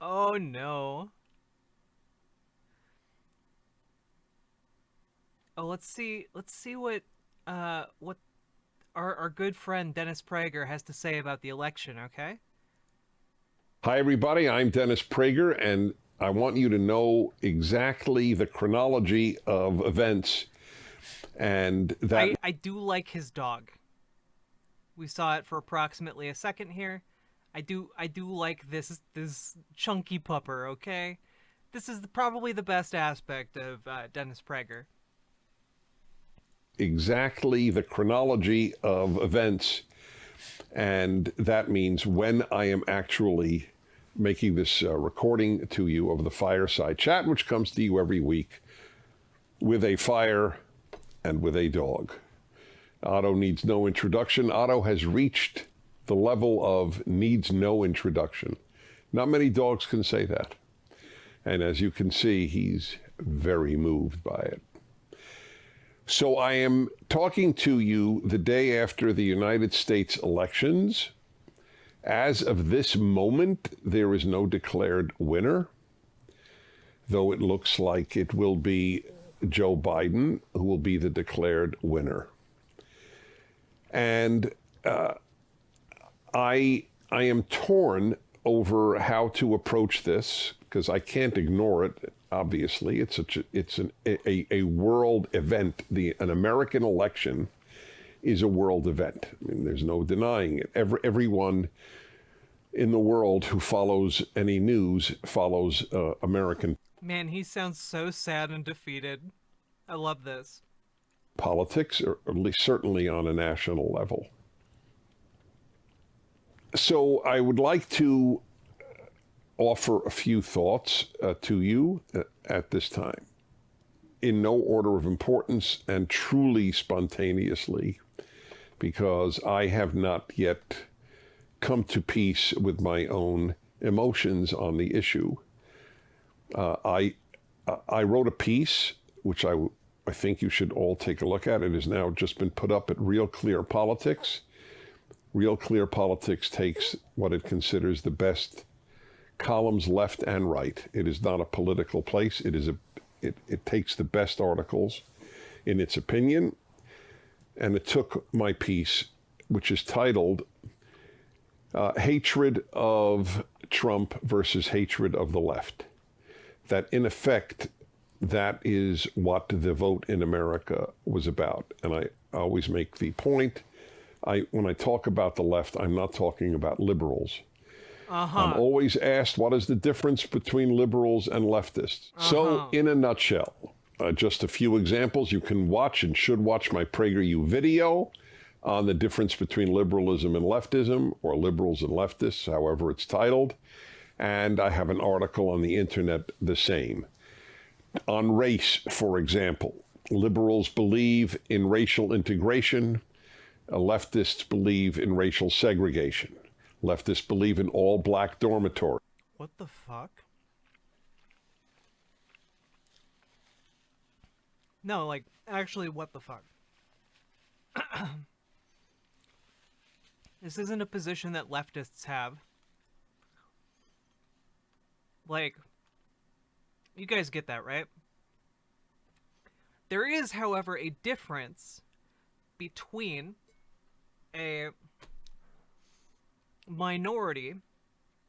Oh no. Oh, let's see what our good friend Dennis Prager has to say about the election, okay? Hi, everybody. I'm Dennis Prager, and I want you to know exactly the chronology of events. And that I do like his dog. We saw it for approximately a second here. I do like this chunky pupper, okay? This is probably the best aspect of Dennis Prager. exactly the chronology of events. And that means when I am actually making this recording to you of the fireside chat, which comes to you every week with a fire and with a dog. Otto needs no introduction. Otto has reached the level of needs no introduction. Not many dogs can say that. And as you can see, he's very moved by it. So I am talking to you the day after the United States elections. As of this moment, there is no declared winner, though it looks like it will be Joe Biden who will be the declared winner. And I am torn over how to approach this because I can't ignore it. Obviously, it's a world event. An American election is a world event. I mean, there's no denying it. Everyone in the world who follows any news follows American Man, he sounds so sad and defeated. I love this. politics, or at least certainly on a national level. So I would like to offer a few thoughts to you at this time, in no order of importance and truly spontaneously, because I have not yet come to peace with my own emotions on the issue. I wrote a piece, which I think you should all take a look at. It has now just been put up at Real Clear Politics. Real Clear Politics takes what it considers the best columns left and right. It is not a political place. It takes the best articles in its opinion, and it took my piece, which is titled Hatred of Trump versus Hatred of the Left. That in effect, that is what the vote in America was about. And I always make the point, when I talk about the left, I'm not talking about liberals. Uh I'm huh. always asked, what is the difference between liberals and leftists? Uh So, huh. in a nutshell, just a few examples. You can watch and should watch my PragerU video on the difference between liberalism and leftism, or liberals and leftists, however it's titled. And I have an article on the internet the same. On race, for example, liberals believe in racial integration. Leftists believe in racial segregation. Leftists believe in all black dormitories. What the fuck? No, like, actually, what the fuck? This isn't a position that leftists have. Like, you guys get that, right? There is, however, a difference between a minority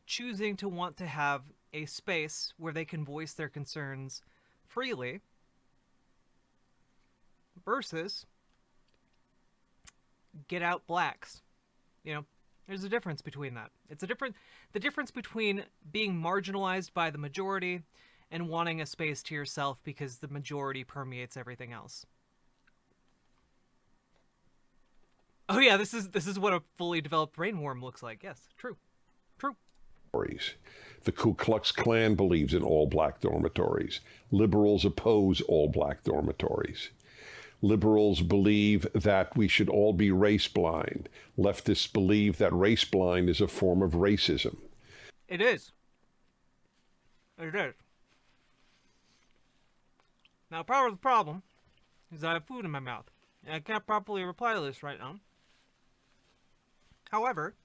choosing to want to have a space where they can voice their concerns freely versus get out blacks. You know, there's a difference between that. It's a different the difference between being marginalized by the majority and wanting a space to yourself because the majority permeates everything else. Oh yeah, this is what a fully developed brainworm looks like. Yes, true. True. The Ku Klux Klan believes in all black dormitories. Liberals oppose all black dormitories. Liberals believe that we should all be race blind. Leftists believe that race blind is a form of racism. It is. It is. Now part of the problem is I have food in my mouth. And I can't properly reply to this right now. However,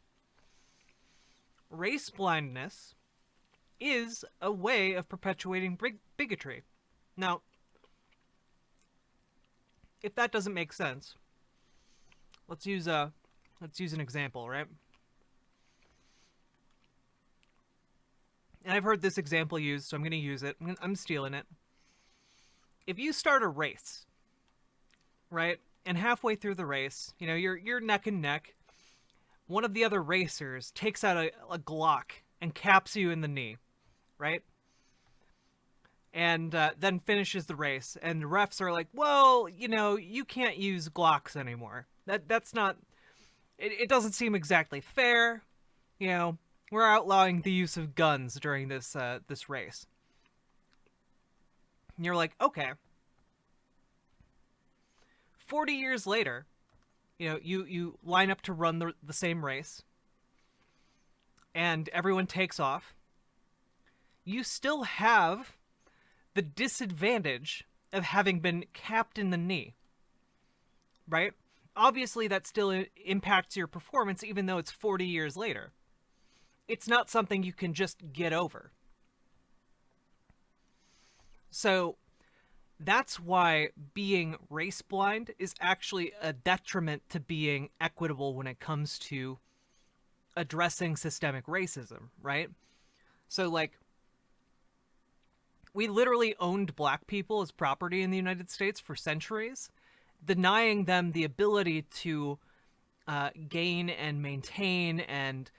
race blindness is a way of perpetuating bigotry. Now, if that doesn't make sense, let's use an example, right? And I've heard this example used, so I'm going to use it. I'm stealing it. If you start a race, right, and halfway through the race, you're neck and neck, one of the other racers takes out a Glock and caps you in the knee, right? And then finishes the race, and the refs are like, well, you can't use Glocks anymore. That's not... It doesn't seem exactly fair. We're outlawing the use of guns during this race. And you're like, okay. 40 years later, you line up to run the same race, and everyone takes off. You still have the disadvantage of having been capped in the knee, right? Obviously, that still impacts your performance, even though it's 40 years later. It's not something you can just get over. So that's why being race blind is actually a detriment to being equitable when it comes to addressing systemic racism, right? So, like, we literally owned black people as property in the United States for centuries, denying them the ability to gain and maintain and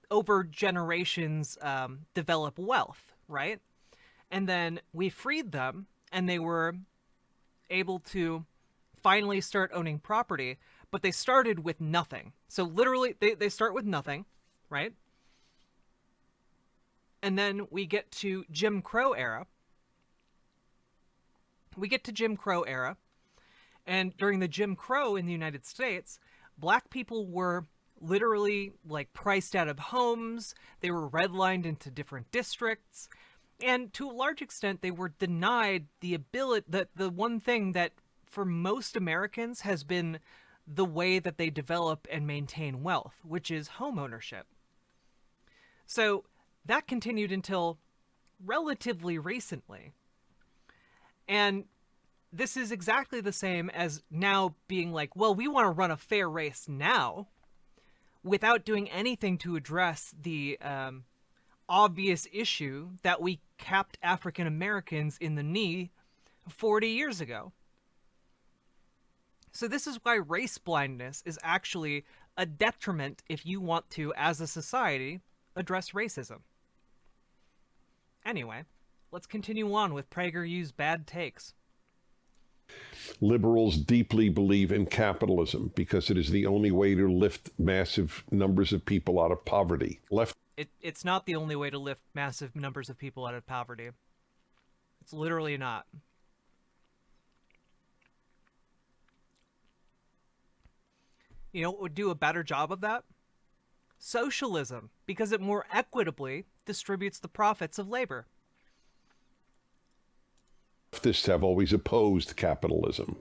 over generations develop wealth, right? And then we freed them, and they were able to finally start owning property, but they started with nothing. So literally, they start with nothing, right? And then we get to Jim Crow era. And during the Jim Crow in the United States, black people were literally like priced out of homes. They were redlined into different districts. And to a large extent, they were denied the ability, the one thing that for most Americans has been the way that they develop and maintain wealth, which is home ownership. So that continued until relatively recently. And this is exactly the same as now being like, well, we want to run a fair race now without doing anything to address the obvious issue that we capped African Americans in the knee 40 years ago. So this is why race blindness is actually a detriment if you want to, as a society, address racism. Anyway, let's continue on with PragerU's bad takes. Liberals deeply believe in capitalism because it is the only way to lift massive numbers of people out of poverty. It's not the only way to lift massive numbers of people out of poverty. It's literally not. You know what would do a better job of that? Socialism, because it more equitably distributes the profits of labor. Leftists have always opposed capitalism.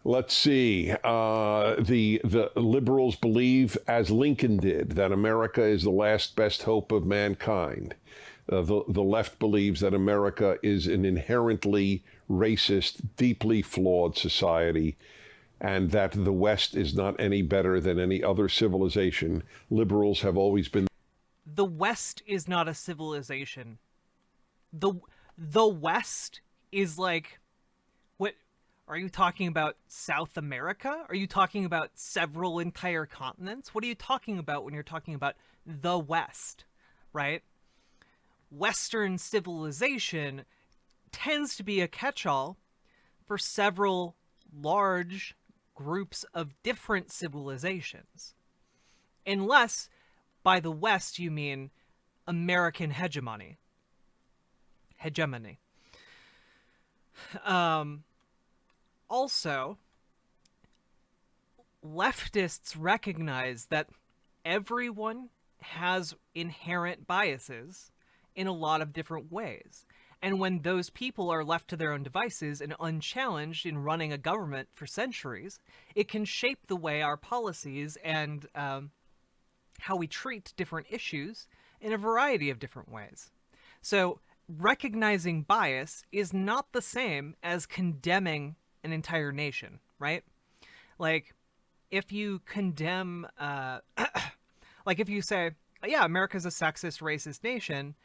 Let's see. The liberals believe, as Lincoln did, that America is the last best hope of mankind. The left believes that America is an inherently racist, deeply flawed society, and that the West is not any better than any other civilization. Liberals have always been... The West is not a civilization. The West is like... What... Are you talking about South America? Are you talking about several entire continents? What are you talking about when you're talking about the West, right? Western civilization tends to be a catch-all for several large groups of different civilizations. Unless, by the West, you mean American hegemony. Also, leftists recognize that everyone has inherent biases in a lot of different ways. And when those people are left to their own devices and unchallenged in running a government for centuries, it can shape the way our policies and how we treat different issues in a variety of different ways. So, recognizing bias is not the same as condemning an entire nation, right? Like, if you condemn, like if you say, yeah, America's a sexist, racist nation,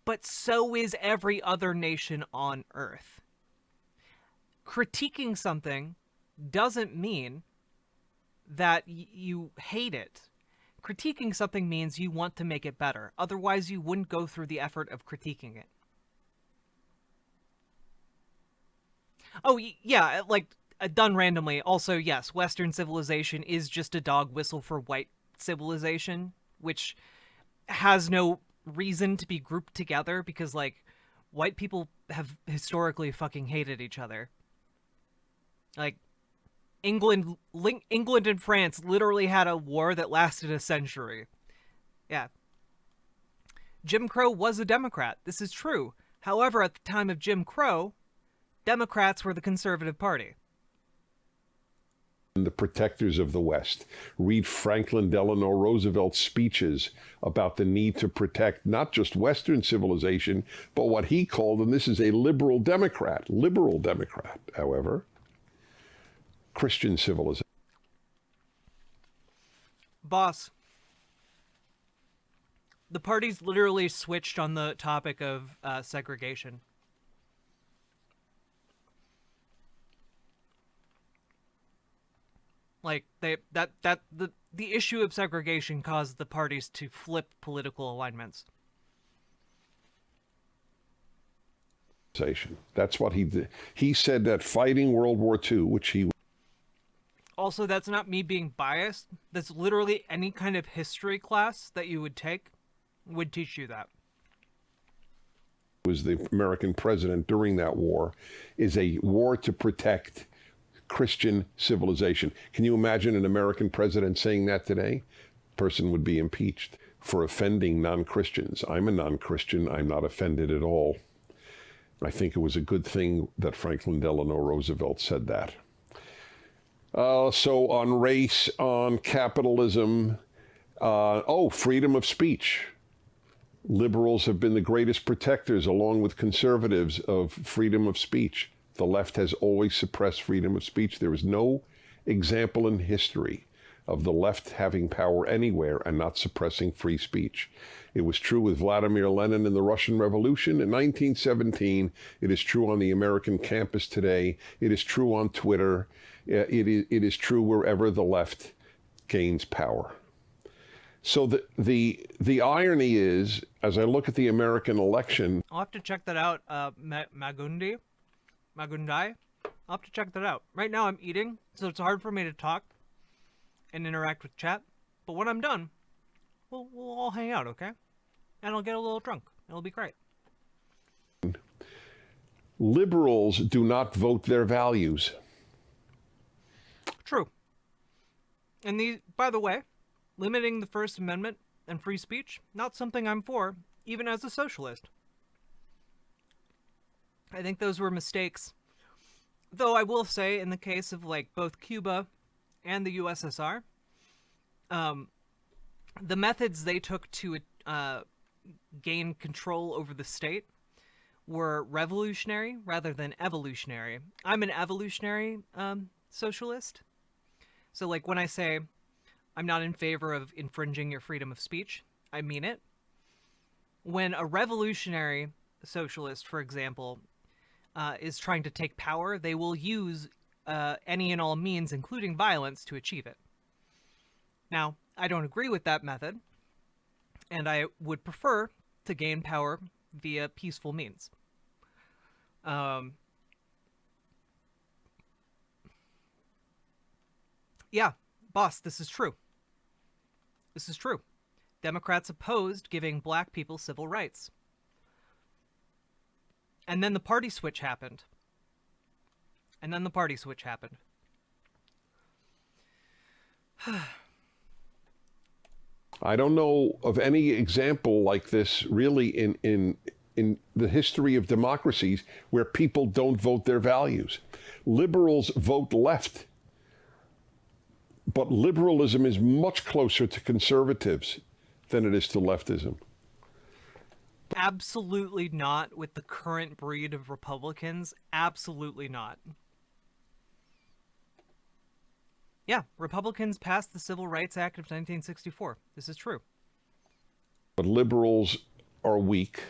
but so is every other nation on Earth. Critiquing something doesn't mean that you hate it. Critiquing something means you want to make it better. Otherwise, you wouldn't go through the effort of critiquing it. Oh, yeah, like, done randomly. Also, yes, Western civilization is just a dog whistle for white civilization, which has no reason to be grouped together because, like, white people have historically fucking hated each other. Like, England and France literally had a war that lasted a century. Yeah. Jim Crow was a Democrat. This is true. However, at the time of Jim Crow, Democrats were the conservative party. The protectors of the West. Read Franklin Delano Roosevelt's speeches about the need to protect not just Western civilization, but what he called, and this is a liberal Democrat, however, Christian civilization. Boss, the parties literally switched on the topic of segregation. Like the issue of segregation caused the parties to flip political alignments. That's what he did. He said that fighting World War II, which he also, that's not me being biased. That's literally any kind of history class that you would take would teach you that. Was the American president during that war, is a war to protect Christian civilization. Can you imagine an American president saying that today? Person would be impeached for offending non-Christians. I'm a non-Christian. I'm not offended at all. I think it was a good thing that Franklin Delano Roosevelt said that. So on race, on capitalism, freedom of speech. Liberals have been the greatest protectors, along with conservatives, of freedom of speech. The left has always suppressed freedom of speech. There is no example in history of the left having power anywhere and not suppressing free speech. It was true with Vladimir Lenin in the Russian Revolution in 1917. It is true on the American campus today. It is true on Twitter. It is true wherever the left gains power. So the irony is, as I look at the American election... I'll have to check that out, Magundai. I'll have to check that out. Right now I'm eating, so it's hard for me to talk and interact with chat. But when I'm done, we'll all hang out, okay? And I'll get a little drunk. It'll be great. Liberals do not vote their values. True. And by the way, limiting the First Amendment and free speech, not something I'm for, even as a socialist. I think those were mistakes. Though I will say, in the case of like both Cuba and the USSR, the methods they took to gain control over the state were revolutionary rather than evolutionary. I'm an evolutionary socialist. So like when I say I'm not in favor of infringing your freedom of speech, I mean it. When a revolutionary socialist, for example, is trying to take power, they will use any and all means, including violence, to achieve it. Now, I don't agree with that method, and I would prefer to gain power via peaceful means. Yeah, boss, this is true. This is true. Democrats opposed giving black people civil rights. And then the party switch happened. I don't know of any example like this really in the history of democracies where people don't vote their values. Liberals vote left, but liberalism is much closer to conservatives than it is to leftism. Absolutely not with the current breed of Republicans. Absolutely not. Yeah, Republicans passed the Civil Rights Act of 1964. This is true. But liberals are weak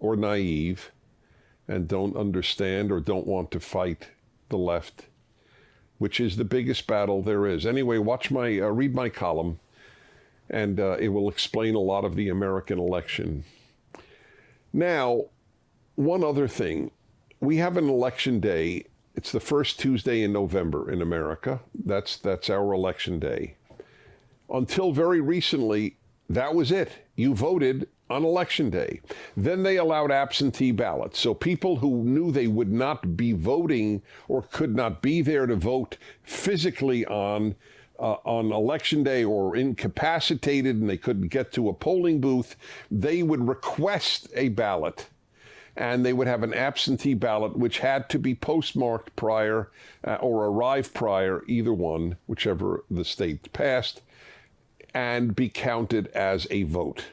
or naive and don't understand or don't want to fight the left, which is the biggest battle there is. Anyway, read my column, and it will explain a lot of the American election. Now, one other thing. We have an election day. It's the first Tuesday in November in America. That's our election day. Until very recently, that was it. You voted on election day. Then they allowed absentee ballots. So people who knew they would not be voting or could not be there to vote physically on election day or incapacitated and they couldn't get to a polling booth, they would request a ballot. And they would have an absentee ballot, which had to be postmarked prior or arrive prior, either one, whichever the state passed, and be counted as a vote.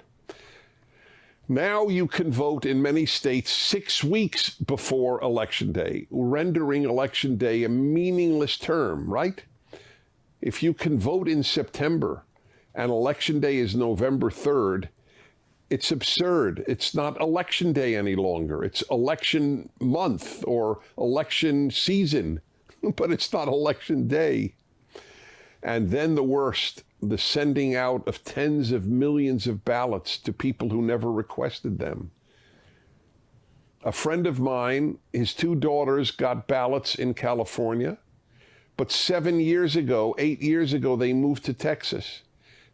Now you can vote in many states 6 weeks before Election Day, rendering Election Day a meaningless term, right? If you can vote in September and Election Day is November 3rd, it's absurd. It's not election day any longer. It's election month or election season, but it's not election day. And then the worst, the sending out of tens of millions of ballots to people who never requested them. A friend of mine, his 2 daughters got ballots in California, but 7 years ago, 8 years ago, they moved to Texas.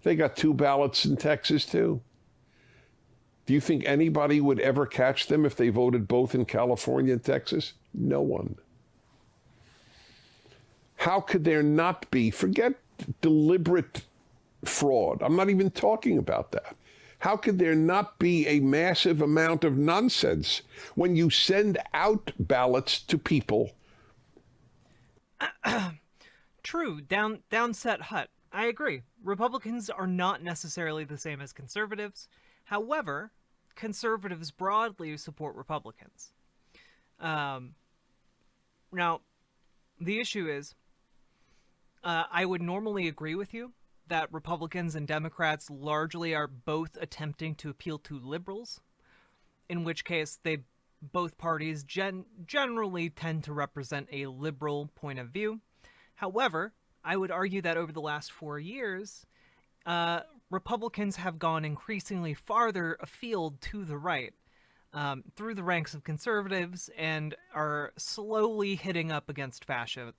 They got 2 ballots in Texas too. Do you think anybody would ever catch them if they voted both in California and Texas? No one. How could there not be, forget deliberate fraud. I'm not even talking about that. How could there not be a massive amount of nonsense when you send out ballots to people? True, downset hut. I agree. Republicans are not necessarily the same as conservatives. However, conservatives broadly support Republicans. Now, the issue is, I would normally agree with you that Republicans and Democrats largely are both attempting to appeal to liberals, in which case both parties generally tend to represent a liberal point of view. However, I would argue that over the last 4 years, Republicans have gone increasingly farther afield to the right through the ranks of conservatives and are slowly hitting up against fascism.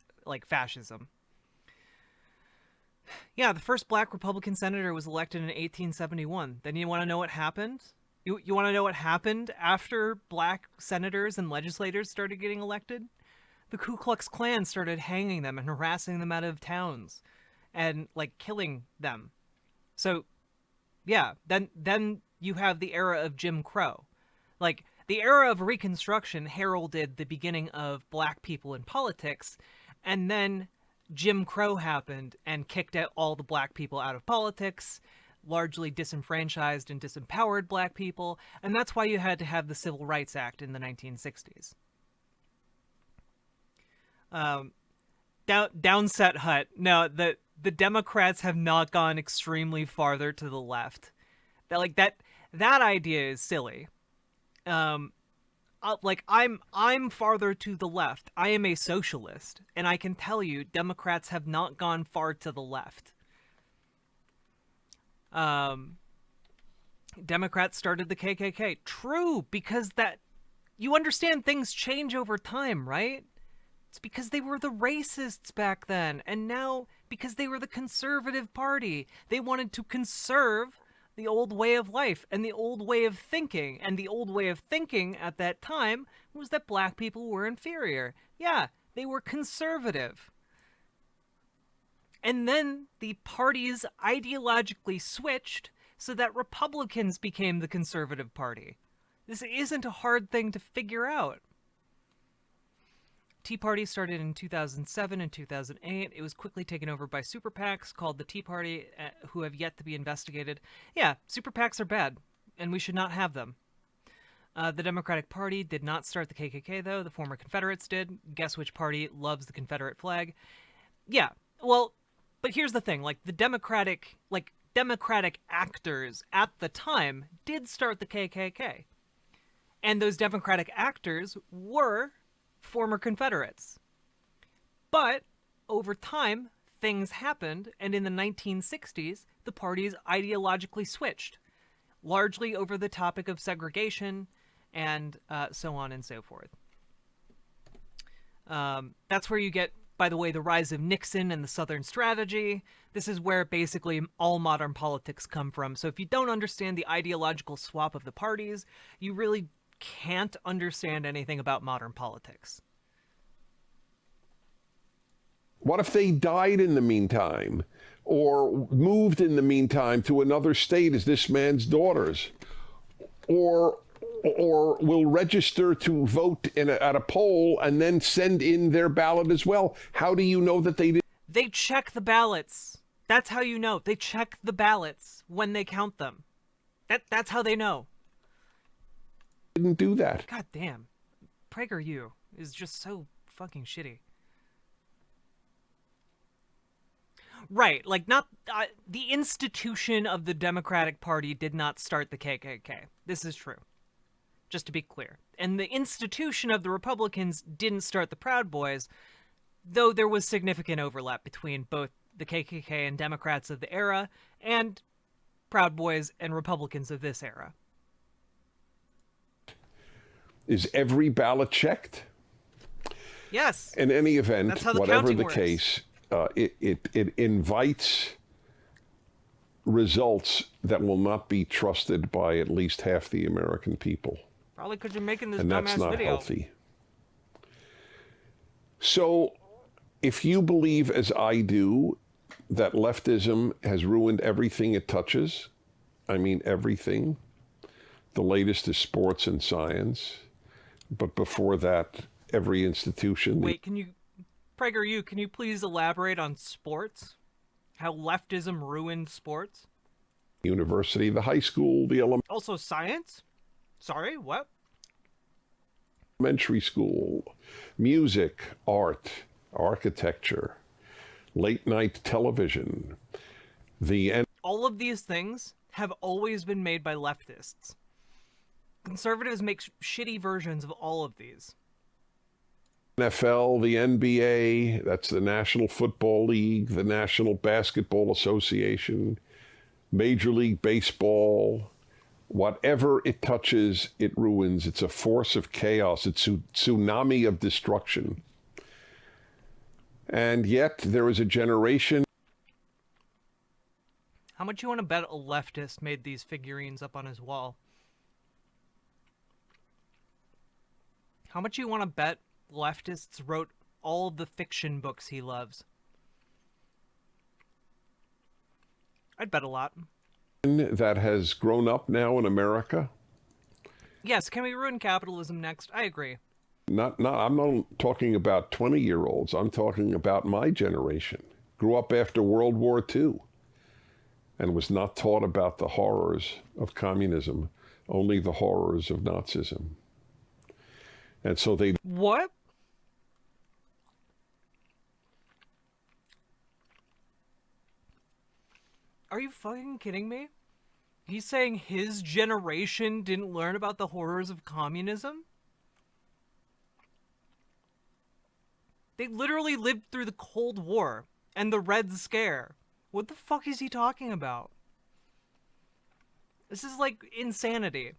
Yeah, the first black Republican senator was elected in 1871. Then you want to know what happened? You want to know what happened after black senators and legislators started getting elected? The Ku Klux Klan started hanging them and harassing them out of towns and killing them. So, yeah, then you have the era of Jim Crow. The era of Reconstruction heralded the beginning of black people in politics, and then Jim Crow happened and kicked out all the black people out of politics, largely disenfranchised and disempowered black people, and that's why you had to have the Civil Rights Act in the 1960s. Downset hut. No, the Democrats have not gone extremely farther to the left. That idea is silly. I'm farther to the left. I am a socialist, and I can tell you Democrats have not gone far to the left. Democrats started the KKK. True, because you understand things change over time, right? It's because they were the racists back then, and now because they were the conservative party. They wanted to conserve the old way of life and the old way of thinking. And the old way of thinking at that time was that black people were inferior. Yeah, they were conservative. And then the parties ideologically switched so that Republicans became the conservative party. This isn't a hard thing to figure out. Tea Party started in 2007 and 2008. It was quickly taken over by super PACs called the Tea Party, who have yet to be investigated. Yeah, super PACs are bad, and we should not have them. The Democratic Party did not start the KKK, though. The former Confederates did. Guess which party loves the Confederate flag? Yeah, well, but here's the thing. Like, the Democratic actors at the time did start the KKK. And those Democratic actors were former Confederates. But over time, things happened, and in the 1960s, the parties ideologically switched, largely over the topic of segregation and so on and so forth. That's where you get, by the way, the rise of Nixon and the Southern Strategy. This is where basically all modern politics come from. So if you don't understand the ideological swap of the parties, you really can't understand anything about modern politics. What if they died in the meantime or moved in the meantime to another state as this man's daughters, or will register to vote at a poll and then send in their ballot as well? How do you know that they didn't? They check the ballots. That's how you know. They check the ballots when they count them. That's how they know. Didn't do that. God damn. PragerU is just so fucking shitty. Right, like, not the institution of the Democratic Party did not start the KKK. This is true, just to be clear. And the institution of the Republicans didn't start the Proud Boys, though there was significant overlap between both the KKK and Democrats of the era and Proud Boys and Republicans of this era. Is every ballot checked? Yes. In any event, That's how the whatever counting the works. case, it invites results that will not be trusted by at least half the American people. Probably because you're making this And that's dumbass not video. healthy. So if you believe, as I do, that leftism has ruined everything it touches, I mean everything, the latest is sports and science, but before that, every institution. Wait, PragerU, can you please elaborate on sports? How leftism ruined sports? University, the high school, the Also science? Sorry, what? elementary school, music, art, architecture, late night television, All of these things have always been made by leftists. Conservatives make shitty versions of all of these. NFL, the NBA, that's the National Football League, the National Basketball Association, Major League Baseball. Whatever it touches, it ruins. It's a force of chaos. It's a tsunami of destruction. And yet, there is a generation. How much you want to bet a leftist made these figurines up on his wall? How much you want to bet leftists wrote all of the fiction books he loves? I'd bet a lot. That has grown up now in America. Yes, can we ruin capitalism next? I agree. I'm not talking about 20-year-olds. I'm talking about my generation. Grew up after World War II and was not taught about the horrors of communism, only the horrors of Nazism. And so they... What? Are you fucking kidding me? He's saying his generation didn't learn about the horrors of communism? They literally lived through the Cold War and the Red Scare. What the fuck is he talking about? This is like insanity.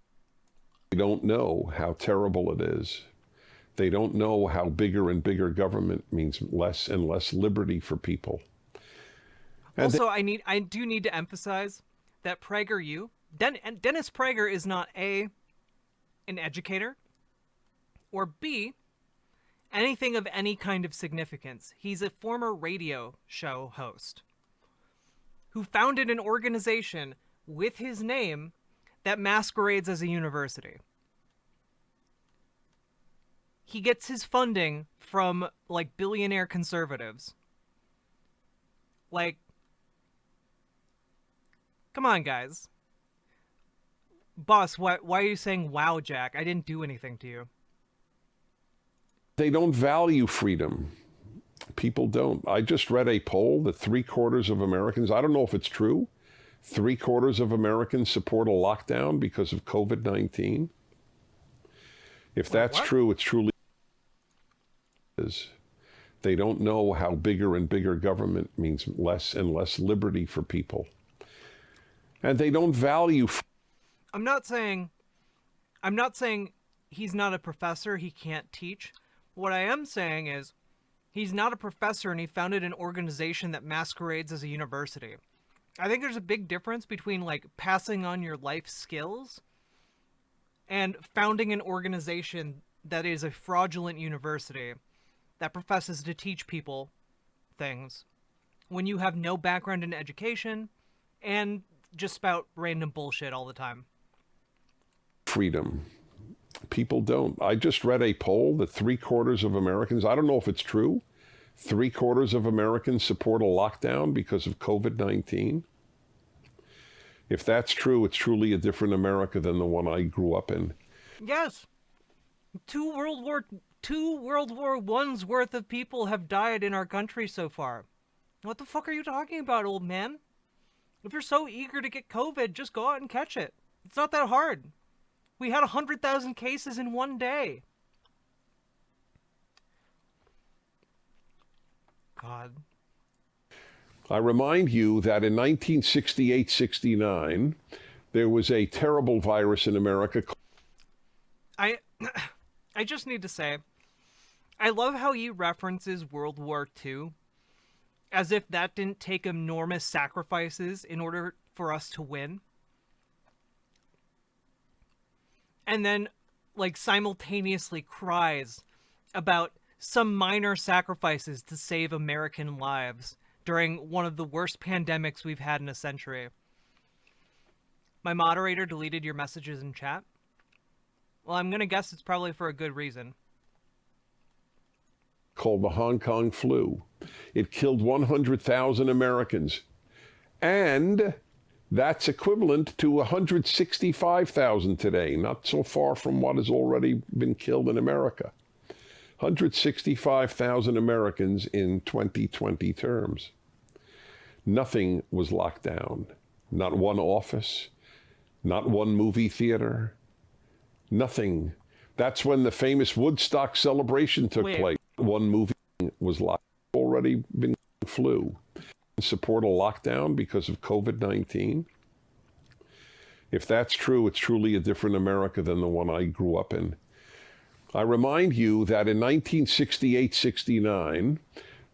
They don't know how terrible it is. They don't know how bigger and bigger government means less and less liberty for people. And also, I do need to emphasize that PragerU, Dennis Prager is not A, an educator, or B, anything of any kind of significance. He's a former radio show host who founded an organization with his name that masquerades as a university. He gets his funding from, like, billionaire conservatives. Like, come on, guys. Boss, why are you saying wow, Jack? I didn't do anything to you. They don't value freedom. People don't. I just read a poll that 3/4 of Americans, I don't know if it's true, 3/4 of Americans support a lockdown because of COVID-19. If Wait, that's what? true, it's truly is. They don't know how bigger and bigger government means less and less liberty for people. And they don't value. I'm not saying I'm not saying he's not a professor, he can't teach. What I am saying is he's not a professor and he founded an organization that masquerades as a university. I think there's a big difference between like passing on your life skills and founding an organization that is a fraudulent university that professes to teach people things when you have no background in education and just spout random bullshit all the time. Freedom. People don't. I just read a poll that 3/4 of Americans, I don't know if it's true, 3/4 of Americans support a lockdown because of COVID-19. If that's true, it's truly a different America than the one I grew up in. Yes, two World War One's worth of people have died in our country so far. What the fuck are you talking about, old man? If you're so eager to get COVID, just go out and catch it. It's not that hard. We had 100,000 cases in one day. God. I remind you that in 1968-69, there was a terrible virus in America. I I just need to say, I love how he references World War II as if that didn't take enormous sacrifices in order for us to win. And then, like, simultaneously cries about some minor sacrifices to save American lives during one of the worst pandemics we've had in a century. My moderator deleted your messages in chat. Well, I'm gonna guess it's probably for a good reason. Called the Hong Kong flu. It killed 100,000 Americans. And that's equivalent to 165,000 today, not so far from what has already been killed in America. 165,000 Americans in 2020 terms. Nothing was locked down. Not one office, not one movie theater, nothing. That's when the famous Woodstock celebration took place. One movie was locked. Already been flu. Support a lockdown because of COVID-19. If that's true, it's truly a different America than the one I grew up in. I remind you that in 1968-69,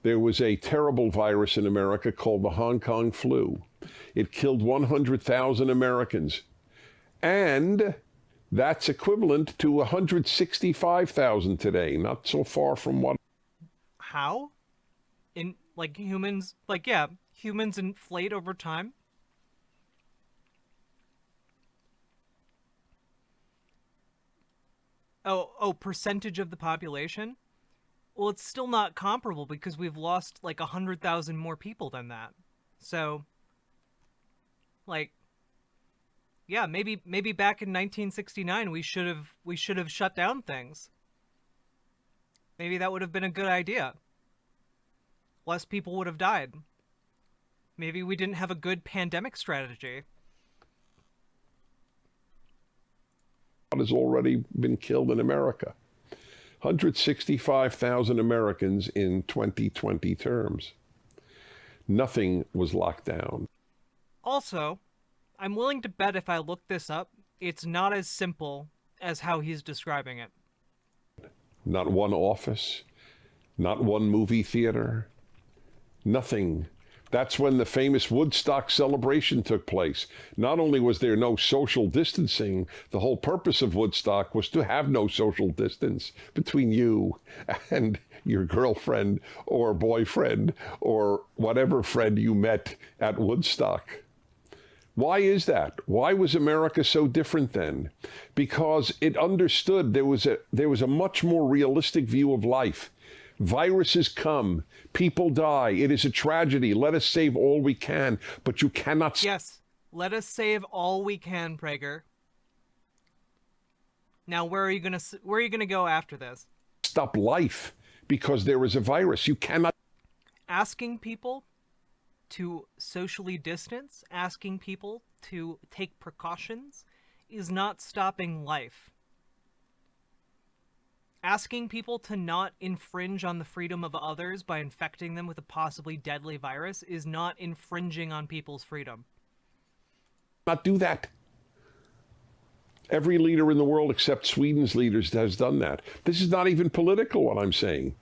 there was a terrible virus in America called the Hong Kong flu. It killed 100,000 Americans. And that's equivalent to 165,000 today, not so far from what. How? In, like, humans, humans inflate over time? Oh, percentage of the population? Well, it's still not comparable because we've lost like 100,000 more people than that. So, like, yeah, maybe back in 1969 we should have shut down things. Maybe that would have been a good idea. Less people would have died. Maybe we didn't have a good pandemic strategy. Has already been killed in America. 165,000 Americans in 2020 terms. Nothing was locked down. Also, I'm willing to bet if I look this up, it's not as simple as how he's describing it. Not one office, not one movie theater, nothing. That's when the famous Woodstock celebration took place. Not only was there no social distancing, the whole purpose of Woodstock was to have no social distance between you and your girlfriend or boyfriend or whatever friend you met at Woodstock. Why is that? Why was America so different then? Because it understood there was a much more realistic view of life. Viruses come, people die, it is a tragedy. Let us save all we can, but you cannot. Yes, let us save all we can, Prager. Now, where are you gonna go after this? Stop life because there is a virus. You cannot. Asking people to socially distance, asking people to take precautions, is not stopping life. Asking people to not infringe on the freedom of others by infecting them with a possibly deadly virus is not infringing on people's freedom. Not do that. Every leader in the world except Sweden's leaders has done that. This is not even political, what I'm saying.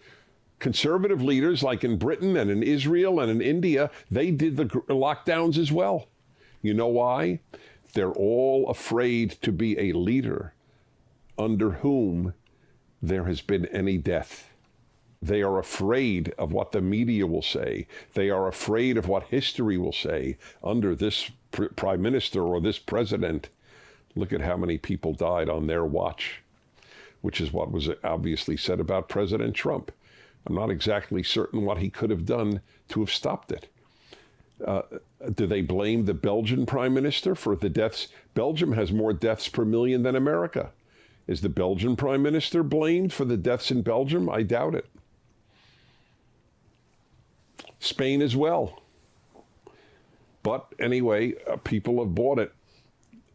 Conservative leaders, like in Britain and in Israel and in India, they did the lockdowns as well. You know why? They're all afraid to be a leader under whom there has been any death. They are afraid of what the media will say. They are afraid of what history will say under this prime minister or this president. Look at how many people died on their watch, which is what was obviously said about President Trump. I'm not exactly certain what he could have done to have stopped it. Do they blame the Belgian prime minister for the deaths? Belgium has more deaths per million than America. Is the Belgian prime minister blamed for the deaths in Belgium? I doubt it. Spain as well. But anyway, people have bought it.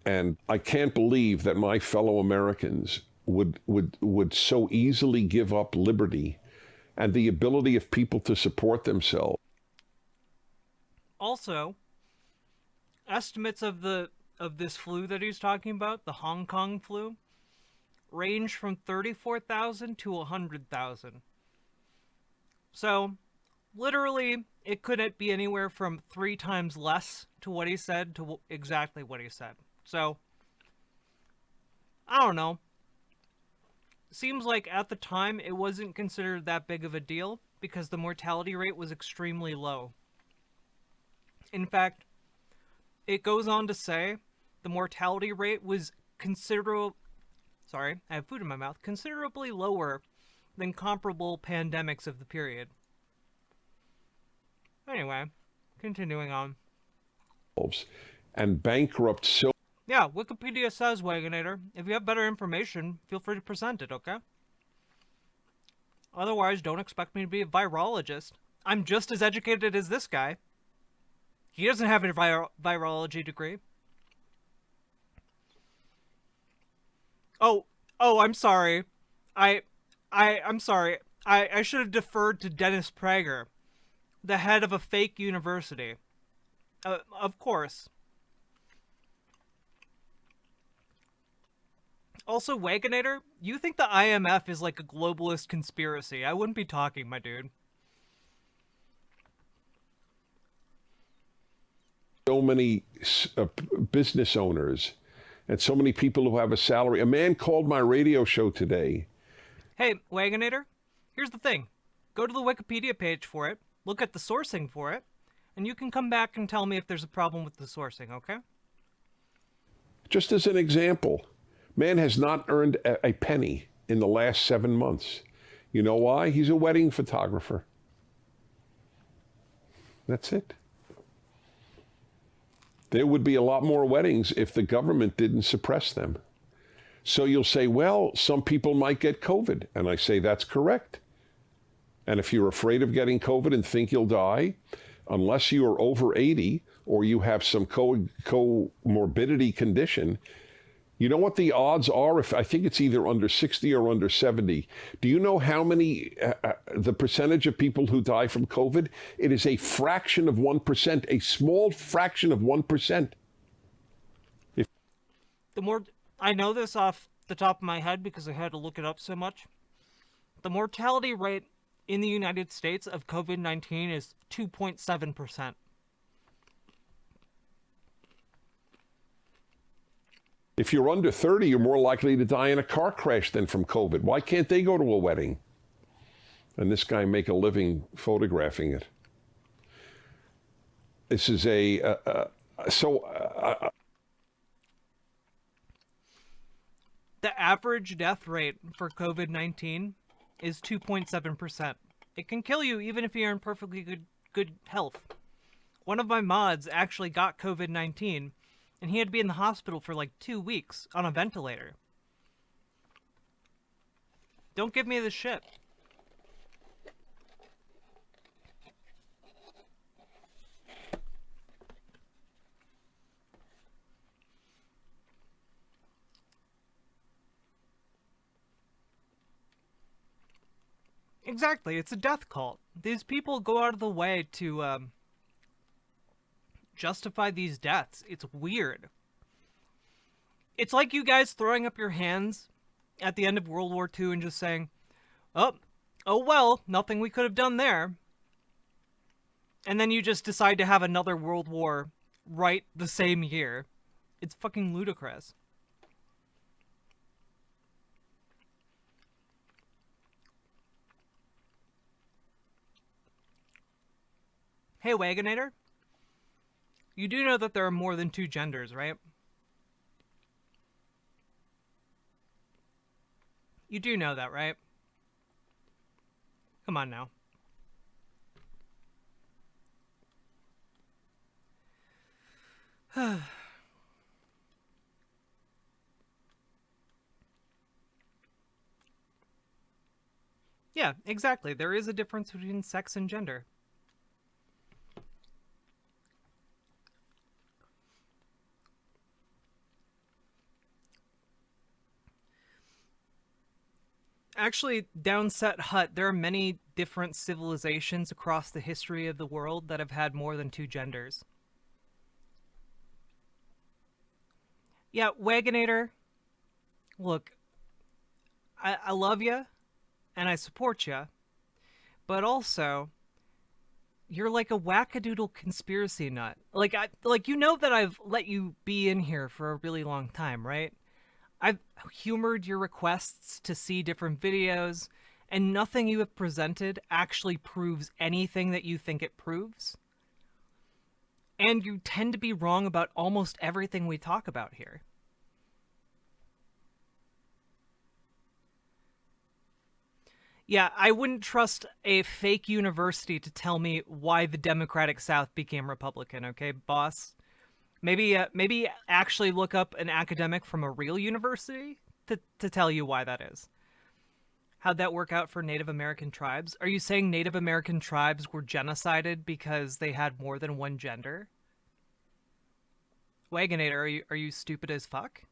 And I can't believe that my fellow Americans would so easily give up liberty and the ability of people to support themselves. Also, estimates of this flu that he's talking about, the Hong Kong flu, range from 34,000 to 100,000. So, literally, it couldn't be anywhere from 3 times less to what he said to exactly what he said. So, I don't know. Seems like at the time it wasn't considered that big of a deal because the mortality rate was extremely low. In fact, it goes on to say the mortality rate was considerably lower than comparable pandemics of the period. Anyway, continuing on. And bankrupt so. Yeah, Wikipedia says, Wagonator, if you have better information, feel free to present it, okay? Otherwise, don't expect me to be a virologist. I'm just as educated as this guy. He doesn't have a virology degree. Oh, I'm sorry. I'm sorry. I should have deferred to Dennis Prager, the head of a fake university. Of course. Also, Wagonator, you think the IMF is like a globalist conspiracy. I wouldn't be talking, my dude. So many business owners and so many people who have a salary. A man called my radio show today. Hey, Wagonator, here's the thing. Go to the Wikipedia page for it, look at the sourcing for it, and you can come back and tell me if there's a problem with the sourcing, okay? Just as an example, man has not earned a penny in the last 7 months. You know why? He's a wedding photographer. That's it. There would be a lot more weddings if the government didn't suppress them. So you'll say, well, some people might get COVID. And I say, that's correct. And if you're afraid of getting COVID and think you'll die, unless you are over 80 or you have some comorbidity condition, you know what the odds are? If I think it's either under 60 or under 70. Do you know how many, the percentage of people who die from COVID? It is a fraction of 1%, a small fraction of 1%. I know this off the top of my head because I had to look it up so much. The mortality rate in the United States of COVID-19 is 2.7%. If you're under 30, you're more likely to die in a car crash than from COVID. Why can't they go to a wedding? And this guy make a living photographing it. This is the average death rate for COVID-19 is 2.7%. It can kill you even if you're in perfectly good health. One of my mods actually got COVID-19, and he had to be in the hospital for like 2 weeks on a ventilator. Don't give me the shit. Exactly, it's a death cult. These people go out of the way to justify these deaths. It's weird. It's like you guys throwing up your hands at the end of World War II and just saying, "Oh, oh well, nothing we could have done there." And then you just decide to have another World War right the same year. It's fucking ludicrous. Hey, Wagonator, you do know that there are more than two genders, right? You do know that, right? Come on now. Yeah, exactly. There is a difference between sex and gender. Actually, Downset Hut, there are many different civilizations across the history of the world that have had more than two genders. Yeah, Wagonator, look, I love you and I support you, but also you're like a wackadoodle conspiracy nut. Like you know that I've let you be in here for a really long time, right? I've humored your requests to see different videos, and nothing you have presented actually proves anything that you think it proves. And you tend to be wrong about almost everything we talk about here. Yeah, I wouldn't trust a fake university to tell me why the Democratic South became Republican, okay, boss? Maybe actually look up an academic from a real university to tell you why that is. How'd that work out for Native American tribes? Are you saying Native American tribes were genocided because they had more than one gender? Wagonator, are you stupid as fuck?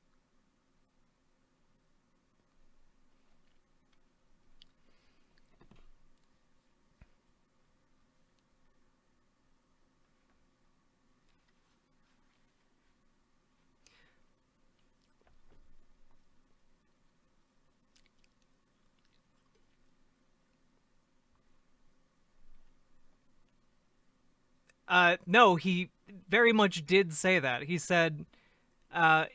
No, he very much did say that. He said,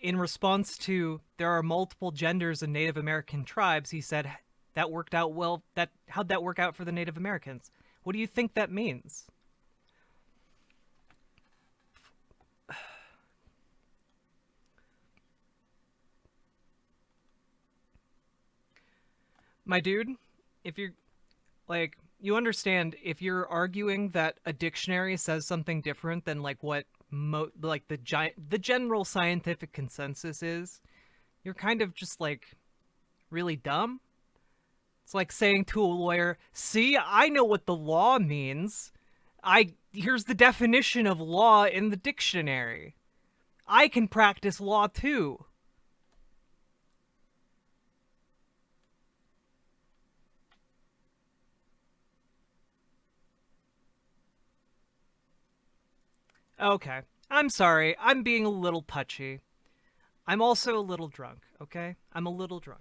in response to there are multiple genders in Native American tribes, he said that worked out well. How'd that work out for the Native Americans? What do you think that means? My dude, if you're like you understand if you're arguing that a dictionary says something different than like what like the general scientific consensus is, you're kind of just like really dumb. It's like saying to a lawyer, "See, I know what the law means. I Here's the definition of law in the dictionary. I can practice law too." Okay. I'm sorry. I'm being a little touchy. I'm also a little drunk, okay? I'm a little drunk.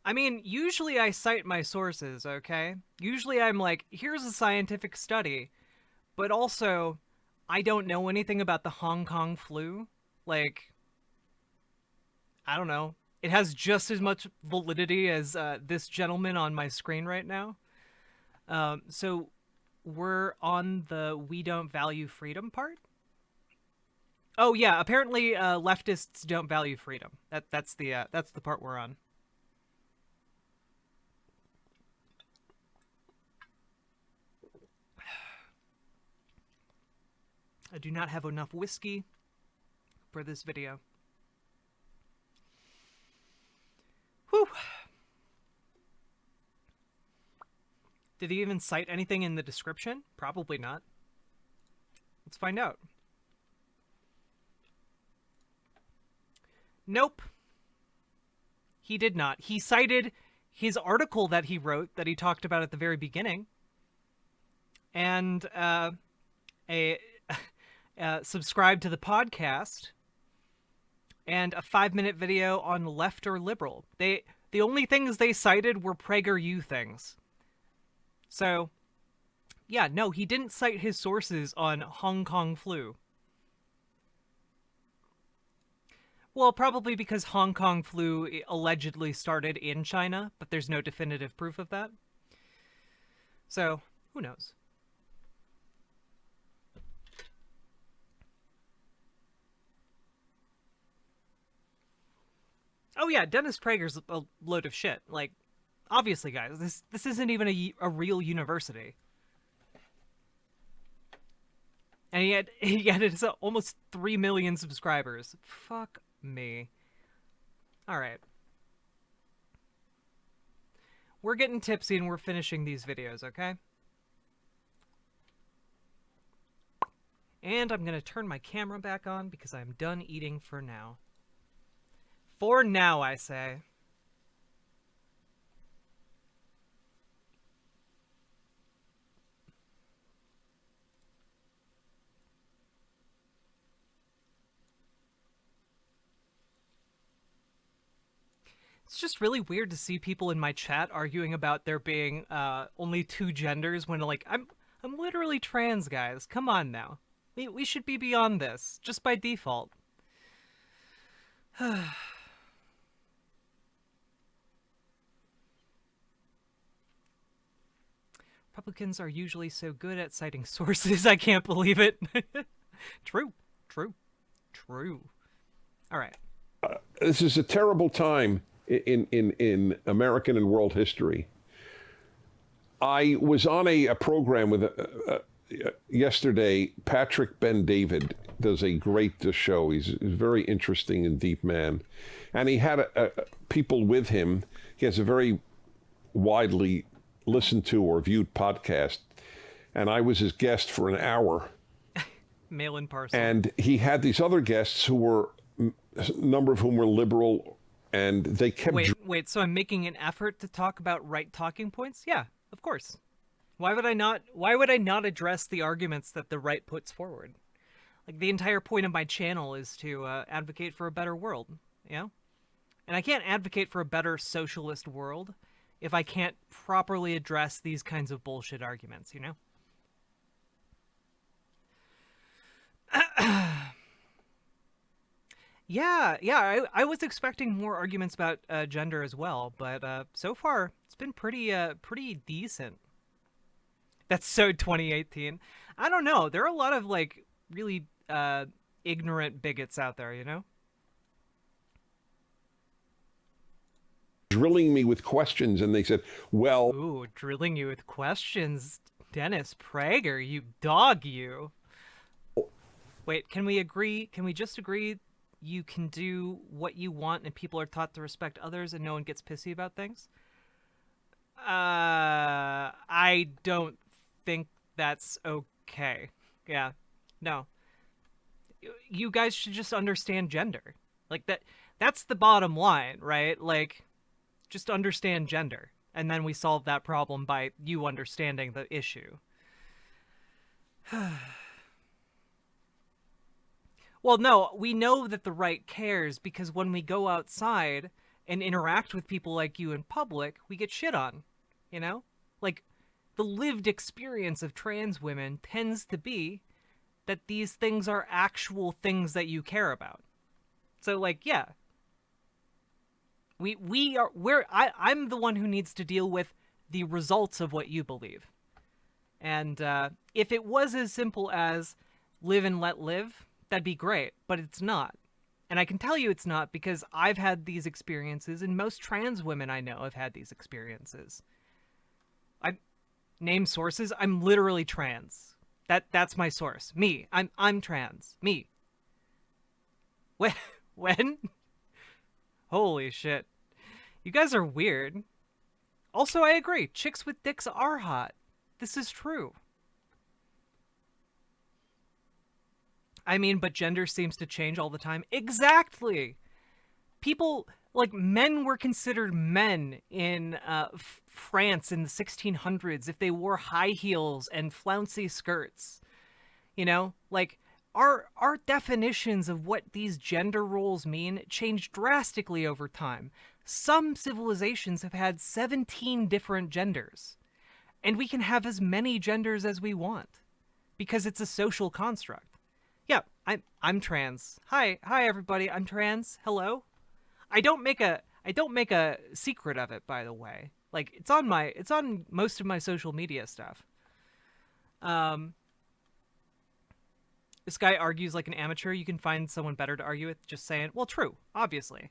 I mean, usually I cite my sources, okay? Usually I'm like, here's a scientific study, but also I don't know anything about the Hong Kong flu. Like, I don't know. It has just as much validity as this gentleman on my screen right now. So we're on the we don't value freedom part. Oh yeah, apparently leftists don't value freedom. That's the part we're on. I do not have enough whiskey for this video. Whew. Did he even cite anything in the description? Probably not. Let's find out. Nope. He did not. He cited his article that he wrote that he talked about at the very beginning, and subscribe to the podcast, and a 5-minute video on left or liberal. The only things they cited were PragerU things. So, yeah, no, he didn't cite his sources on Hong Kong flu. Well, probably because Hong Kong flu allegedly started in China, but there's no definitive proof of that. So, who knows? Oh yeah, Dennis Prager's a load of shit. Like, obviously, guys, this isn't even a real university. And he had almost 3 million subscribers. Fuck me. Alright. We're getting tipsy and we're finishing these videos, okay? And I'm gonna turn my camera back on because I'm done eating for now. For now, I say. It's just really weird to see people in my chat arguing about there being only 2 genders when, like, I'm literally trans, guys. Come on now. We should be beyond this, just by default. Republicans are usually so good at citing sources, I can't believe it. True. All right. This is a terrible time in American and world history. I was on a program with yesterday. Patrick Ben-David does a great show. He's a very interesting and deep man. And he had people with him. He has a very widely listened to or viewed podcast. And I was his guest for an hour. Mail-in parcel. And he had these other guests who were, a number of whom were liberal, and they kept... Wait, so I'm making an effort to talk about right talking points? Yeah, of course. Why would I not address the arguments that the right puts forward? Like, the entire point of my channel is to advocate for a better world, you know? And I can't advocate for a better socialist world if I can't properly address these kinds of bullshit arguments, you know? Yeah, I was expecting more arguments about gender as well, but so far it's been pretty decent. That's so 2018. I don't know. There are a lot of, like, really ignorant bigots out there, you know? Drilling me with questions, and they said, well... Ooh, drilling you with questions. Dennis Prager, you dog, you. Wait, can we agree? Can we just agree you can do what you want and people are taught to respect others and no one gets pissy about things? I don't think that's okay. Yeah, no. You guys should just understand gender. Like, that's the bottom line, right? Like, just understand gender. And then we solve that problem by you understanding the issue. Well, no, we know that the right cares because when we go outside and interact with people like you in public, we get shit on, you know? Like, the lived experience of trans women tends to be that these things are actual things that you care about. So, like, yeah. I'm the one who needs to deal with the results of what you believe. And if it was as simple as live and let live, that'd be great, but it's not. And I can tell you it's not because I've had these experiences, and most trans women I know have had these experiences. I name sources. I'm literally trans. That's my source. Me. I'm trans. Me. When? When? Holy shit. You guys are weird. Also, I agree. Chicks with dicks are hot. This is true. I mean, but gender seems to change all the time. Exactly. People, like, men were considered men in France in the 1600s if they wore high heels and flouncy skirts. You know, like, our definitions of what these gender roles mean change drastically over time. Some civilizations have had 17 different genders, and we can have as many genders as we want because it's a social construct. Yeah, I'm trans. Hi everybody. I'm trans. Hello. I don't make a secret of it, by the way. Like, it's on most of my social media stuff. Um this guy argues like an amateur. You can find someone better to argue with. Just saying. Well, true, obviously.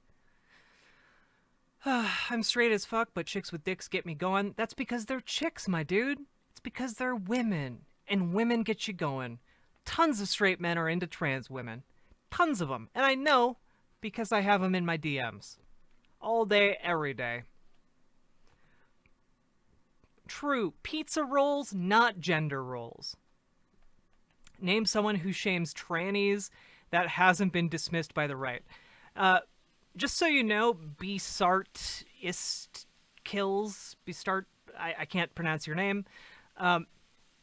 I'm straight as fuck, but chicks with dicks get me going. That's because they're chicks, my dude. It's because they're women, and women get you going. Tons of straight men are into trans women. Tons of them. And I know because I have them in my DMs. All day, every day. True, pizza rolls, not gender roles. Name someone who shames trannies that hasn't been dismissed by the right. Just so you know, Besart ist kills. Bestart, I can't pronounce your name.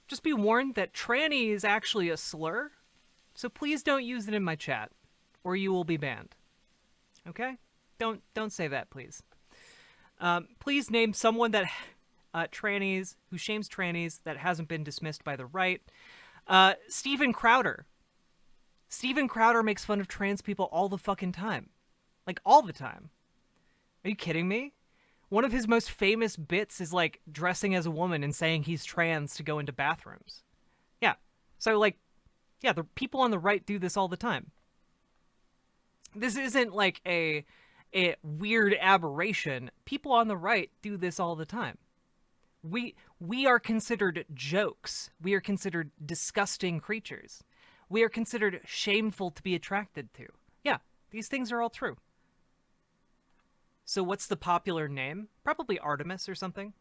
Just be warned that tranny is actually a slur, so please don't use it in my chat, or you will be banned. Okay? Don't say that, please. Please name someone that trannies who shames trannies that hasn't been dismissed by the right. Steven Crowder. Steven Crowder makes fun of trans people all the fucking time. Like, all the time. Are you kidding me? One of his most famous bits is, like, dressing as a woman and saying he's trans to go into bathrooms. Yeah. So, like, yeah, the people on the right do this all the time. This isn't, like, a weird aberration. People on the right do this all the time. We are considered jokes. We are considered disgusting creatures. We are considered shameful to be attracted to. Yeah, these things are all true. So what's the popular name? Probably Artemis or something.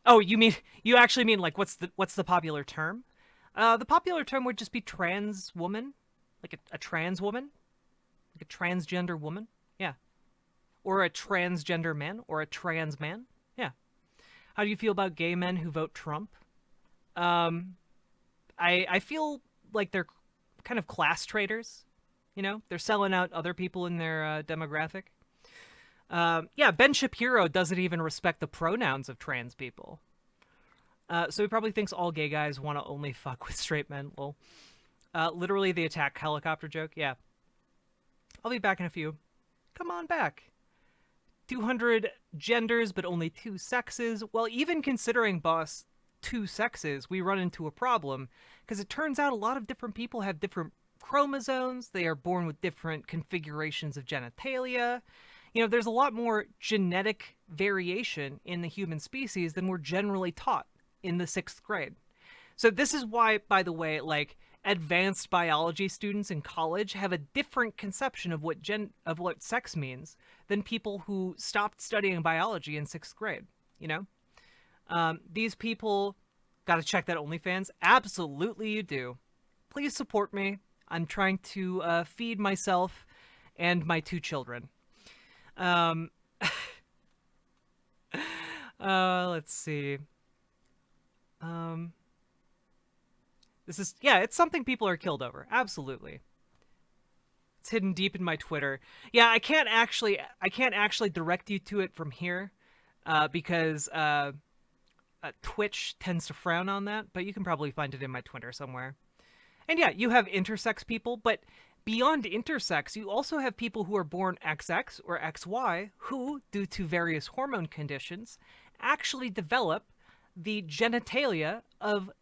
Oh, you actually mean like what's the popular term? The popular term would just be trans woman, like a trans woman, like a transgender woman. Yeah, or a transgender man, or a trans man. Yeah. How do you feel about gay men who vote Trump? I feel like they're kind of class traders. You know, they're selling out other people in their demographic. Yeah, Ben Shapiro doesn't even respect the pronouns of trans people. So he probably thinks all gay guys want to only fuck with straight men. Well, literally the attack helicopter joke. Yeah. I'll be back in a few. Come on back. 200 genders, but only 2 sexes. Well, even considering, boss, 2 sexes, we run into a problem, because it turns out a lot of different people have different chromosomes. They are born with different configurations of genitalia. You know, there's a lot more genetic variation in the human species than we're generally taught in the 6th grade. So this is why, by the way, like, advanced biology students in college have a different conception of what sex means than people who stopped studying biology in 6th grade, you know? These people gotta check that OnlyFans. Absolutely you do. Please support me. I'm trying to feed myself and my 2 children. Let's see. This is, yeah, it's something people are killed over. Absolutely. It's hidden deep in my Twitter. Yeah, I can't actually direct you to it from here, because Twitch tends to frown on that, but you can probably find it in my Twitter somewhere. And yeah, you have intersex people, but beyond intersex, you also have people who are born XX or XY who, due to various hormone conditions, actually develop the genitalia of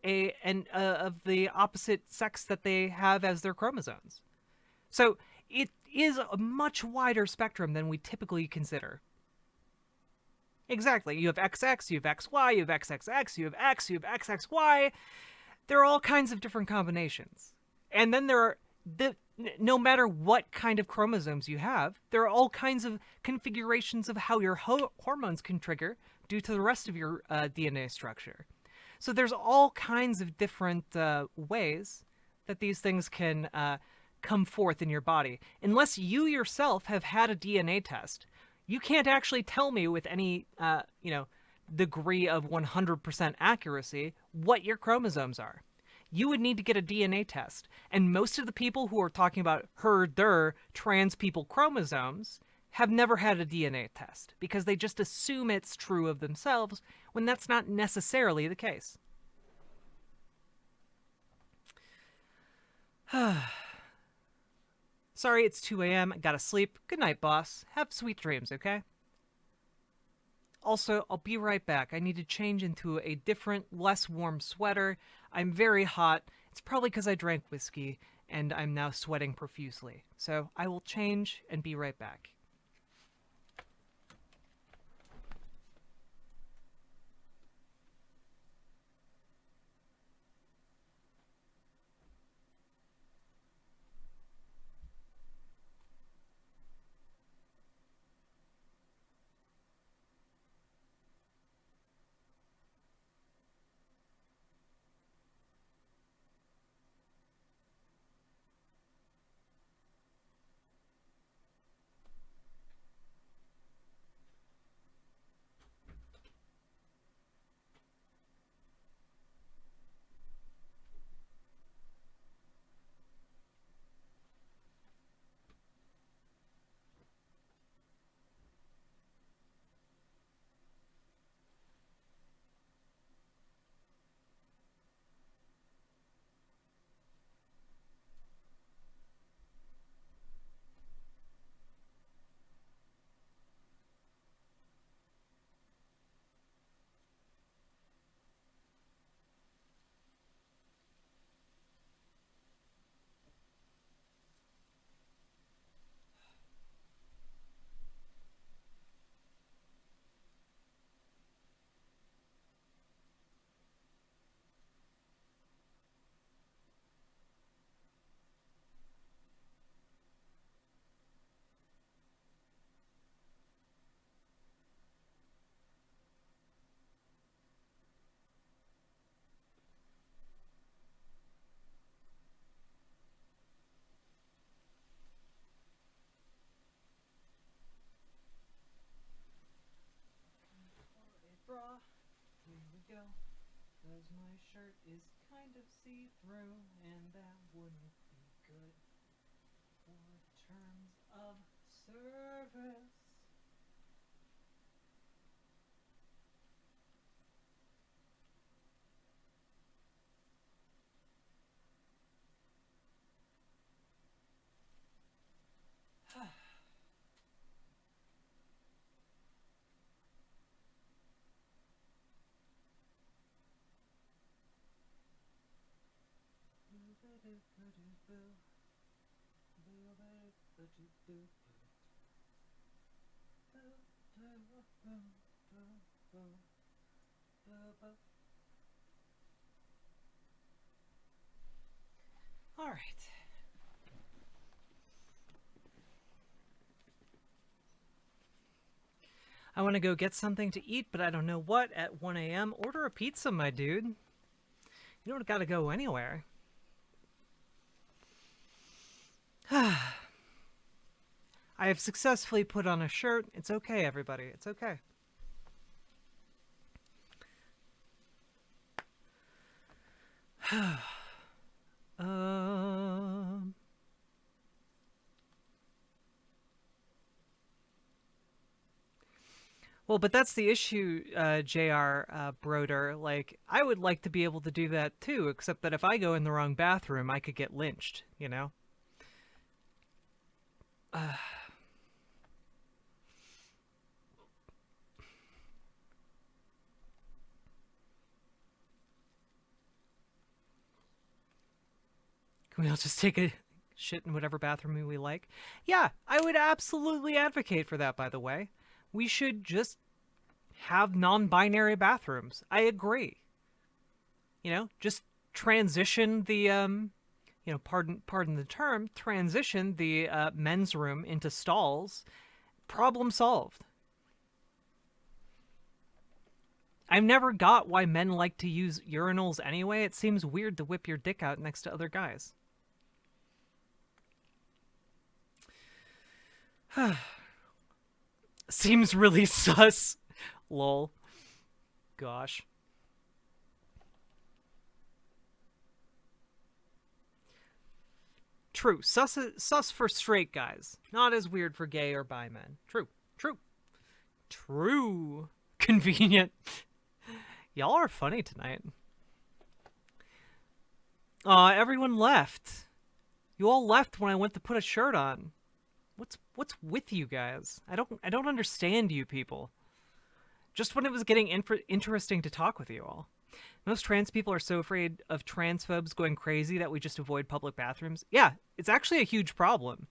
of the opposite sex that they have as their chromosomes. So it is a much wider spectrum than we typically consider. Exactly. You have XX, you have XY, you have XXX, you have X, you have XXY. There are all kinds of different combinations. And then there are no matter what kind of chromosomes you have, there are all kinds of configurations of how your hormones can trigger due to the rest of your DNA structure. So there's all kinds of different ways that these things can come forth in your body. Unless you yourself have had a DNA test, you can't actually tell me with any, degree of 100% accuracy what your chromosomes are. You would need to get a DNA test. And most of the people who are talking about their trans people chromosomes have never had a DNA test because they just assume it's true of themselves when that's not necessarily the case. Sorry, it's 2 a.m. Gotta sleep. Good night, boss. Have sweet dreams, okay? Also, I'll be right back. I need to change into a different, less warm sweater. I'm very hot. It's probably because I drank whiskey, and I'm now sweating profusely. So I will change and be right back. Here we go. Cause my shirt is kind of see-through, and that wouldn't be good for terms of service. All right. I want to go get something to eat, but I don't know what at 1 a.m. Order a pizza, my dude. You don't gotta go anywhere. I have successfully put on a shirt. It's okay, everybody. It's okay. um... Well, but that's the issue, J.R. Broder. Like, I would like to be able to do that too, except that if I go in the wrong bathroom, I could get lynched, you know? Can we all just take a shit in whatever bathroom we like? Yeah, I would absolutely advocate for that, by the way. We should just have non-binary bathrooms. I agree. You know, just transition the pardon the term, transition the men's room into stalls. Problem solved. I've never got why men like to use urinals anyway. It seems weird to whip your dick out next to other guys. Seems really sus. Lol. Gosh. True. Sus for straight guys. Not as weird for gay or bi men. True. True. True. Convenient. Y'all are funny tonight. Everyone left. You all left when I went to put a shirt on. What's with you guys? I don't understand you people. Just when it was getting interesting to talk with you all. Most trans people are so afraid of transphobes going crazy that we just avoid public bathrooms. Yeah, it's actually a huge problem.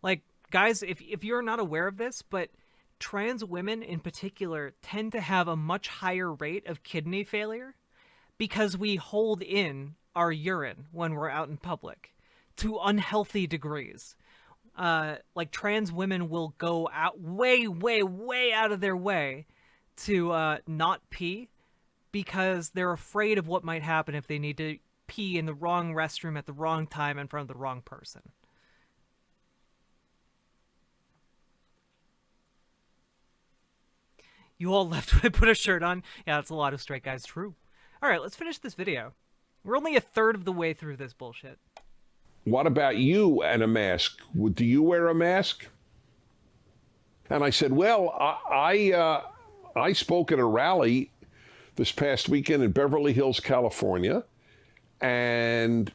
Like, guys, if you're not aware of this, but trans women in particular tend to have a much higher rate of kidney failure because we hold in our urine when we're out in public to unhealthy degrees. Like, trans women will go out way, way, way out of their way to not pee because they're afraid of what might happen if they need to pee in the wrong restroom at the wrong time in front of the wrong person. You all left when I put a shirt on. Yeah, that's a lot of straight guys. True. All right, let's finish this video. We're only a third of the way through this bullshit. What about you and a mask? Do you wear a mask? And I said, well, I spoke at a rally this past weekend in Beverly Hills, California, and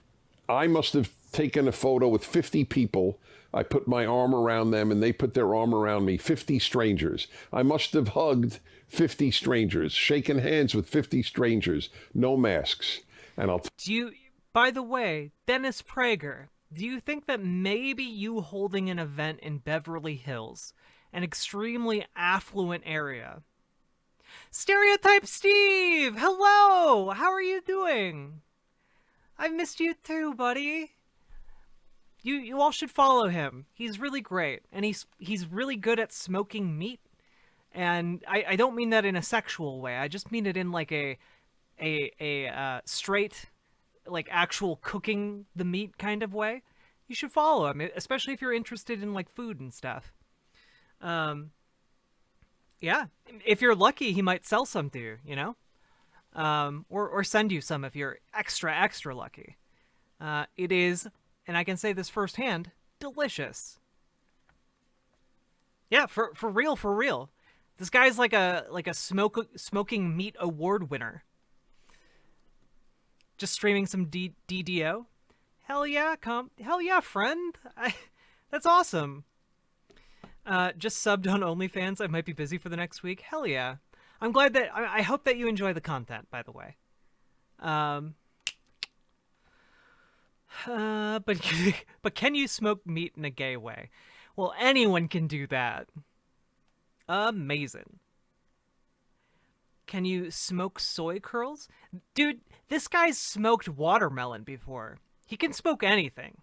I must have taken a photo with 50 people. I put my arm around them, and they put their arm around me, 50 strangers. I must have hugged 50 strangers, shaken hands with 50 strangers, no masks. And By the way, Dennis Prager, do you think that maybe you holding an event in Beverly Hills, an extremely affluent area... Stereotype Steve! Hello! How are you doing? I missed you too, buddy. You all should follow him. He's really great, and he's really good at smoking meat. And I don't mean that in a sexual way. I just mean it in like a straight, like actual cooking the meat kind of way. You should follow him, especially if you're interested in like food and stuff. Yeah, if you're lucky, he might sell some to you, you know? Or send you some if you're extra lucky. It is, and I can say this firsthand, delicious. Yeah, for real. This guy's like a smoking meat award winner. Just streaming some DDO. Hell yeah, friend. That's awesome. Just subbed on OnlyFans. I might be busy for the next week. Hell yeah. I'm glad that... I hope that you enjoy the content, by the way. But can you smoke meat in a gay way? Well, anyone can do that. Amazing. Can you smoke soy curls? Dude, this guy's smoked watermelon before. He can smoke anything.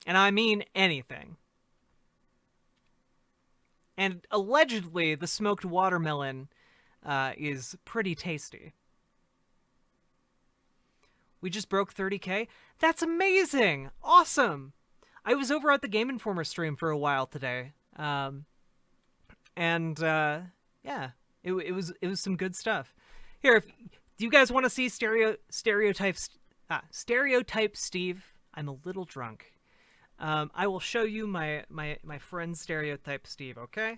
And I mean anything. And allegedly, the smoked watermelon is pretty tasty. We just broke 30K? That's amazing! Awesome! I was over at the Game Informer stream for a while today. Yeah, it was some good stuff. Here, do you guys want to see Stereotype Steve? I'm a little drunk. I will show you my friend Stereotype Steve, okay?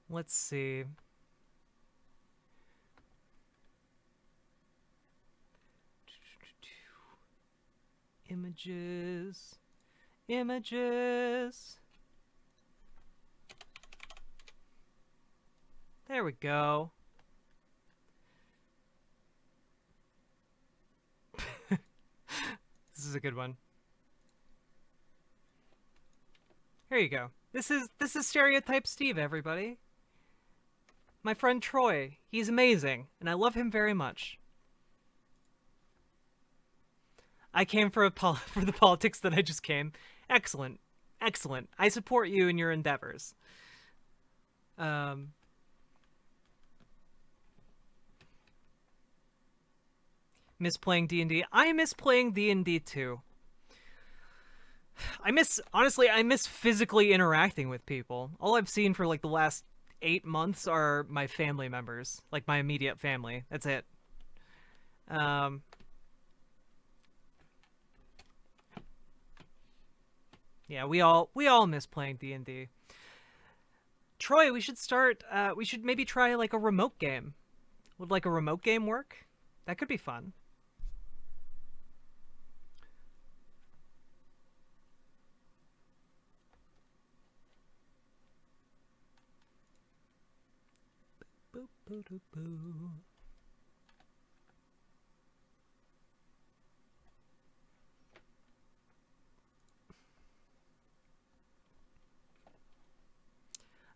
Let's see. Images. There we go. is a good one. Here you go. This is Stereotype Steve, everybody. My friend Troy. He's amazing, and I love him very much. I came for for the politics that I just came. Excellent. Excellent. I support you in your endeavors. Miss playing D&D. I miss playing D&D too. Honestly, I miss physically interacting with people. All I've seen for like the last 8 months are my family members, like my immediate family. That's it. Yeah, we all miss playing D&D. Troy, we should start. We should maybe try like a remote game. Would like a remote game work? That could be fun. Boop, boop, boop, boop.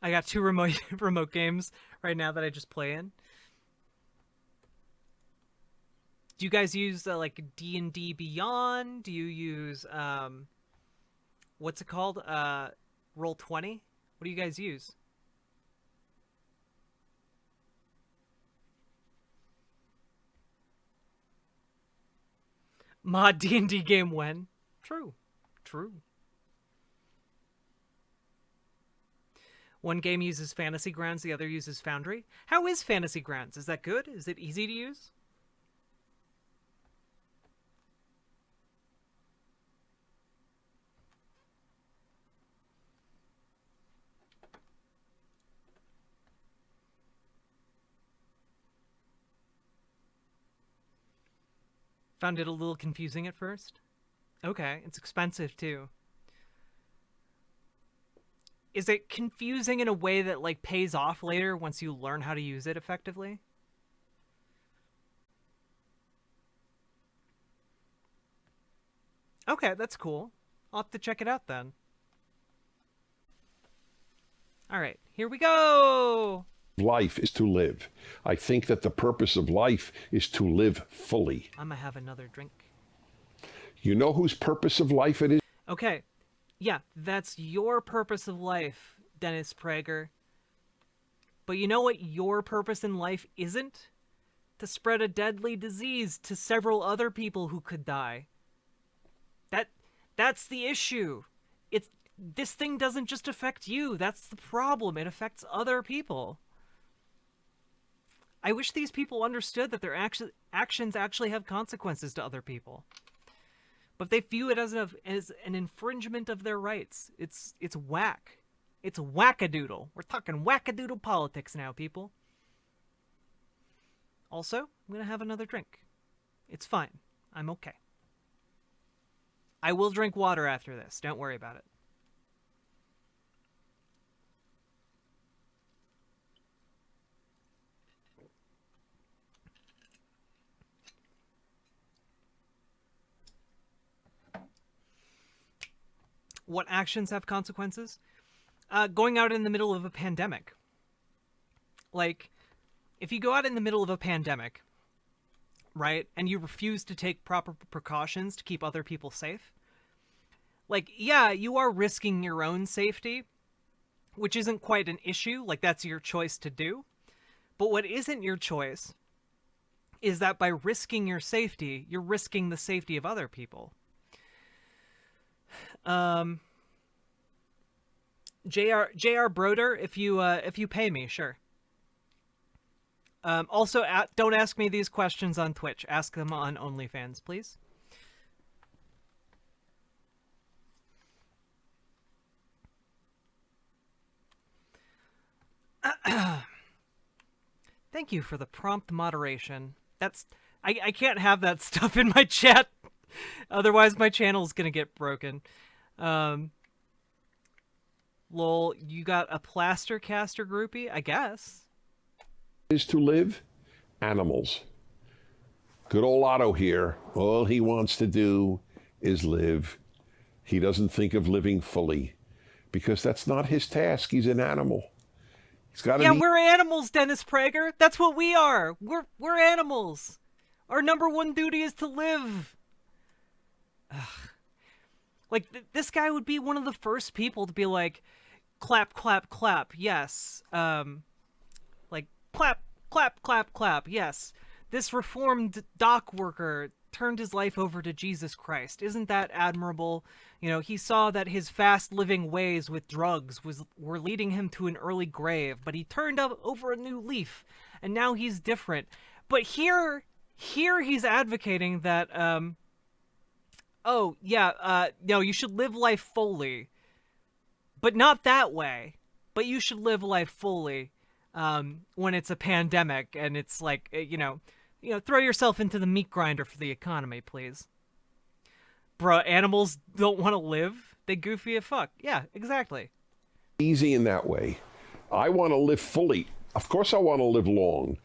I got 2 remote games right now that I just play in. Do you guys use like D&D Beyond? Do you use what's it called? Roll20? What do you guys use? Mod D&D game when? True. True. One game uses Fantasy Grounds, the other uses Foundry. How is Fantasy Grounds? Is that good? Is it easy to use? Found it a little confusing at first. Okay, it's expensive too. Is it confusing in a way that like pays off later once you learn how to use it effectively? Okay, that's cool. I'll have to check it out then. All right, here we go. Life is to live. I think that the purpose of life is to live fully. I'm gonna have another drink. You know whose purpose of life it is? Okay, yeah, that's your purpose of life, Dennis Prager. But you know what your purpose in life isn't? To spread a deadly disease to several other people who could die. That's the issue. This thing doesn't just affect you. That's the problem. It affects other people. I wish these people understood that their actions actually have consequences to other people. But they view it as an infringement of their rights. It's whack. It's wackadoodle. We're talking wackadoodle politics now, people. Also, I'm going to have another drink. It's fine. I'm okay. I will drink water after this. Don't worry about it. What actions have consequences? Going out in the middle of a pandemic. Like, if you go out in the middle of a pandemic, right, and you refuse to take proper precautions to keep other people safe, like, yeah, you are risking your own safety, which isn't quite an issue. Like, that's your choice to do. But what isn't your choice is that by risking your safety, you're risking the safety of other people. J.R. Broder, if you pay me, sure. Also, don't ask me these questions on Twitch. Ask them on OnlyFans, please. Thank you for the prompt moderation. I can't have that stuff in my chat. Otherwise, my channel's gonna get broken. Lol, you got a plaster caster groupie? I guess. Is to live? Animals. Good old Otto here. All he wants to do is live. He doesn't think of living fully because that's not his task. He's an animal. He's got to Yeah, be. we're animals, Dennis Prager. That's what we are. We're animals. Our number one duty is to live. Ugh. Like, this guy would be one of the first people to be like, clap, clap, clap, yes. Like, clap, clap, clap, clap, yes. This reformed dock worker turned his life over to Jesus Christ. Isn't that admirable? You know, he saw that his fast living ways with drugs were leading him to an early grave, but he turned up over a new leaf, and now he's different. But here he's advocating that, oh, yeah, no, you should live life fully. But not that way. But you should live life fully when it's a pandemic and it's like, throw yourself into the meat grinder for the economy, please. Bruh, animals don't want to live. They goofy as fuck. Yeah, exactly. Easy in that way. I want to live fully. Of course I want to live long.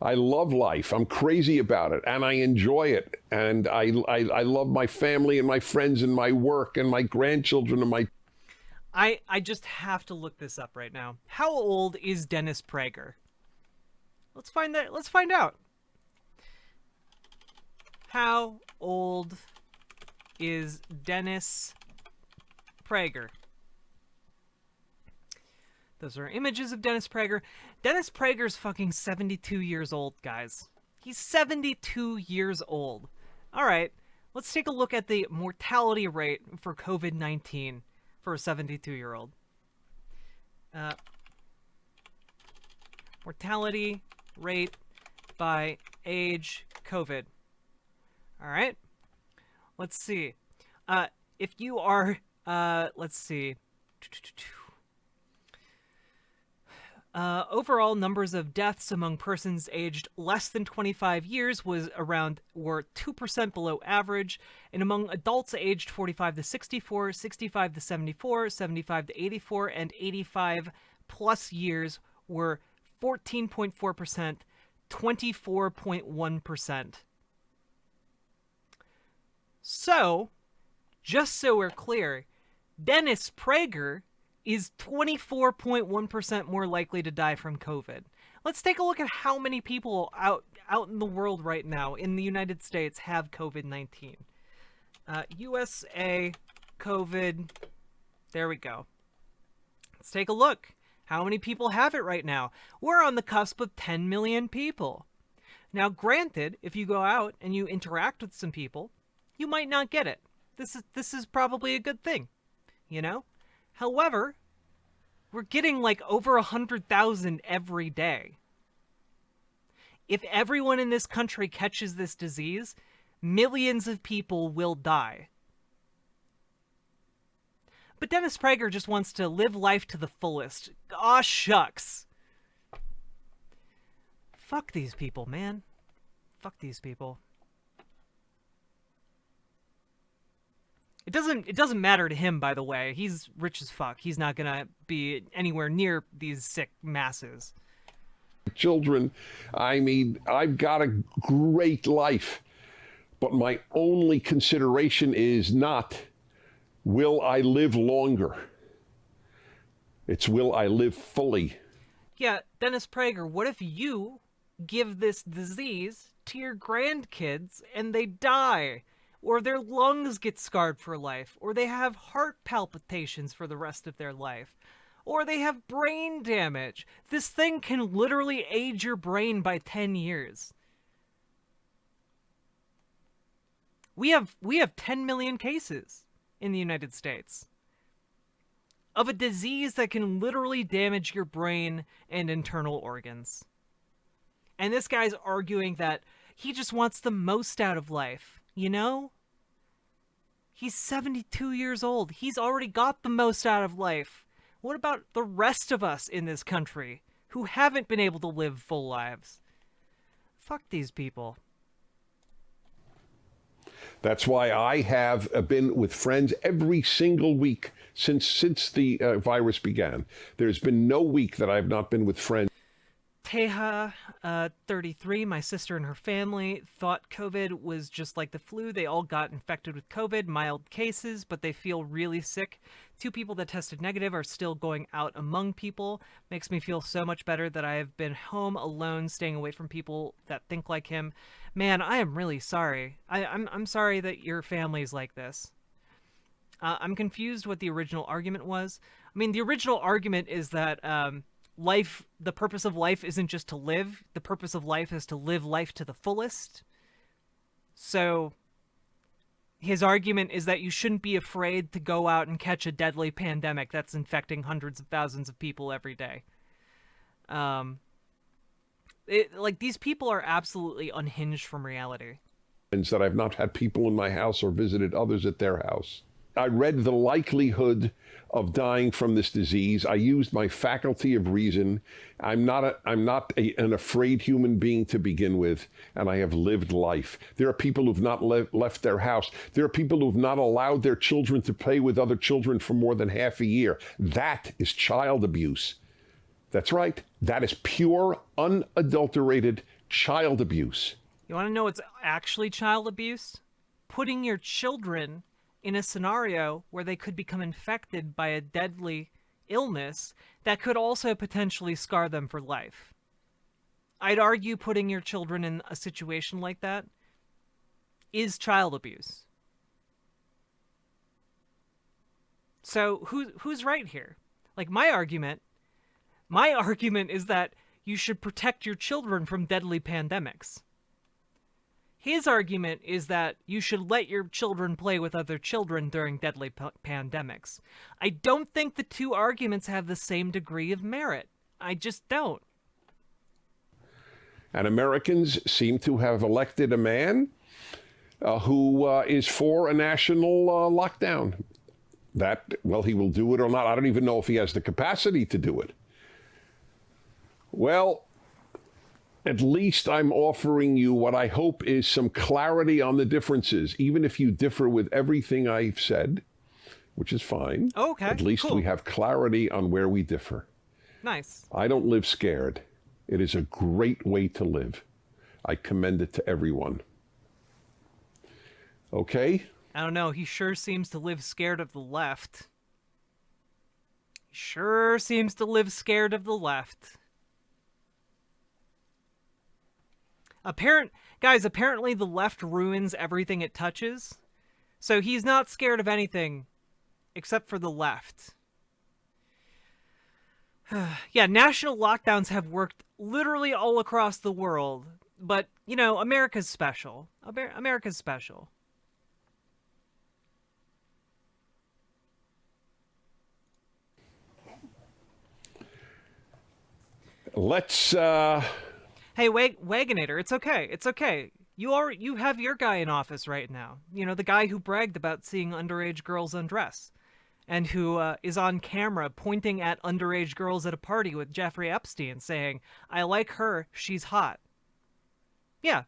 I love life. I'm crazy about it, and I enjoy it. And I love my family and my friends and my work and my grandchildren and my... I just have to look this up right now. How old is Dennis Prager? Let's find out. How old is Dennis Prager? Those are images of Dennis Prager. Dennis Prager's fucking 72 years old, guys. He's 72 years old. All right, let's take a look at the mortality rate for COVID-19 for a 72-year-old. Mortality rate by age COVID. All right. Let's see. If you are, let's see. Overall numbers of deaths among persons aged less than 25 years were 2% below average, and among adults aged 45 to 64, 65 to 74, 75 to 84, and 85 plus years were 14.4%, 24.1%. So, just so we're clear, Dennis Prager is 24.1% more likely to die from COVID. Let's take a look at how many people out in the world right now, in the United States, have COVID-19. USA COVID. There we go. Let's take a look. How many people have it right now? We're on the cusp of 10 million people. Now, granted, if you go out and you interact with some people, you might not get it. This is probably a good thing, you know? However, we're getting like over 100,000 every day. If everyone in this country catches this disease, millions of people will die. But Dennis Prager just wants to live life to the fullest. Aw, shucks. Fuck these people, man. Fuck these people. It doesn't matter to him, by the way. He's rich as fuck. He's not gonna be anywhere near these sick masses. Children, I mean, I've got a great life, but my only consideration is not, will I live longer? It's, will I live fully? Yeah, Dennis Prager, what if you give this disease to your grandkids and they die? Or their lungs get scarred for life, or they have heart palpitations for the rest of their life, or they have brain damage. This thing can literally age your brain by 10 years. We have 10 million cases in the United States of a disease that can literally damage your brain and internal organs. And this guy's arguing that he just wants the most out of life. You know? He's 72 years old. He's already got the most out of life. What about the rest of us in this country who haven't been able to live full lives? Fuck these people. That's why I have been with friends every single week since the virus began. There's been no week that I've not been with friends. Teja, 33, my sister and her family thought COVID was just like the flu. They all got infected with COVID, mild cases, but they feel really sick. 2 people that tested negative are still going out among people. Makes me feel so much better that I have been home alone, staying away from people that think like him. Man, I am really sorry. I'm sorry that your family's like this. I'm confused what the original argument was. I mean, the original argument is that life, the purpose of life isn't just to live. The purpose of life is to live life to the fullest. So his argument is that you shouldn't be afraid to go out and catch a deadly pandemic that's infecting hundreds of thousands of people every day. Like, these people are absolutely unhinged from reality. And that I've not had people in my house or visited others at their house. I read the likelihood of dying from this disease. I used my faculty of reason. I'm not an afraid human being to begin with, and I have lived life. There are people who've not left their house. There are people who've not allowed their children to play with other children for more than half a year. That is child abuse. That's right. That is pure, unadulterated child abuse. You want to know what's actually child abuse? Putting your children in a scenario where they could become infected by a deadly illness that could also potentially scar them for life. I'd argue putting your children in a situation like that is child abuse. So who's right here? Like, my argument is that you should protect your children from deadly pandemics. His argument is that you should let your children play with other children during deadly pandemics. I don't think the two arguments have the same degree of merit. I just don't. And Americans seem to have elected a man who is for a national lockdown. Well, he will do it or not. I don't even know if he has the capacity to do it. Well, at least I'm offering you what I hope is some clarity on the differences, even if you differ with everything I've said, which is fine. Okay, at least cool. We have clarity on where we differ. Nice. I don't live scared. It is a great way to live. I commend it to everyone. Okay? I don't know. He sure seems to live scared of the left. He sure seems to live scared of the left. Apparently the left ruins everything it touches. So he's not scared of anything except for the left. Yeah, national lockdowns have worked literally all across the world. But, you know, America's special. America's special. Let's... Hey, Wagonator, it's okay. It's okay. You have your guy in office right now. You know, the guy who bragged about seeing underage girls undress. And who is on camera pointing at underage girls at a party with Jeffrey Epstein saying, I like her, she's hot. Yeah.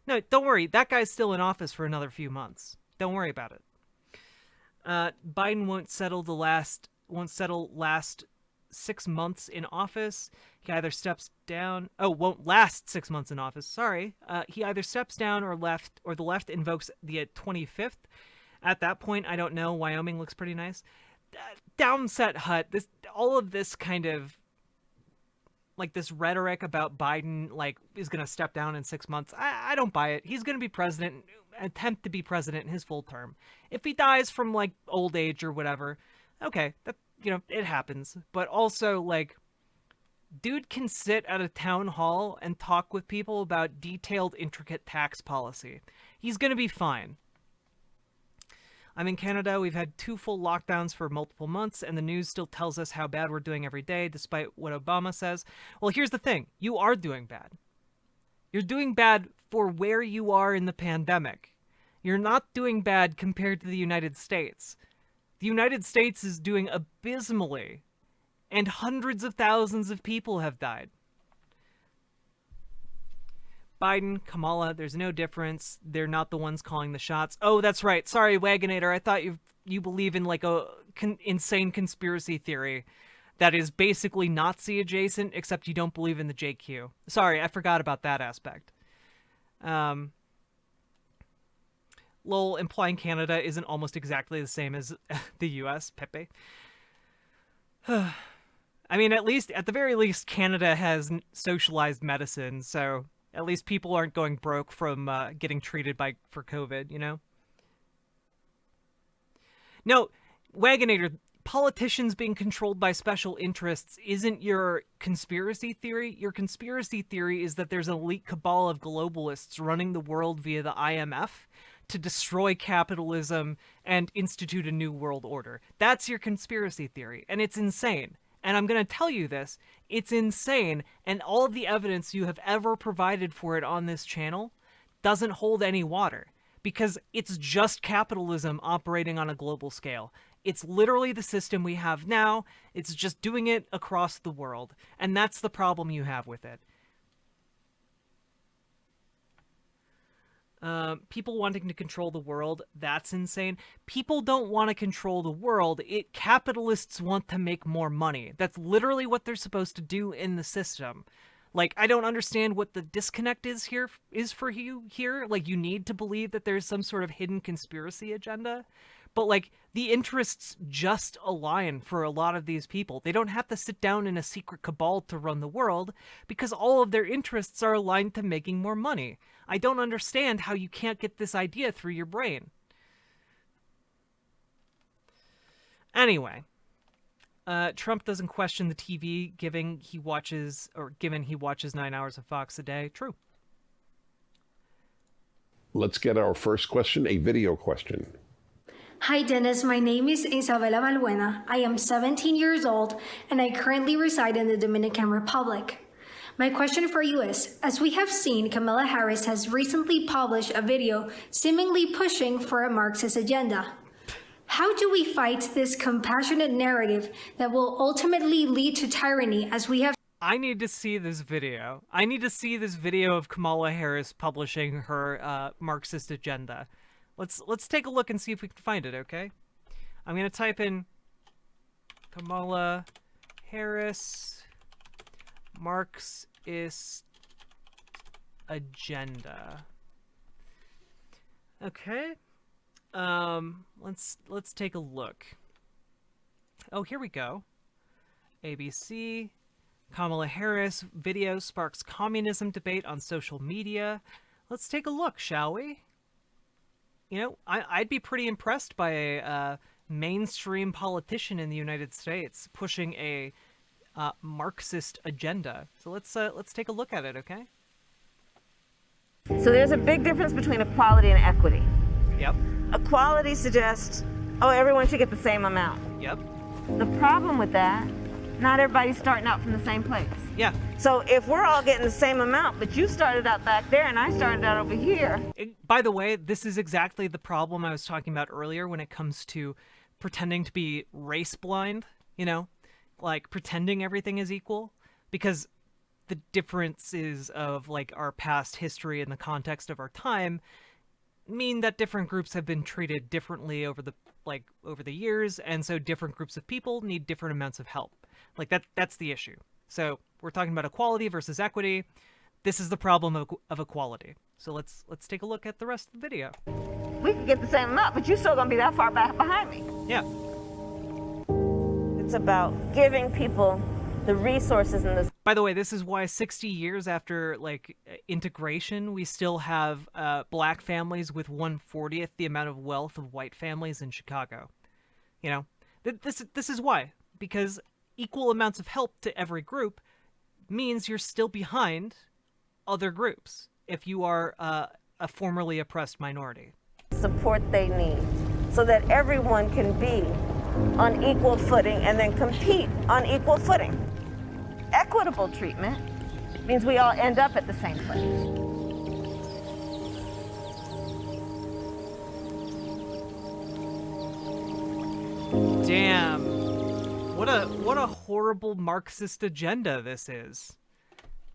No, don't worry. That guy's still in office for another few months. Don't worry about it. Biden won't settle last 6 months in office. He either steps down. Oh, won't last 6 months in office. Sorry. He either steps down or the left invokes the 25th. At that point, I don't know. Wyoming looks pretty nice. Downset Hut. All of this kind of like this rhetoric about Biden is going to step down in 6 months. I don't buy it. He's going to be president, attempt to be president in his full term. If he dies from old age or whatever, okay, that it happens. But also dude can sit at a town hall and talk with people about detailed, intricate tax policy. He's going to be fine. I'm in Canada. We've had 2 full lockdowns for multiple months, and the news still tells us how bad we're doing every day, despite what Obama says. Well, here's the thing. You are doing bad. You're doing bad for where you are in the pandemic. You're not doing bad compared to the United States. The United States is doing abysmally, and hundreds of thousands of people have died. Biden, Kamala, there's no difference. They're not the ones calling the shots. Oh, that's right. Sorry, Wagonator. I thought you believe in a insane conspiracy theory that is basically Nazi adjacent, except you don't believe in the JQ. Sorry, I forgot about that aspect. Lol, implying Canada isn't almost exactly the same as the US, Pepe. I mean, at the very least, Canada has socialized medicine, so at least people aren't going broke from getting treated for COVID, you know? No, Wagonator, politicians being controlled by special interests isn't your conspiracy theory. Your conspiracy theory is that there's an elite cabal of globalists running the world via the IMF to destroy capitalism and institute a new world order. That's your conspiracy theory, and it's insane. And I'm going to tell you this, it's insane, and all of the evidence you have ever provided for it on this channel doesn't hold any water, because it's just capitalism operating on a global scale. It's literally the system we have now, it's just doing it across the world, and that's the problem you have with it. People wanting to control the world, that's insane. People don't want to control the world. Capitalists want to make more money. That's literally what they're supposed to do in the system. Like, I don't understand what the disconnect is for you here. Like, you need to believe that there's some sort of hidden conspiracy agenda. But, like, the interests just align for a lot of these people. They don't have to sit down in a secret cabal to run the world, because all of their interests are aligned to making more money. I don't understand how you can't get this idea through your brain. Anyway, Trump doesn't question the TV given he watches 9 hours of Fox a day. True. Let's get our first question, a video question. Hi Dennis, my name is Isabela Valbuena. I am 17 years old and I currently reside in the Dominican Republic. My question for you is, as we have seen, Kamala Harris has recently published a video seemingly pushing for a Marxist agenda. How do we fight this compassionate narrative that will ultimately lead to tyranny as we have... I need to see this video. I need to see this video of Kamala Harris publishing her Marxist agenda. Let's take a look and see if we can find it, okay? I'm going to type in Kamala Harris Marxist agenda. Okay. Let's take a look. Oh, here we go. ABC, Kamala Harris video sparks communism debate on social media. Let's take a look, shall we? You know, I'd be pretty impressed by a mainstream politician in the United States pushing a Marxist agenda. So let's take a look at it, okay? So there's a big difference between equality and equity. Yep. Equality suggests, oh, everyone should get the same amount. Yep. The problem with that, not everybody's starting out from the same place. Yeah. So if we're all getting the same amount, but you started out back there and I started out over here. By the way, this is exactly the problem I was talking about earlier when it comes to pretending to be race blind, you know, like pretending everything is equal, because the differences of like our past history and the context of our time mean that different groups have been treated differently over the years, and so different groups of people need different amounts of help. Like that's the issue. So we're talking about equality versus equity. This is the problem of equality. So let's take a look at the rest of the video. We can get the same amount, but you're still gonna be that far back behind me. Yeah. It's about giving people the resources in this. By the way, this is why 60 years after like integration, we still have black families with 1/40th the amount of wealth of white families in Chicago. You know, this is why, because equal amounts of help to every group means you're still behind other groups if you are a formerly oppressed minority. Support they need so that everyone can be on equal footing and then compete on equal footing. Equitable treatment means we all end up at the same place. Damn. What a horrible Marxist agenda this is.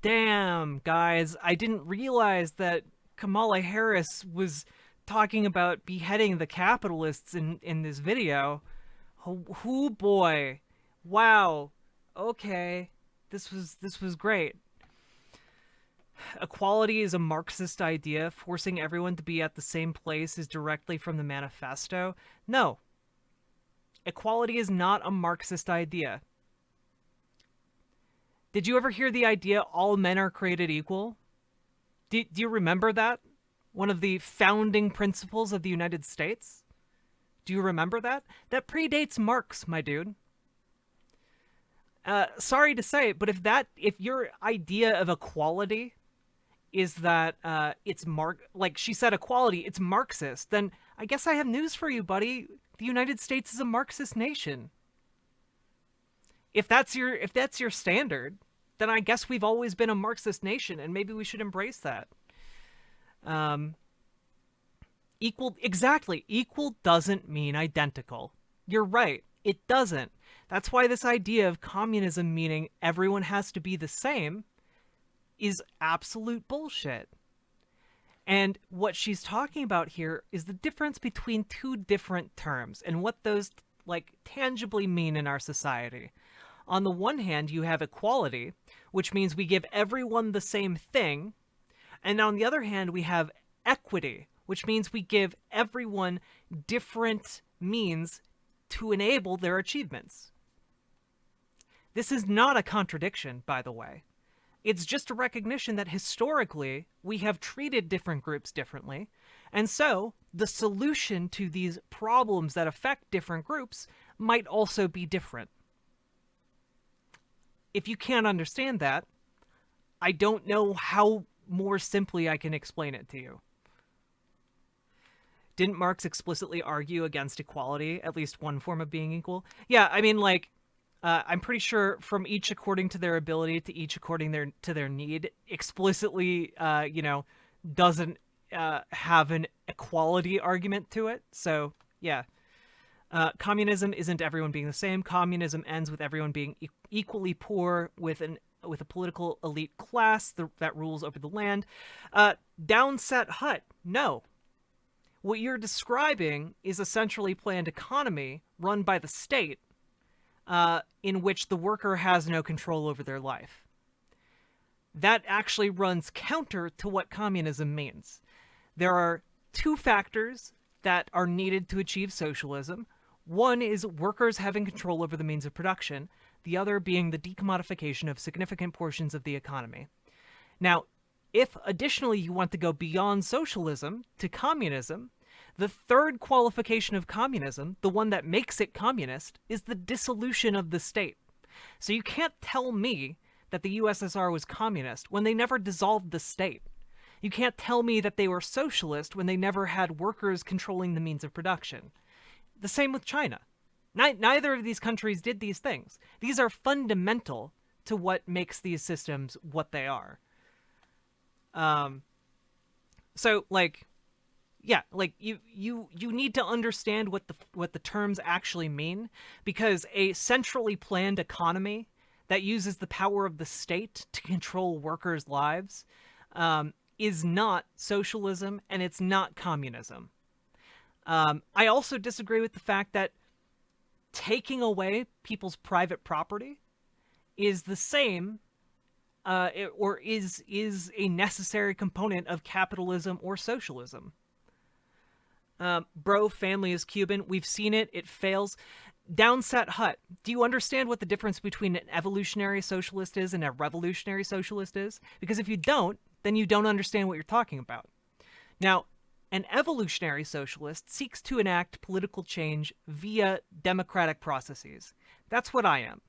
Damn, guys, I didn't realize that Kamala Harris was talking about beheading the capitalists in this video. Oh boy. Wow. okay, this was great. Equality is a Marxist idea. Forcing everyone to be at the same place is directly from the manifesto. No. Equality is not a Marxist idea. Did you ever hear the idea all men are created equal? Do you remember that? One of the founding principles of the United States? Do you remember that? That predates Marx, my dude. Sorry to say, but if your idea of equality is that like she said, equality, it's Marxist, then I guess I have news for you, buddy. The United States is a Marxist nation. If that's your standard, then I guess we've always been a Marxist nation, and maybe we should embrace that. Equal doesn't mean identical. You're right, it doesn't. That's why this idea of communism meaning everyone has to be the same is absolute bullshit. And what she's talking about here is the difference between two different terms and what those like tangibly mean in our society. On the one hand, you have equality, which means we give everyone the same thing. And on the other hand, we have equity, which means we give everyone different means to enable their achievements. This is not a contradiction, by the way. It's just a recognition that historically we have treated different groups differently, and so the solution to these problems that affect different groups might also be different. If you can't understand that, I don't know how more simply I can explain it to you. Didn't Marx explicitly argue against equality, at least one form of being equal? Yeah, I mean, like, I'm pretty sure from each according to their ability to each according to their need explicitly, doesn't have an equality argument to it. So, yeah. Communism isn't everyone being the same. Communism ends with everyone being equally poor with a political elite class that rules over the land. Downset hut. No. What you're describing is a centrally planned economy run by the state, in which the worker has no control over their life. That actually runs counter to what communism means. There are two factors that are needed to achieve socialism. One is workers having control over the means of production, the other being the decommodification of significant portions of the economy. Now, if additionally you want to go beyond socialism to communism, the third qualification of communism, the one that makes it communist, is the dissolution of the state. So you can't tell me that the USSR was communist when they never dissolved the state. You can't tell me that they were socialist when they never had workers controlling the means of production. The same with China. Neither of these countries did these things. These are fundamental to what makes these systems what they are. So, like, yeah, like you need to understand what the terms actually mean, because a centrally planned economy that uses the power of the state to control workers' lives is not socialism, and it's not communism. I also disagree with the fact that taking away people's private property is the same, or is a necessary component of capitalism or socialism. Bro, family is Cuban. We've seen it. It fails. Downset hut. Do you understand what the difference between an evolutionary socialist is and a revolutionary socialist is? Because if you don't, then you don't understand what you're talking about. Now, an evolutionary socialist seeks to enact political change via democratic processes. That's what I am.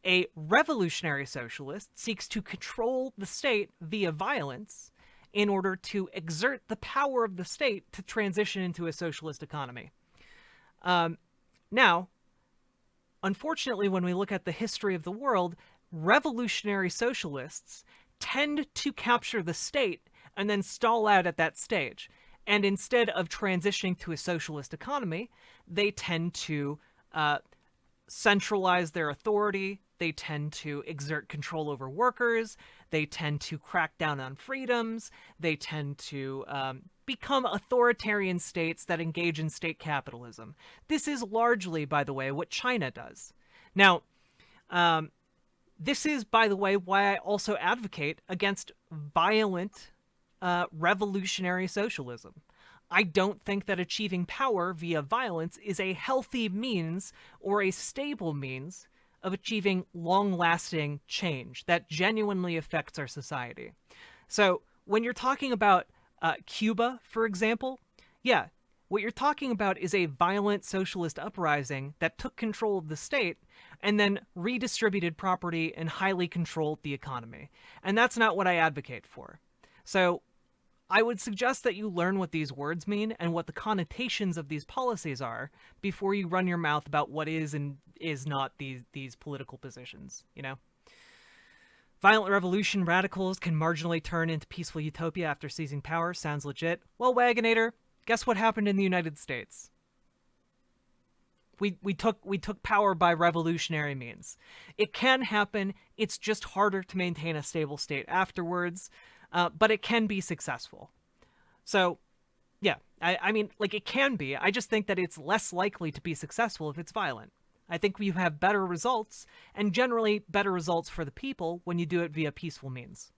A revolutionary socialist seeks to control the state via violence in order to exert the power of the state to transition into a socialist economy. Now, unfortunately, when we look at the history of the world, revolutionary socialists tend to capture the state and then stall out at that stage. And instead of transitioning to a socialist economy, they tend to centralize their authority. They tend to exert control over workers. They tend to crack down on freedoms. They tend to become authoritarian states that engage in state capitalism. This is largely, by the way, what China does. Now, This is, by the way, why I also advocate against violent revolutionary socialism. I don't think that achieving power via violence is a healthy means or a stable means of achieving long-lasting change that genuinely affects our society. So when you're talking about Cuba, for example, yeah, what you're talking about is a violent socialist uprising that took control of the state and then redistributed property and highly controlled the economy. And that's not what I advocate for. So I would suggest that you learn what these words mean and what the connotations of these policies are before you run your mouth about what is and is not these political positions, you know? Violent revolution radicals can marginally turn into peaceful utopia after seizing power. Sounds legit. Well, Wagonator, guess what happened in the United States? We took power by revolutionary means. It can happen. It's just harder to maintain a stable state afterwards, but it can be successful. So, yeah, I mean, like, it can be. I just think that it's less likely to be successful if it's violent. I think you have better results, and generally better results for the people when you do it via peaceful means.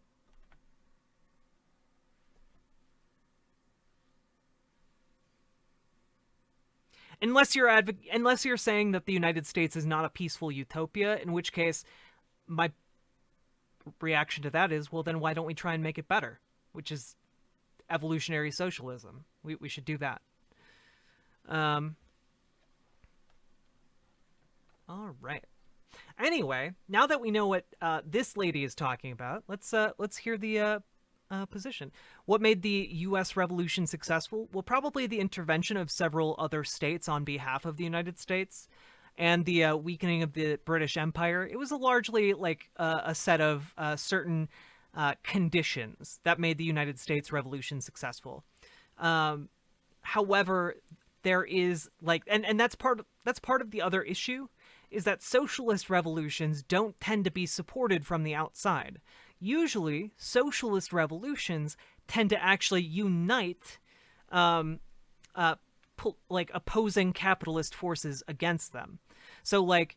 Unless you're saying that the United States is not a peaceful utopia, in which case my reaction to that is, well, then why don't we try and make it better? Which is evolutionary socialism. We should do that. All right. Anyway, now that we know what this lady is talking about, let's hear the position. What made the U.S. Revolution successful? Well, probably the intervention of several other states on behalf of the United States and the weakening of the British Empire. It was largely like a set of certain conditions that made the United States Revolution successful. However, there is like, and that's part of the other issue, is that socialist revolutions don't tend to be supported from the outside. Usually, socialist revolutions tend to actually unite like opposing capitalist forces against them. So like,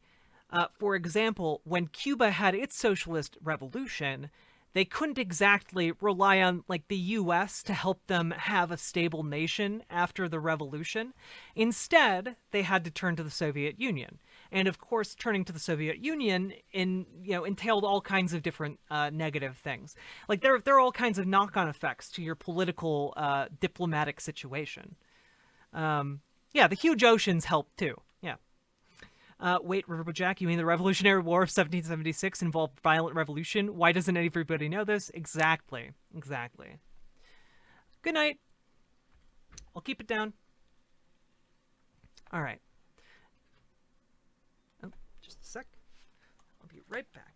for example, when Cuba had its socialist revolution, they couldn't exactly rely on like the US to help them have a stable nation after the revolution. Instead, they had to turn to the Soviet Union. And of course, turning to the Soviet Union entailed all kinds of different negative things. Like there are all kinds of knock-on effects to your political diplomatic situation. Yeah, the huge oceans helped too. Yeah. Wait, Riverboat Jack, you mean the Revolutionary War of 1776 involved violent revolution? Why doesn't everybody know this? Exactly. Exactly. Good night. I'll keep it down. All right. Oh, just a sec. I'll be right back.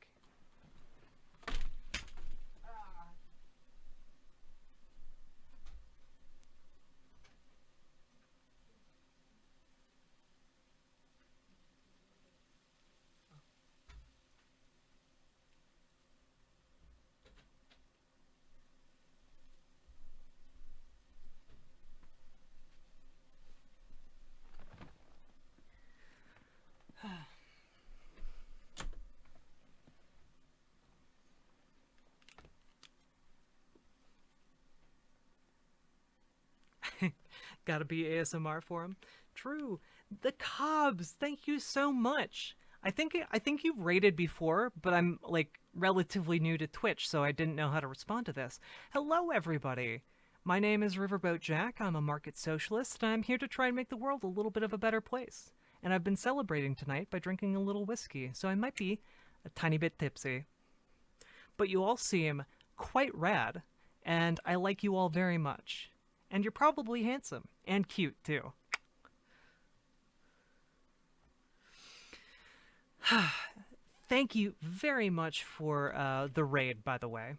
Gotta be ASMR for him. True. The Cobbs, thank you so much. I think you've rated before, but I'm like relatively new to Twitch, so I didn't know how to respond to this. Hello, everybody. My name is Riverboat Jack. I'm a market socialist, and I'm here to try and make the world a little bit of a better place. And I've been celebrating tonight by drinking a little whiskey, so I might be a tiny bit tipsy. But you all seem quite rad, and I like you all very much. And you're probably handsome. And cute, too. Thank you very much for the raid, by the way.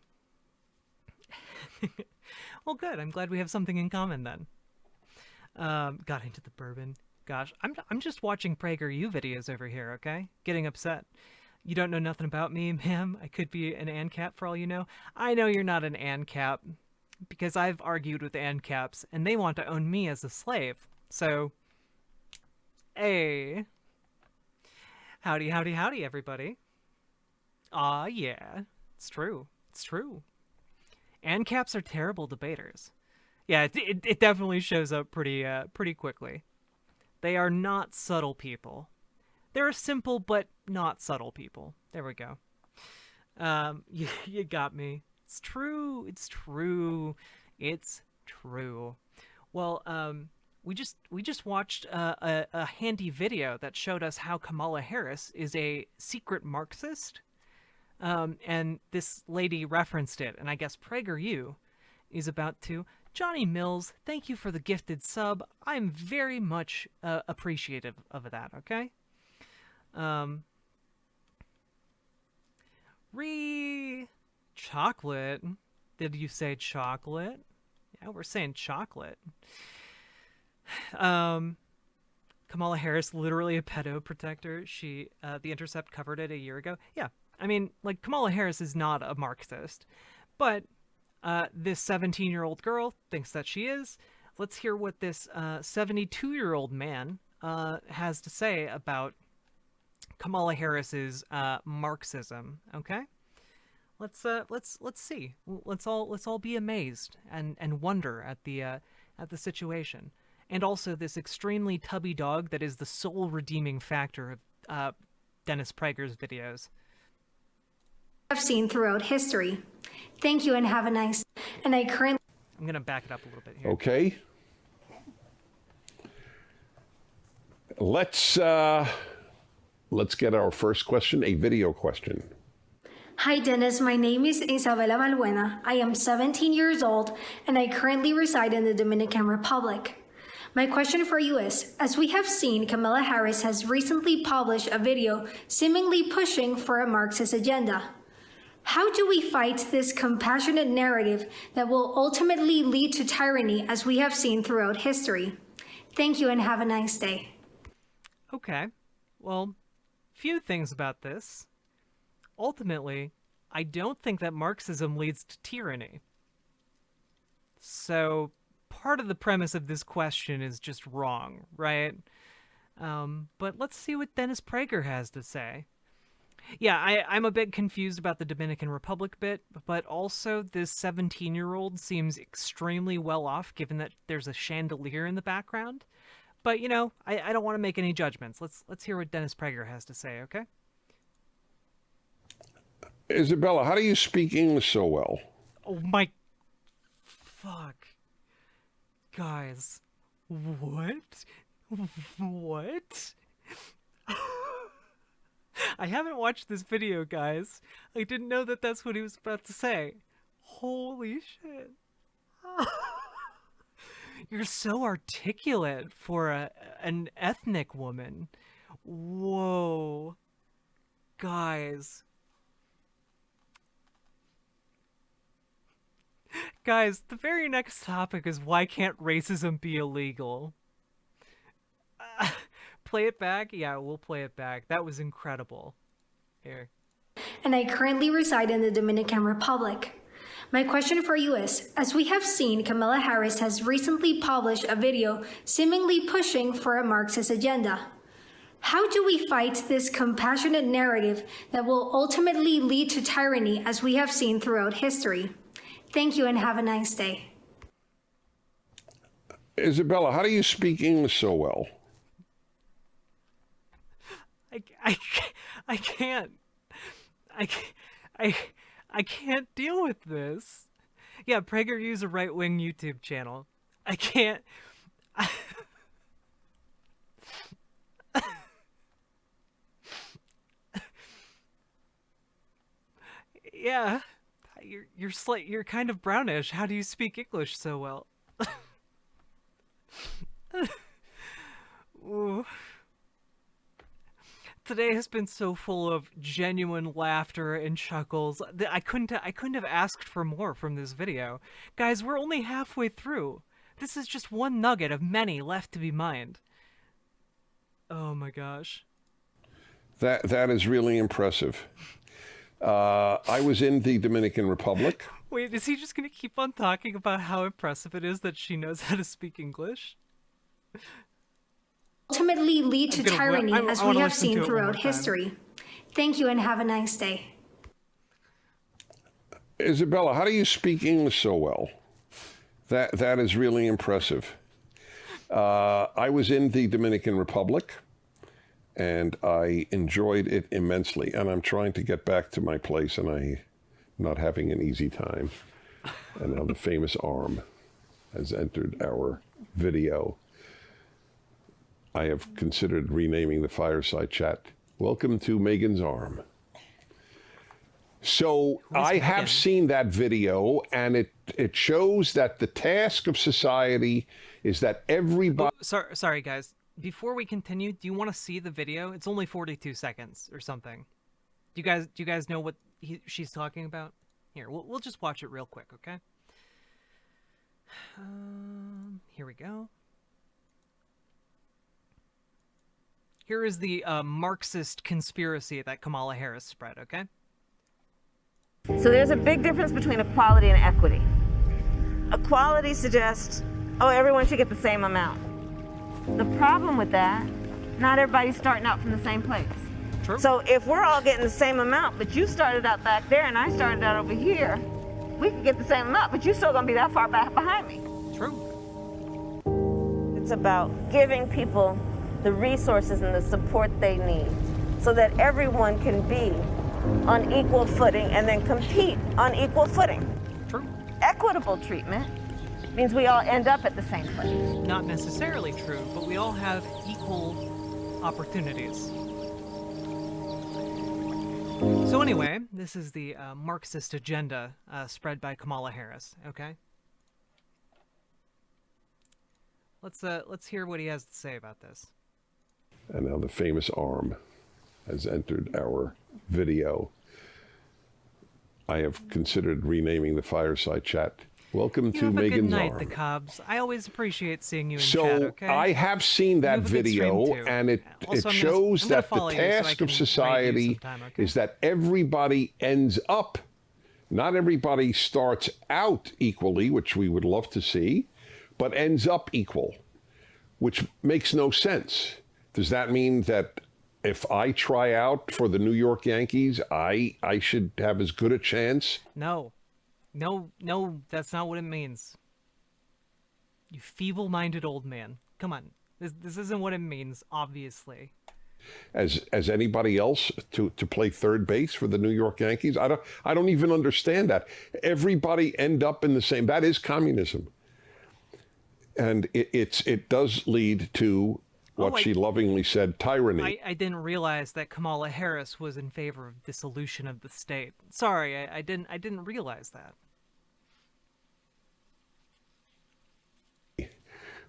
Well, good. I'm glad we have something in common, then. Got into the bourbon. Gosh, I'm just watching PragerU videos over here, okay? Getting upset. You don't know nothing about me, ma'am? I could be an ANCAP for all you know. I know you're not an ANCAP, because I've argued with ANCAPs, and they want to own me as a slave. So, hey. Howdy, howdy, howdy, everybody. Yeah. It's true. It's true. ANCAPs are terrible debaters. Yeah, it definitely shows up pretty quickly. They are not subtle people. They're simple but not subtle people. There we go. You got me. It's true. It's true. It's true. Well, we just watched a handy video that showed us how Kamala Harris is a secret Marxist. And this lady referenced it, and I guess PragerU is about to. Johnny Mills, thank you for the gifted sub. I'm very much appreciative of that, okay? Chocolate. Did you say chocolate? Yeah, we're saying chocolate. Kamala Harris, literally a pedo protector. She, The Intercept covered it a year ago. Yeah, I mean, like, Kamala Harris is not a Marxist, but this 17-year-old girl thinks that she is. Let's hear what this 72-year-old man has to say about Kamala Harris's Marxism. Okay, let's see. Let's all be amazed and wonder at the situation, and also this extremely tubby dog that is the sole redeeming factor of Dennis Prager's videos. I've seen throughout history. Thank you and have a nice. And I currently. I'm gonna back it up a little bit here. Okay. Let's get our first question, a video question. Hi Dennis, my name is Isabela Valbuena. I am 17 years old and I currently reside in the Dominican Republic. My question for you is, as we have seen, Kamala Harris has recently published a video seemingly pushing for a Marxist agenda. How do we fight this compassionate narrative that will ultimately lead to tyranny as we have seen throughout history? Thank you and have a nice day. Okay, well, few things about this. Ultimately, I don't think that Marxism leads to tyranny. So, part of the premise of this question is just wrong, right? But let's see what Dennis Prager has to say. Yeah, I'm a bit confused about the Dominican Republic bit, but also this 17-year-old seems extremely well off given that there's a chandelier in the background. But, you know, I don't want to make any judgments. Let's hear what Dennis Prager has to say, okay? Isabella, how do you speak English so well? Oh my... Fuck. Guys. What? What? I haven't watched this video, guys. I didn't know that that's what he was about to say. Holy shit. You're so articulate for an ethnic woman. Whoa. Guys. Guys, the very next topic is why can't racism be illegal? Play it back? Yeah, we'll play it back. That was incredible. Here. And I currently reside in the Dominican Republic. My question for you is, as we have seen, Kamala Harris has recently published a video seemingly pushing for a Marxist agenda. How do we fight this compassionate narrative that will ultimately lead to tyranny as we have seen throughout history? Thank you and have a nice day. Isabella, how do you speak English so well? I can't. I can't deal with this. Yeah, PragerU's a right-wing YouTube channel. I can't. Yeah, you're kind of brownish. How do you speak English so well? Ooh. Today has been so full of genuine laughter and chuckles. I couldn't have asked for more from this video. Guys, we're only halfway through. This is just one nugget of many left to be mined. Oh my gosh. That is really impressive. I was in the Dominican Republic. Wait, is he just gonna keep on talking about how impressive it is that she knows how to speak English? Ultimately lead to tyranny as we have seen throughout history. Thank you and have a nice day. Isabella, how do you speak English so well? That is really impressive. I was in the Dominican Republic, and I enjoyed it immensely. And I'm trying to get back to my place, and I'm not having an easy time. And now the famous arm has entered our video. I have considered renaming the fireside chat, Welcome to Megan's Arm. So I have seen that video, and it shows that the task of society is that everybody... Sorry, guys. Before we continue, do you want to see the video? It's only 42 seconds or something. Do you guys know what she's talking about? Here, we'll just watch it real quick, okay? Here we go. Here is the Marxist conspiracy that Kamala Harris spread, okay? So there's a big difference between equality and equity. Equality suggests, oh, everyone should get the same amount. The problem with that, not everybody's starting out from the same place. True. So if we're all getting the same amount, but you started out back there and I started out over here, we can get the same amount, but you're still gonna be that far back behind me. True. It's about giving people the resources and the support they need so that everyone can be on equal footing and then compete on equal footing. True. Equitable treatment means we all end up at the same place. Not necessarily true, but we all have equal opportunities. So anyway, this is the Marxist agenda spread by Kamala Harris, okay? Let's hear what he has to say about this. And now the famous arm has entered our video. I have considered renaming the fireside chat, Welcome to Megan's Arm. You have a good night, the Cubs. I always appreciate seeing you in chat, okay? I have seen that video, and it shows that the task of society is that everybody ends up, not everybody starts out equally, which we would love to see, but ends up equal, which makes no sense. Does that mean that if I try out for the New York Yankees, I should have as good a chance? No, that's not what it means. You feeble-minded old man. Come on, this isn't what it means, obviously. As anybody else to play third base for the New York Yankees? I don't even understand that. Everybody end up in the same. That is communism, and it does lead to what she lovingly said, tyranny. I didn't realize that Kamala Harris was in favor of dissolution of the state. Sorry, I didn't realize that.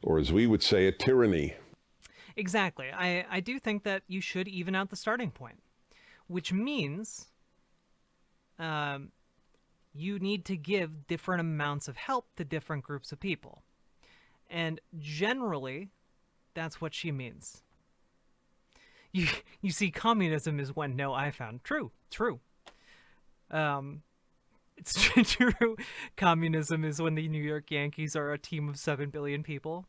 Or as we would say, a tyranny. Exactly. I do think that you should even out the starting point, which means you need to give different amounts of help to different groups of people. And generally, that's what she means. You see, communism is when I found. True. It's true. Communism is when the New York Yankees are a team of 7 billion people.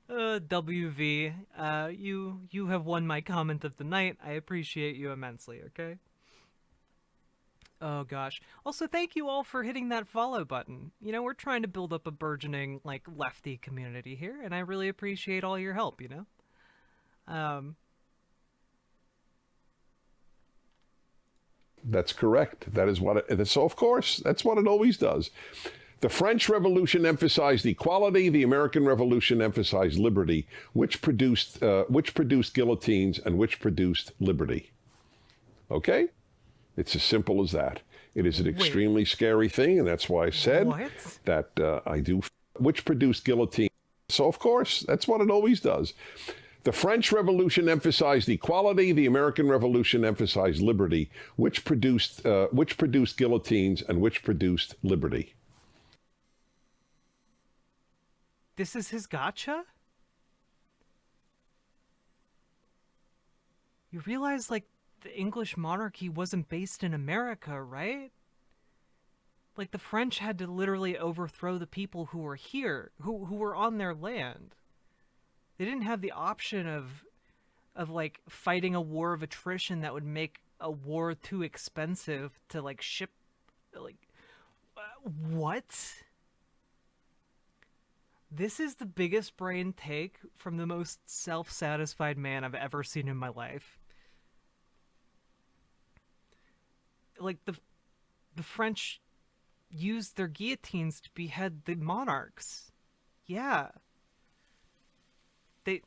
WV, you have won my comment of the night. I appreciate you immensely, okay? Oh gosh. Also, thank you all for hitting that follow button. You know, we're trying to build up a burgeoning, lefty community here, and I really appreciate all your help, you know? That's correct. That is what so of course, that's what it always does. The French Revolution emphasized equality. The American Revolution emphasized liberty, which produced guillotines and which produced liberty. Okay? It's as simple as that. It is an extremely scary thing, and that's why I said that I do, which produced guillotine. So, of course, that's what it always does. The French Revolution emphasized equality. The American Revolution emphasized liberty, which produced guillotines and which produced liberty. This is his gotcha? You realize, the English monarchy wasn't based in America, right? The French had to literally overthrow the people who were here, who were on their land. They didn't have the option of of like fighting a war of attrition that would make a war too expensive to like ship. Like, what? This is the biggest brain take from the most self-satisfied man I've ever seen in my life. Like, the French used their guillotines to behead the monarchs. Yeah. They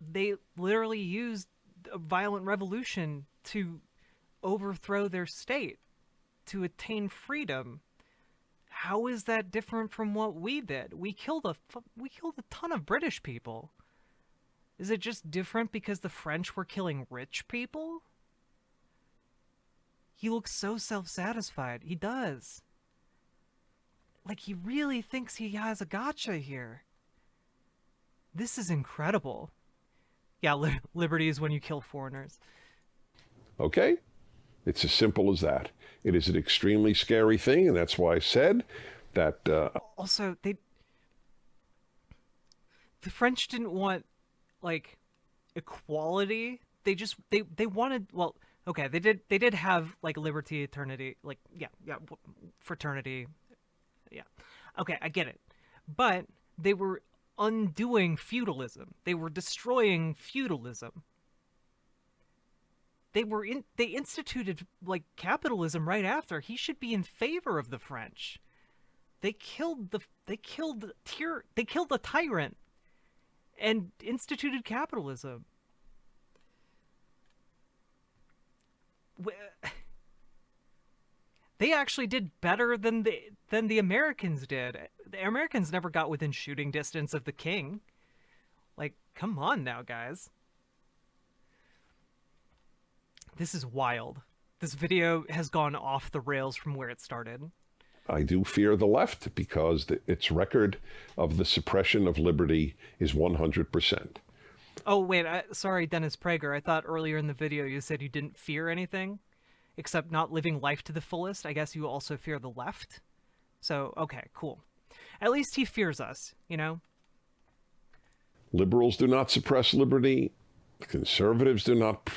they literally used a violent revolution to overthrow their state, to attain freedom. How is that different from what we did? We killed a ton of British people. Is it just different because the French were killing rich people? He looks so self-satisfied. He does. Like, he really thinks he has a gotcha here. This is incredible. Yeah, liberty is when you kill foreigners. Okay? It's as simple as that. It is an extremely scary thing, and that's why I said that... Also, the French didn't want, like, equality. They wanted, well, okay, they did have, like, liberty, eternity, like, yeah, fraternity, yeah. Okay, I get it. But they were undoing feudalism. They were destroying feudalism. They instituted like capitalism right after. He should be in favor of the French. They killed the tyrant and instituted capitalism. They actually did better than the Americans did. The Americans never got within shooting distance of the king. Like, come on now, guys. This is wild. This video has gone off the rails from where it started. I do fear the left because its record of the suppression of liberty is 100%. Oh, wait. Sorry, Dennis Prager. I thought earlier in the video you said you didn't fear anything except not living life to the fullest. I guess you also fear the left. So, okay, cool. At least he fears us, you know? Liberals do not suppress liberty. Conservatives do not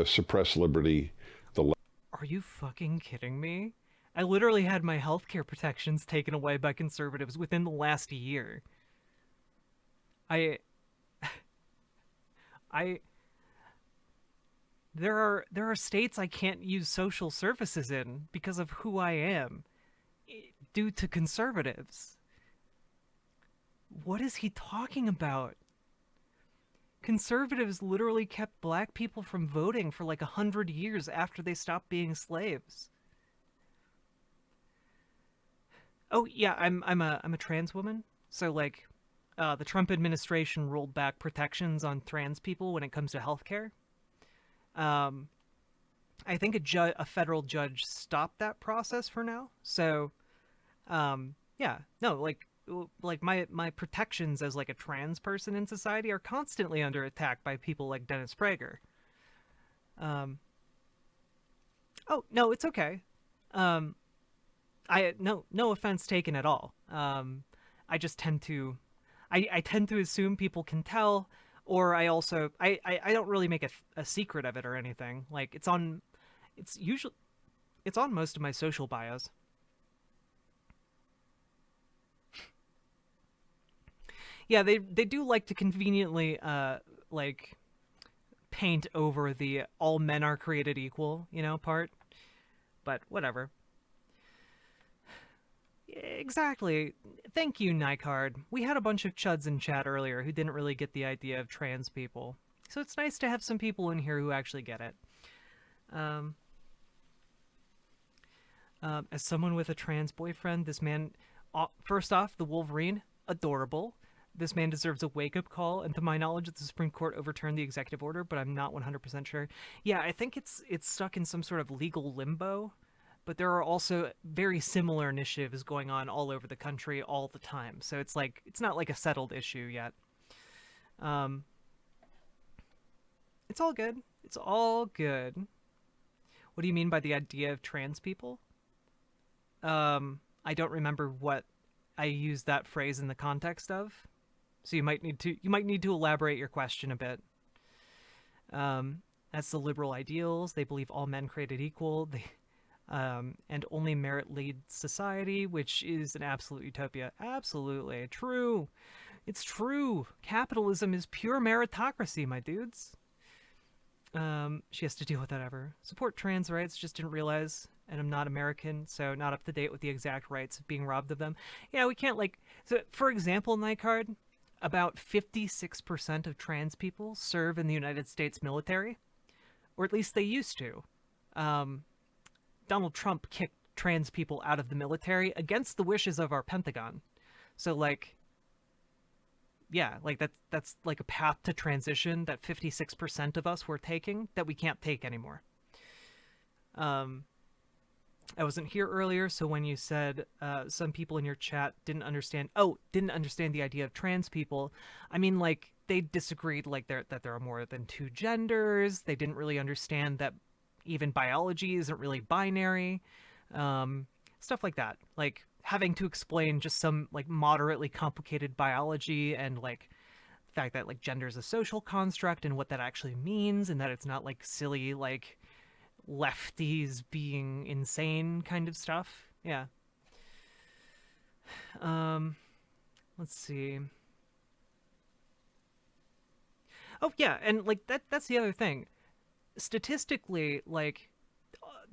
suppress liberty. Are you fucking kidding me? I literally had my healthcare protections taken away by conservatives within the last year. There are states I can't use social services in because of who I am, due to conservatives. What is he talking about? Conservatives literally kept black people from voting for like 100 years after they stopped being slaves. Oh yeah, I'm a trans woman. So like, the Trump administration rolled back protections on trans people when it comes to healthcare. I think a federal judge stopped that process for now. So, yeah, no, like my protections as like a trans person in society are constantly under attack by people like Dennis Prager. Oh no, it's okay. No offense taken at all. I just tend to, I tend to assume people can tell, or I don't really make a secret of it or anything. Like it's on most of my social bios. Yeah, they do like to conveniently like paint over the all men are created equal, part. But whatever. Exactly. Thank you, Nycard. We had a bunch of chuds in chat earlier who didn't really get the idea of trans people. So it's nice to have some people in here who actually get it. As someone with a trans boyfriend, this man, first off, the Wolverine, adorable. This man deserves a wake-up call, and to my knowledge, the Supreme Court overturned the executive order, but I'm not 100% sure. Yeah, I think it's stuck in some sort of legal limbo, but there are also very similar initiatives going on all over the country all the time, so it's not like a settled issue yet. It's all good. It's all good. What do you mean by the idea of trans people? I don't remember what I used that phrase in the context of. So you might need to elaborate your question a bit. That's the liberal ideals. They believe all men created equal. And only merit leads society, which is an absolute utopia. Absolutely true. It's true. Capitalism is pure meritocracy, my dudes. She has to deal with whatever. Support trans rights, just didn't realize, and I'm not American, so not up to date with the exact rights of being robbed of them. Yeah, we can't, like, so for example, Nightcard, about 56% of trans people serve in the United States military, or at least they used to. Donald Trump kicked trans people out of the military against the wishes of our Pentagon. So, like, yeah, like that's like a path to transition that 56% of us were taking that we can't take anymore. I wasn't here earlier, so when you said some people in your chat didn't understand the idea of trans people, I mean, like, they disagreed, like, that there are more than two genders. They didn't really understand that even biology isn't really binary. Stuff like that. Like, having to explain just some, like, moderately complicated biology, and, like, the fact that, like, gender is a social construct and what that actually means, and that it's not, like, silly, like, lefties being insane kind of stuff. Yeah. Let's see. Oh, yeah, and, like, that's the other thing. Statistically, like,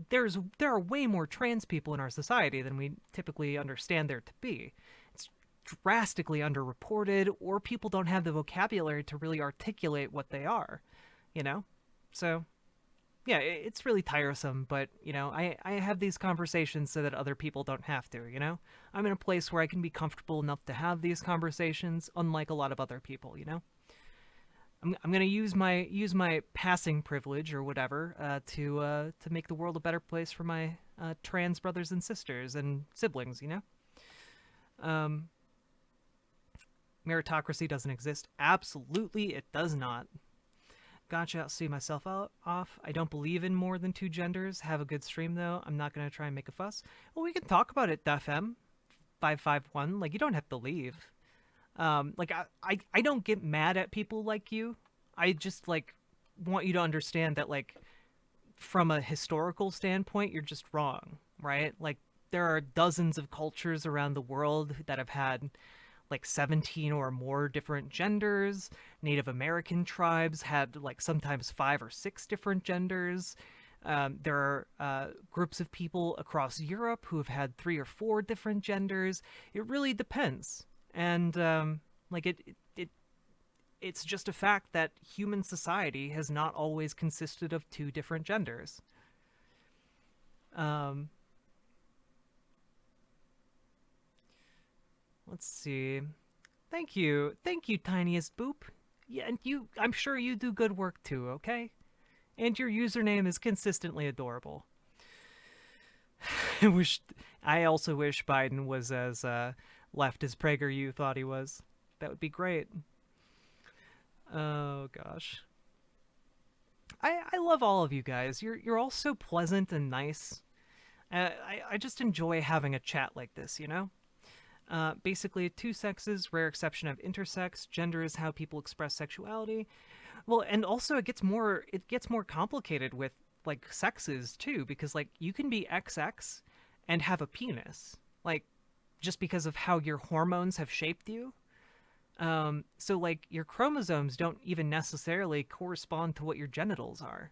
there are way more trans people in our society than we typically understand there to be. It's drastically underreported, or people don't have the vocabulary to really articulate what they are, you know? So, yeah, it's really tiresome, but, you know, I have these conversations so that other people don't have to, you know? I'm in a place where I can be comfortable enough to have these conversations, unlike a lot of other people, you know? I'm gonna use my passing privilege or whatever to make the world a better place for my trans brothers and sisters and siblings. You know, meritocracy doesn't exist. Absolutely, it does not. Gotcha. I'll see myself off. I don't believe in more than two genders. Have a good stream though. I'm not gonna try and make a fuss. Well, we can talk about it, DefM 551. Like, you don't have to leave. Like, I don't get mad at people like you. I just, like, want you to understand that, like, from a historical standpoint, you're just wrong, right? Like, there are dozens of cultures around the world that have had, like, 17 or more different genders. Native American tribes had, like, sometimes 5 or 6 different genders. There are groups of people across Europe who have had 3 or 4 different genders. It really depends. And like, it's just a fact that human society has not always consisted of 2 different genders. Let's see. Thank you, tiniest boop. Yeah, and I'm sure you do good work too. Okay, and your username is consistently adorable. I also wish Biden was as left as PragerU thought he was. That would be great. Oh gosh. I love all of you guys. You're all so pleasant and nice. I just enjoy having a chat like this, you know? Basically, 2 sexes, rare exception of intersex. Gender is how people express sexuality. Well, and also it gets more complicated with, like, sexes too, because, like, you can be XX and have a penis. Like, just because of how your hormones have shaped you. So, like, your chromosomes don't even necessarily correspond to what your genitals are.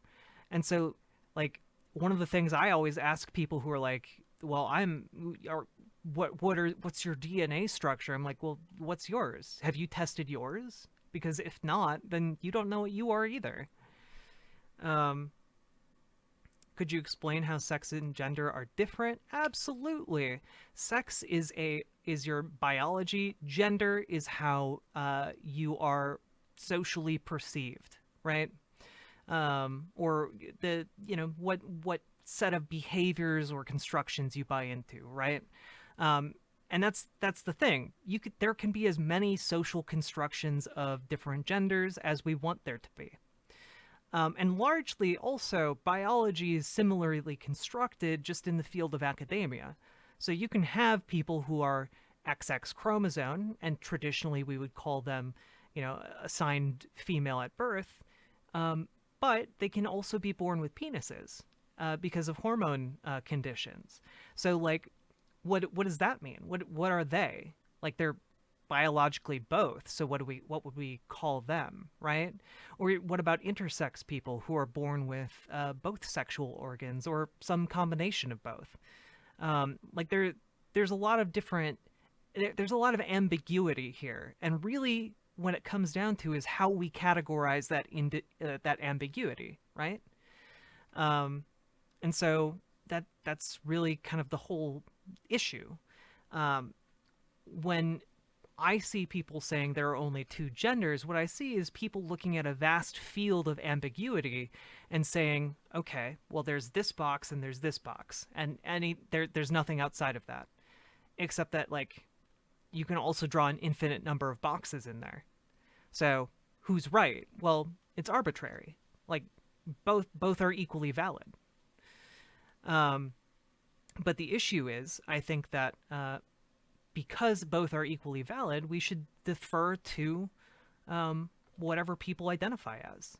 And so, like, one of the things I always ask people who are like, well, what's your DNA structure? I'm like, well, what's yours? Have you tested yours? Because if not, then you don't know what you are either. Could you explain how sex and gender are different? Absolutely. Sex is your biology. Gender is how you are socially perceived, right? Or what set of behaviors or constructions you buy into, right? And that's the thing. There can be as many social constructions of different genders as we want there to be. And largely, also, biology is similarly constructed just in the field of academia. So you can have people who are XX chromosome, and traditionally we would call them, assigned female at birth. But they can also be born with penises because of hormone conditions. So, like, what does that mean? What are they? Like, they're biologically both. So what would we call them, right? Or what about intersex people who are born with both sexual organs or some combination of both? Like, there's a lot of different. There's a lot of ambiguity here, and really, when it comes down to is how we categorize that ambiguity, right? And so that's really kind of the whole issue. When I see people saying there are only two genders, what I see is people looking at a vast field of ambiguity and saying, okay, well, there's this box and there's this box, and there's nothing outside of that, except that, like, you can also draw an infinite number of boxes in there. So who's right? Well, it's arbitrary. Like, both are equally valid. But the issue is, I think that because both are equally valid, we should defer to whatever people identify as.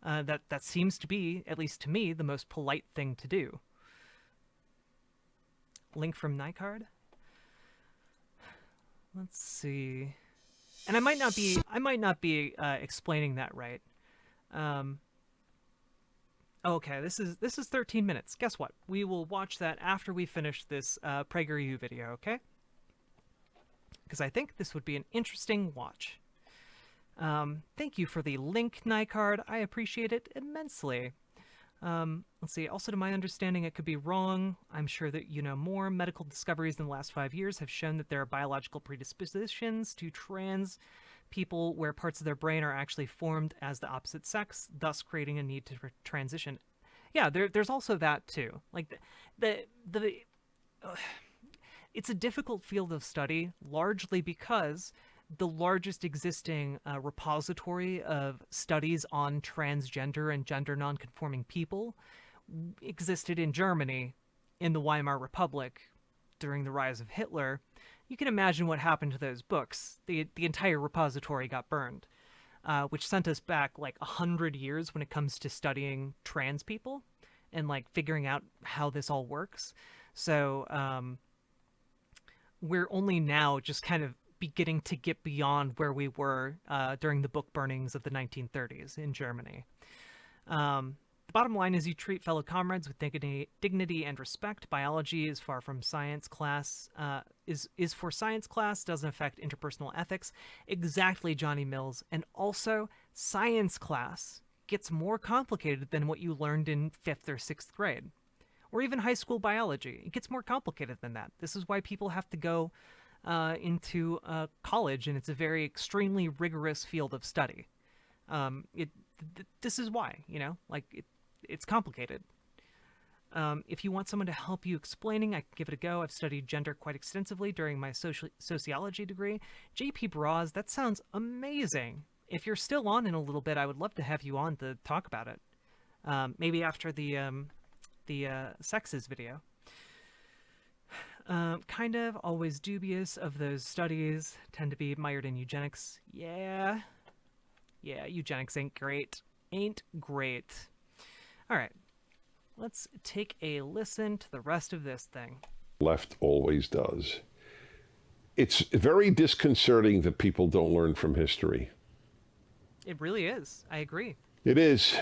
That seems to be, at least to me, the most polite thing to do. Link from Nycard. Let's see. And I might not be explaining that right. Okay, this is 13 minutes. Guess what? We will watch that after we finish this PragerU video, okay? Because I think this would be an interesting watch. Thank you for the link, Nycard. I appreciate it immensely. Let's see. Also, to my understanding, it could be wrong. I'm sure that you know more. Medical discoveries in the last 5 years have shown that there are biological predispositions to trans people where parts of their brain are actually formed as the opposite sex, thus creating a need to transition. Yeah, there's also that too. Like it's a difficult field of study, largely because the largest existing repository of studies on transgender and gender nonconforming people existed in Germany in the Weimar Republic during the rise of Hitler. You can imagine what happened to those books. The entire repository got burned, which sent us back like 100 years when it comes to studying trans people and like figuring out how this all works. So we're only now just kind of beginning to get beyond where we were during the book burnings of the 1930s in Germany. The bottom line is you treat fellow comrades with dignity and respect. Biology is far from science class, is for science class, doesn't affect interpersonal ethics. Exactly, Johnny Mills. And also, science class gets more complicated than what you learned in 5th or 6th grade. Or even high school biology. It gets more complicated than that. This is why people have to go into college, and it's a very extremely rigorous field of study. This is why, it's complicated. If you want someone to help you explaining, I can give it a go. I've studied gender quite extensively during my sociology degree. JP Braz, that sounds amazing. If you're still on in a little bit, I would love to have you on to talk about it. Maybe after the sexes video. Kind of always dubious of those studies, tend to be mired in eugenics. Yeah, eugenics ain't great. All right, let's take a listen to the rest of this thing. Left always does. It's very disconcerting that people don't learn from history. It really is. I agree. It is.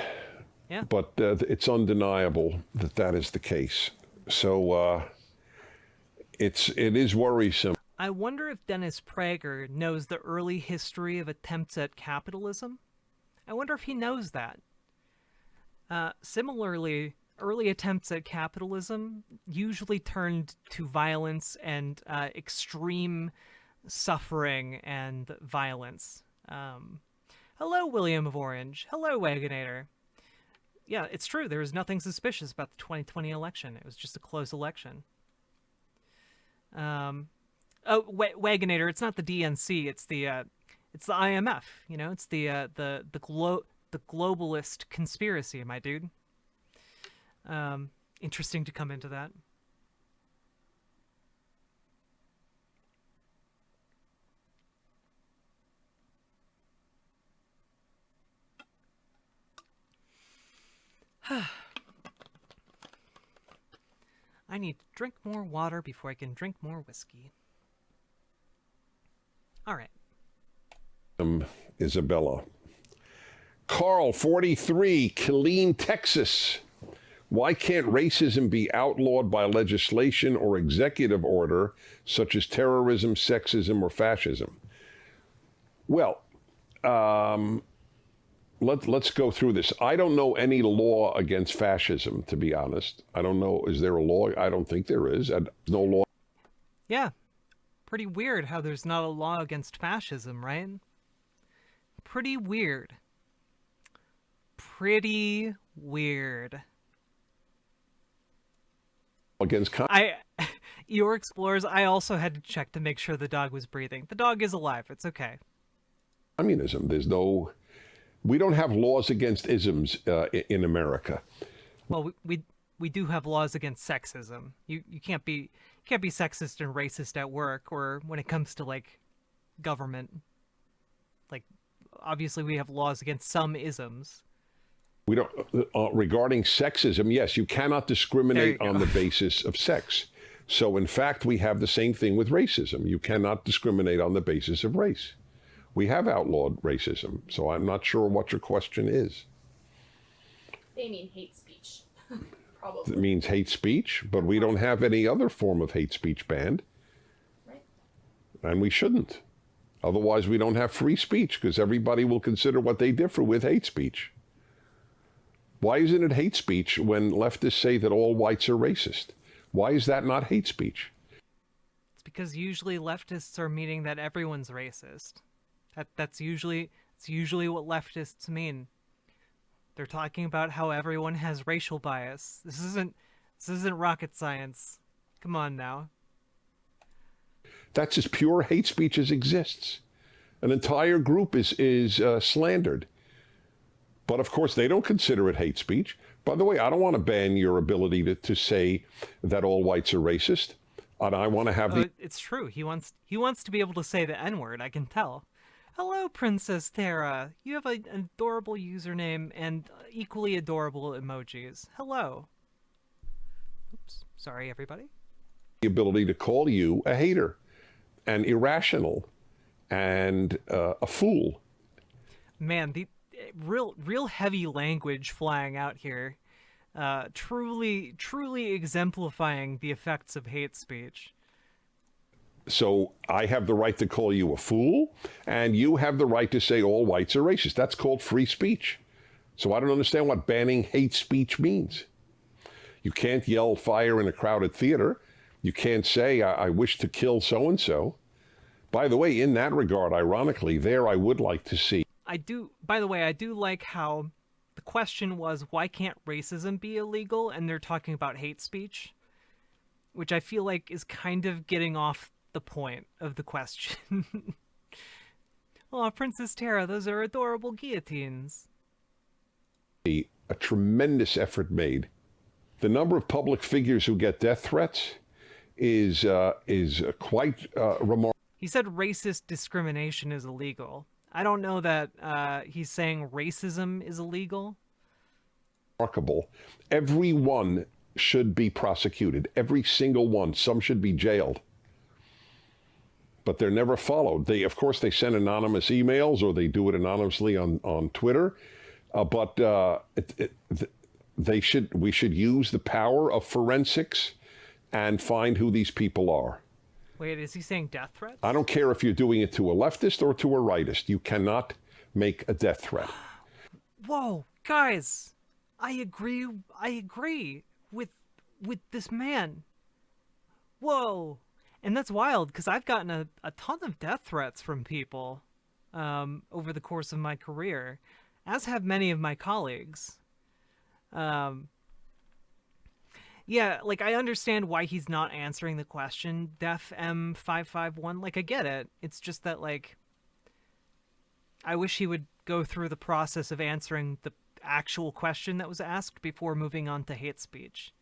Yeah. But it's undeniable that that is the case. So it is worrisome. I wonder if Dennis Prager knows the early history of attempts at capitalism. I wonder if he knows that. Similarly, early attempts at capitalism usually turned to violence and extreme suffering and violence. Hello, William of Orange. Hello, Wagonator. Yeah, it's true. There was nothing suspicious about the 2020 election. It was just a close election. Wagonator, it's not the DNC. It's the IMF. It's the globalist conspiracy, my dude. Interesting to come into that. I need to drink more water before I can drink more whiskey. All right. Isabella. Carl, 43, Killeen, Texas. Why can't racism be outlawed by legislation or executive order, such as terrorism, sexism, or fascism? Well, let's go through this. I don't know any law against fascism, to be honest. I don't know. Is there a law? I don't think there is. No law. Yeah. Pretty weird how there's not a law against fascism, right? Pretty weird. Pretty weird. Against Your Explorers, I also had to check to make sure the dog was breathing. The dog is alive. It's okay. communism. We don't have laws against isms in America. Well, we do have laws against sexism. You can't be sexist and racist at work or when it comes to like government. Like obviously we have laws against some isms. We don't regarding sexism. Yes, you cannot discriminate on the basis of sex. So in fact, we have the same thing with racism. You cannot discriminate on the basis of race. We have outlawed racism. So I'm not sure what your question is. They mean hate speech. Probably. It means hate speech, but we don't have any other form of hate speech banned. Right. And we shouldn't. Otherwise, we don't have free speech because everybody will consider what they differ with hate speech. Why isn't it hate speech when leftists say that all whites are racist? Why is that not hate speech? It's because usually leftists are meaning that everyone's racist. It's usually what leftists mean. They're talking about how everyone has racial bias. This isn't rocket science. Come on now. That's as pure hate speech as exists. An entire group is slandered. But of course, they don't consider it hate speech. By the way, I don't want to ban your ability to say that all whites are racist. And I want to have It's true. He wants to be able to say the N-word, I can tell. Hello, Princess Tara. You have an adorable username and equally adorable emojis. Hello. Oops. Sorry, everybody. the ability to call you a hater and irrational and a fool. Man, the real heavy language flying out here. Truly exemplifying the effects of hate speech. So I have the right to call you a fool, and you have the right to say all whites are racist. That's called free speech. So I don't understand what banning hate speech means. You can't yell fire in a crowded theater. You can't say, I wish to kill so-and-so. By the way, in that regard, ironically, there I would like to see. By the way, I do like how the question was, why can't racism be illegal? And they're talking about hate speech, which I feel like is kind of getting off the point of the question. Oh, Princess Tara, those are adorable guillotines. A tremendous effort made. The number of public figures who get death threats is quite remarkable. He said racist discrimination is illegal. I don't know that he's saying racism is illegal. Everyone should be prosecuted. Every single one. Some should be jailed. But they're never followed. Of course, they send anonymous emails or they do it anonymously on Twitter. We should use the power of forensics and find who these people are. Wait, is he saying death threats? I don't care if you're doing it to a leftist or to a rightist. You cannot make a death threat. Whoa, guys, I agree with this man. Whoa. And that's wild, because I've gotten a ton of death threats from people over the course of my career, as have many of my colleagues. Yeah, like, I understand why he's not answering the question, Def M551. Like, I get it. It's just that, like, I wish he would go through the process of answering the actual question that was asked before moving on to hate speech.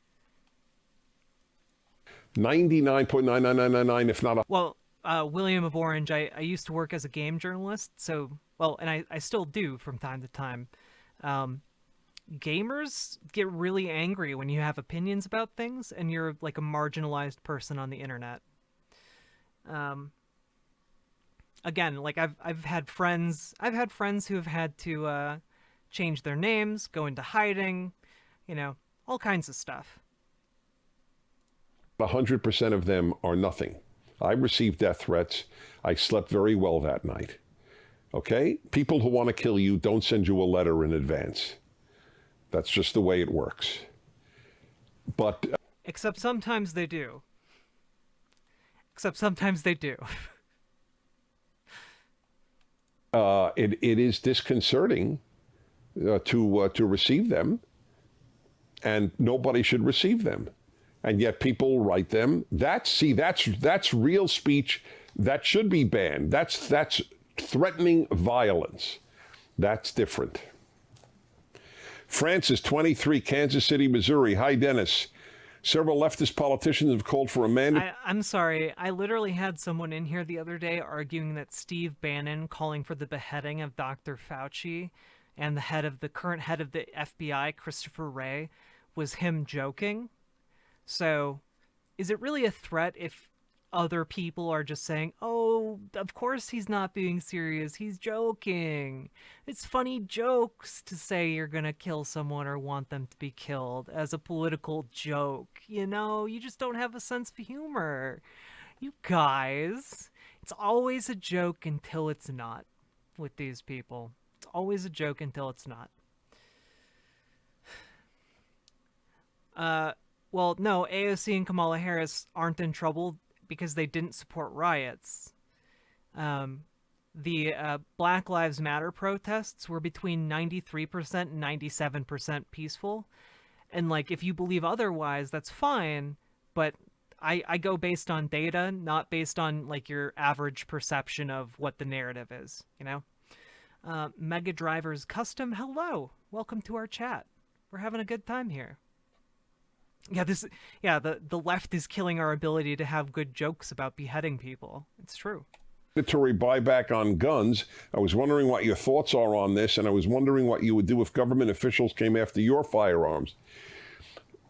99.99999, if not a... Well, William of Orange, I used to work as a game journalist, so, well, and I still do from time to time. gamers get really angry when you have opinions about things and you're like a marginalized person on the internet. Again, like I've had friends who have had to change their names, go into hiding, you know, all kinds of stuff. 100% of them are nothing. I received death threats. I slept very well that night. Okay? People who want to kill you don't send you a letter in advance. That's just the way it works. But Except sometimes they do. Except sometimes they do. it is disconcerting to receive them, and nobody should receive them. And yet people write them. That's real speech that should be banned. That's threatening violence. That's different. Francis, 23, Kansas City, Missouri. Hi, Dennis. Several leftist politicians have called for a mandate. I'm sorry. I literally had someone in here the other day arguing that Steve Bannon calling for the beheading of Dr. Fauci and the current head of the FBI, Christopher Wray, was him joking. So, is it really a threat if other people are just saying, oh, of course he's not being serious, he's joking. It's funny jokes to say you're gonna kill someone or want them to be killed as a political joke, you know? You just don't have a sense of humor. You guys, it's always a joke until it's not with these people. It's always a joke until it's not. Well, no, AOC and Kamala Harris aren't in trouble because they didn't support riots. The Black Lives Matter protests were between 93% and 97% peaceful. And, like, if you believe otherwise, that's fine, but I go based on data, not based on, like, your average perception of what the narrative is, you know? Mega Drivers Custom, hello! Welcome to our chat. We're having a good time here. The left is killing our ability to have good jokes about beheading people. It's true. Mandatory buyback on guns. I was wondering what your thoughts are on this, and I was wondering what you would do if government officials came after your firearms.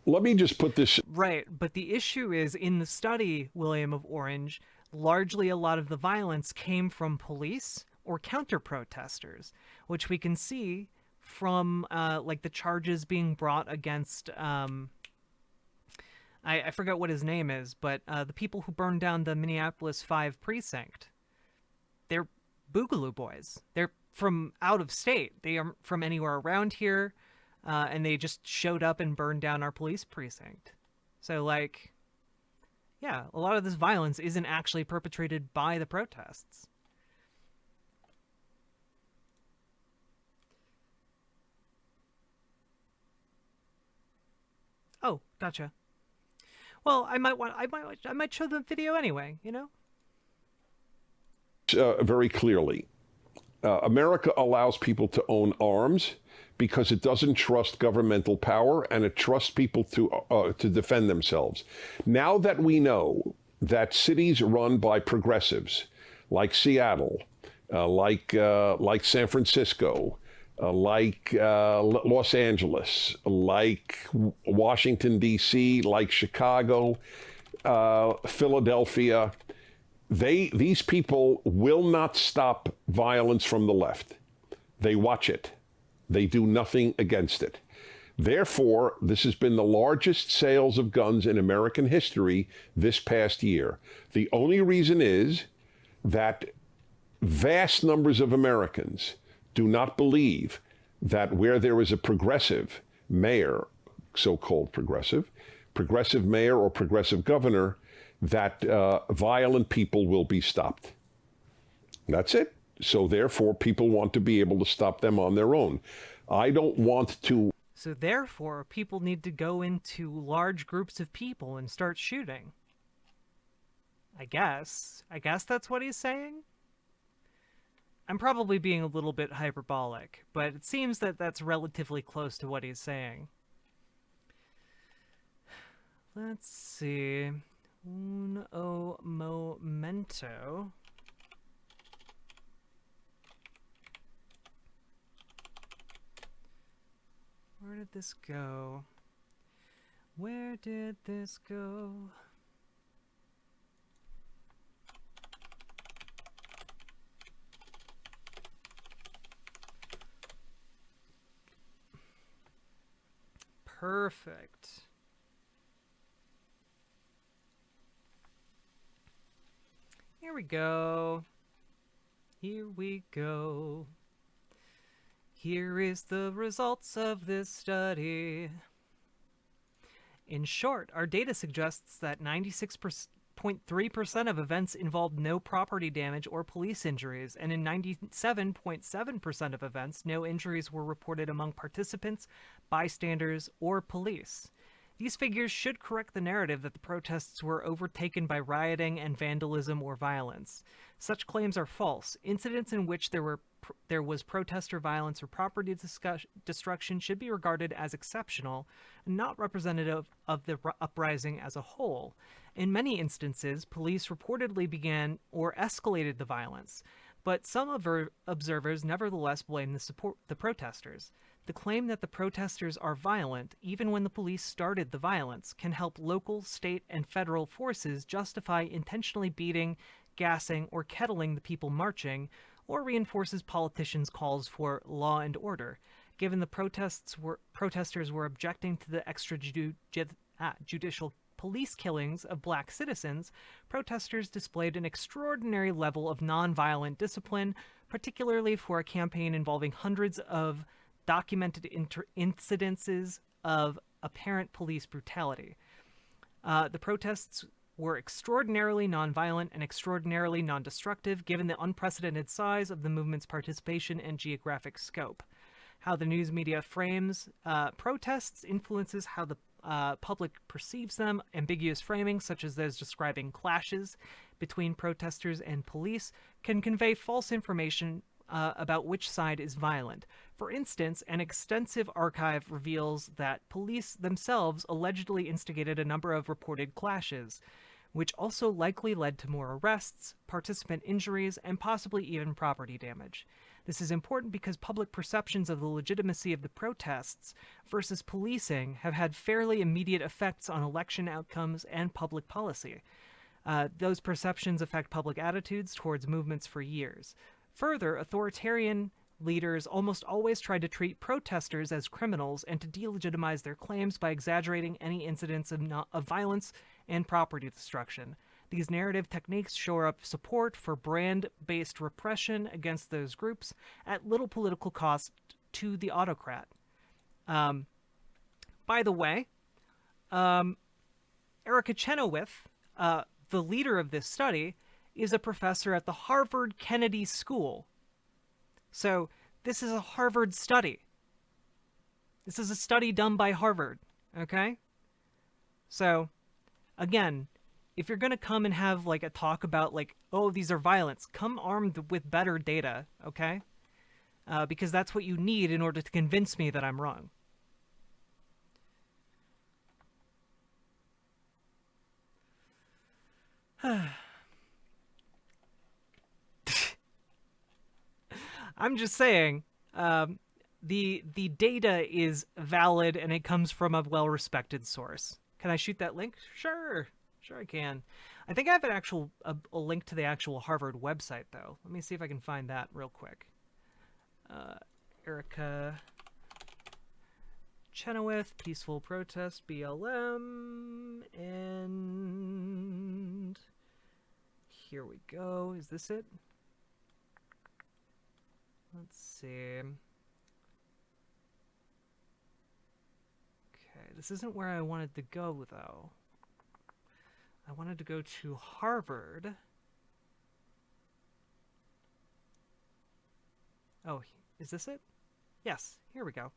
Let me just put this... Right, but the issue is, in the study, William of Orange, largely a lot of the violence came from police or counter-protesters, which we can see from, like, the charges being brought against... I forget what his name is, but the people who burned down the Minneapolis 5 precinct, they're Boogaloo Boys. They're from out of state. They aren't from anywhere around here, and they just showed up and burned down our police precinct. So, like, yeah, a lot of this violence isn't actually perpetrated by the protests. Oh, gotcha. Well, I might show the video anyway, you know? Very clearly, America allows people to own arms because it doesn't trust governmental power, and it trusts people to defend themselves. Now that we know that cities run by progressives, like Seattle, like San Francisco, like Los Angeles, like Washington, D.C., like Chicago, Philadelphia, these people will not stop violence from the left. They watch it. They do nothing against it. Therefore, this has been the largest sales of guns in American history this past year. The only reason is that vast numbers of Americans do not believe that where there is a progressive mayor, so-called progressive mayor or progressive governor, that violent people will be stopped. That's it. So therefore, people want to be able to stop them on their own. I don't want to... So therefore, people need to go into large groups of people and start shooting. I guess that's what he's saying? I'm probably being a little bit hyperbolic, but it seems that that's relatively close to what he's saying. Let's see. Uno momento. Where did this go? Where did this go? Perfect. Here we go. Here we go. Here is the results of this study. In short, our data suggests that 96.3% of events involved no property damage or police injuries, and in 97.7% of events, no injuries were reported among participants, bystanders, or police. These figures should correct the narrative that the protests were overtaken by rioting and vandalism or violence. Such claims are false. Incidents in which there was protester violence or property destruction should be regarded as exceptional and not representative of the uprising as a whole. In many instances, police reportedly began or escalated the violence, but some observers nevertheless blame the protesters. The claim that the protesters are violent, even when the police started the violence, can help local, state, and federal forces justify intentionally beating, gassing, or kettling the people marching, or reinforces politicians' calls for law and order. Given the protesters were objecting to the extrajudicial police killings of black citizens, protesters displayed an extraordinary level of nonviolent discipline, particularly for a campaign involving hundreds of documented incidences of apparent police brutality. The protests were extraordinarily nonviolent and extraordinarily non-destructive given the unprecedented size of the movement's participation and geographic scope. How the news media frames protests influences how the public perceives them. Ambiguous framing, such as those describing clashes between protesters and police, can convey false information about which side is violent. For instance, an extensive archive reveals that police themselves allegedly instigated a number of reported clashes, which also likely led to more arrests, participant injuries, and possibly even property damage. This is important because public perceptions of the legitimacy of the protests versus policing have had fairly immediate effects on election outcomes and public policy. Those perceptions affect public attitudes towards movements for years. Further, authoritarian leaders almost always try to treat protesters as criminals and to delegitimize their claims by exaggerating any incidents of violence and property destruction. These narrative techniques shore up support for brand-based repression against those groups at little political cost to the autocrat. By the way, Erica Chenoweth, the leader of this study, is a professor at the Harvard Kennedy School. So this is a Harvard study. This is a study done by Harvard, okay? So, again, if you're going to come and have like a talk about like, oh, these are violence, come armed with better data, okay? Because that's what you need in order to convince me that I'm wrong. I'm just saying, the data is valid and it comes from a well-respected source. Can I shoot that link? Sure I can. I think I have a link to the actual Harvard website though. Let me see if I can find that real quick. Erica Chenoweth, Peaceful Protest, BLM, and here we go. Is this it? Let's see. Okay, this isn't where I wanted to go, though. I wanted to go to Harvard. Oh, is this it? Yes, here we go.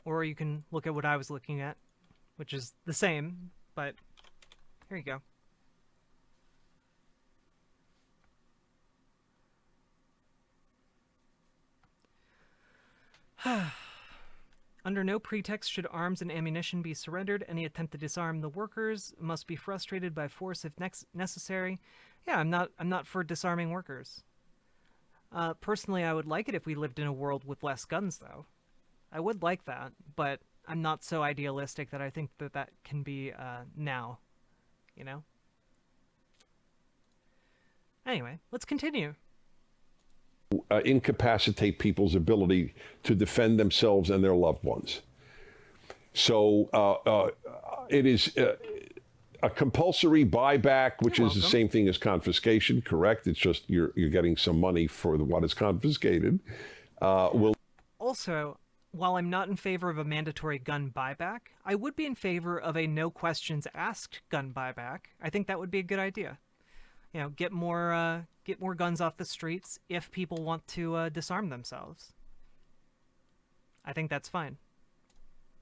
Or you can look at what I was looking at, which is the same, but here you go. Under no pretext should arms and ammunition be surrendered. Any attempt to disarm the workers must be frustrated by force if necessary. Yeah, I'm not for disarming workers. Personally, I would like it if we lived in a world with less guns, though. I would like that, but I'm not so idealistic that I think that that can be now, you know? Anyway, let's continue. Incapacitate people's ability to defend themselves and their loved ones. So it is a compulsory buyback, which is the same thing as confiscation, correct? It's just you're getting some money for what is confiscated. Also, while I'm not in favor of a mandatory gun buyback, I would be in favor of a no questions asked gun buyback. I think that would be a good idea. You know, get more guns off the streets if people want to disarm themselves. I think that's fine.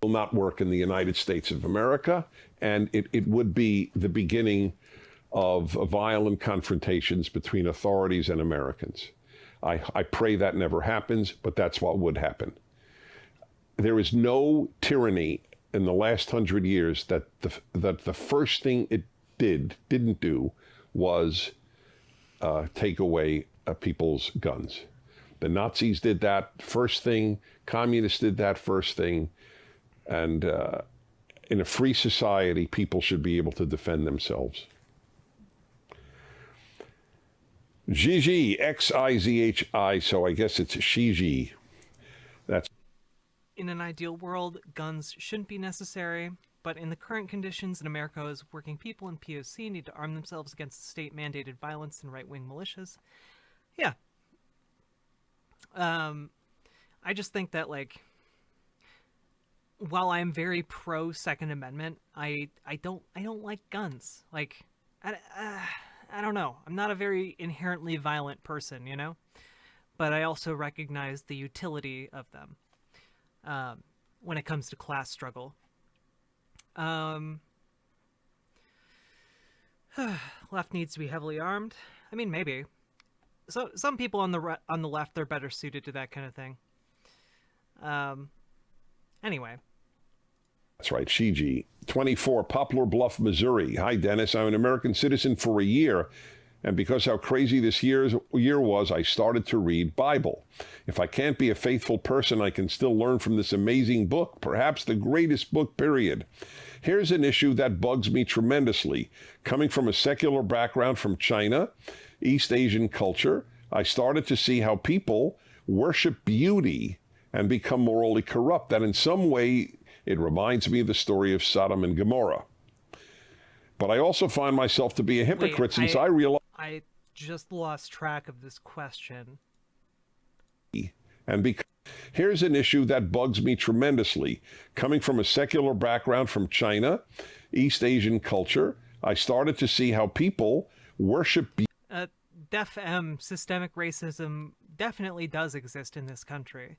Will not work in the United States of America, and it would be the beginning of violent confrontations between authorities and Americans. I pray that never happens, but that's what would happen. There is no tyranny in the last 100 years that the first thing it didn't do was take away people's guns. The Nazis did that first thing. Communists did that first thing. And in a free society, people should be able to defend themselves. Gigi, Xizhi, so I guess it's Shiji. That's. In an ideal world, guns shouldn't be necessary. But in the current conditions in America, working people and POC need to arm themselves against state-mandated violence and right-wing militias. Yeah. I just think that, like, while I'm very pro Second Amendment, I don't like guns. Like, I don't know. I'm not a very inherently violent person, you know? But I also recognize the utility of them when it comes to class struggle. Left needs to be heavily armed. I mean, maybe. So some people on the left, they're better suited to that kind of thing. Anyway. That's right, Shiji. 24, Poplar Bluff, Missouri. Hi, Dennis. I'm an American citizen for a year, and because how crazy this year was, I started to read Bible. If I can't be a faithful person, I can still learn from this amazing book, perhaps the greatest book, period. Here's an issue that bugs me tremendously. Coming from a secular background from China, East Asian culture, I started to see how people worship beauty and become morally corrupt. That in some way, it reminds me of the story of Sodom and Gomorrah. But I also find myself to be a hypocrite since I realize... I just lost track of this question. And here's an issue that bugs me tremendously. Coming from a secular background from China, East Asian culture, I started to see how people worship... Systemic racism definitely does exist in this country.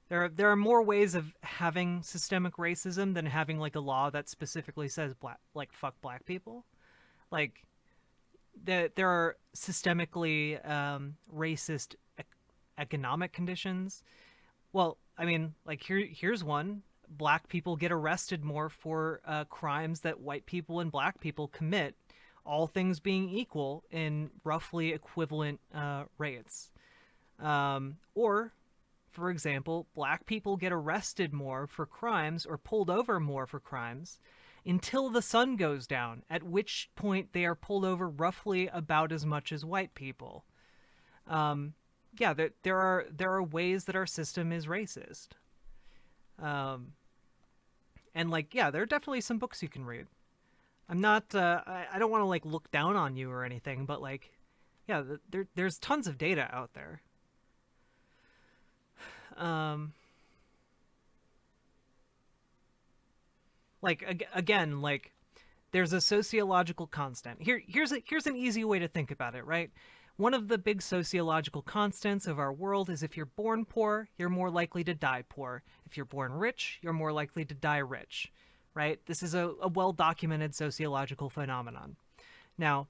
There are more ways of having systemic racism than having like a law that specifically says fuck black people. Like there are systemically racist economic conditions. Well, I mean, like here's one. Black people get arrested more for crimes that white people and black people commit, all things being equal in roughly equivalent rates. Or, for example, black people get arrested more for crimes or pulled over more for crimes until the sun goes down, at which point they are pulled over roughly about as much as white people. Yeah, there are ways that our system is racist. And like, yeah, there are definitely some books you can read. I'm not, I don't want to like look down on you or anything, but like, yeah, there's tons of data out there. Like again, like there's a sociological constant. Here's an easy way to think about it, right? One of the big sociological constants of our world is if you're born poor, you're more likely to die poor. If you're born rich, you're more likely to die rich, right? This is a well-documented sociological phenomenon. Now,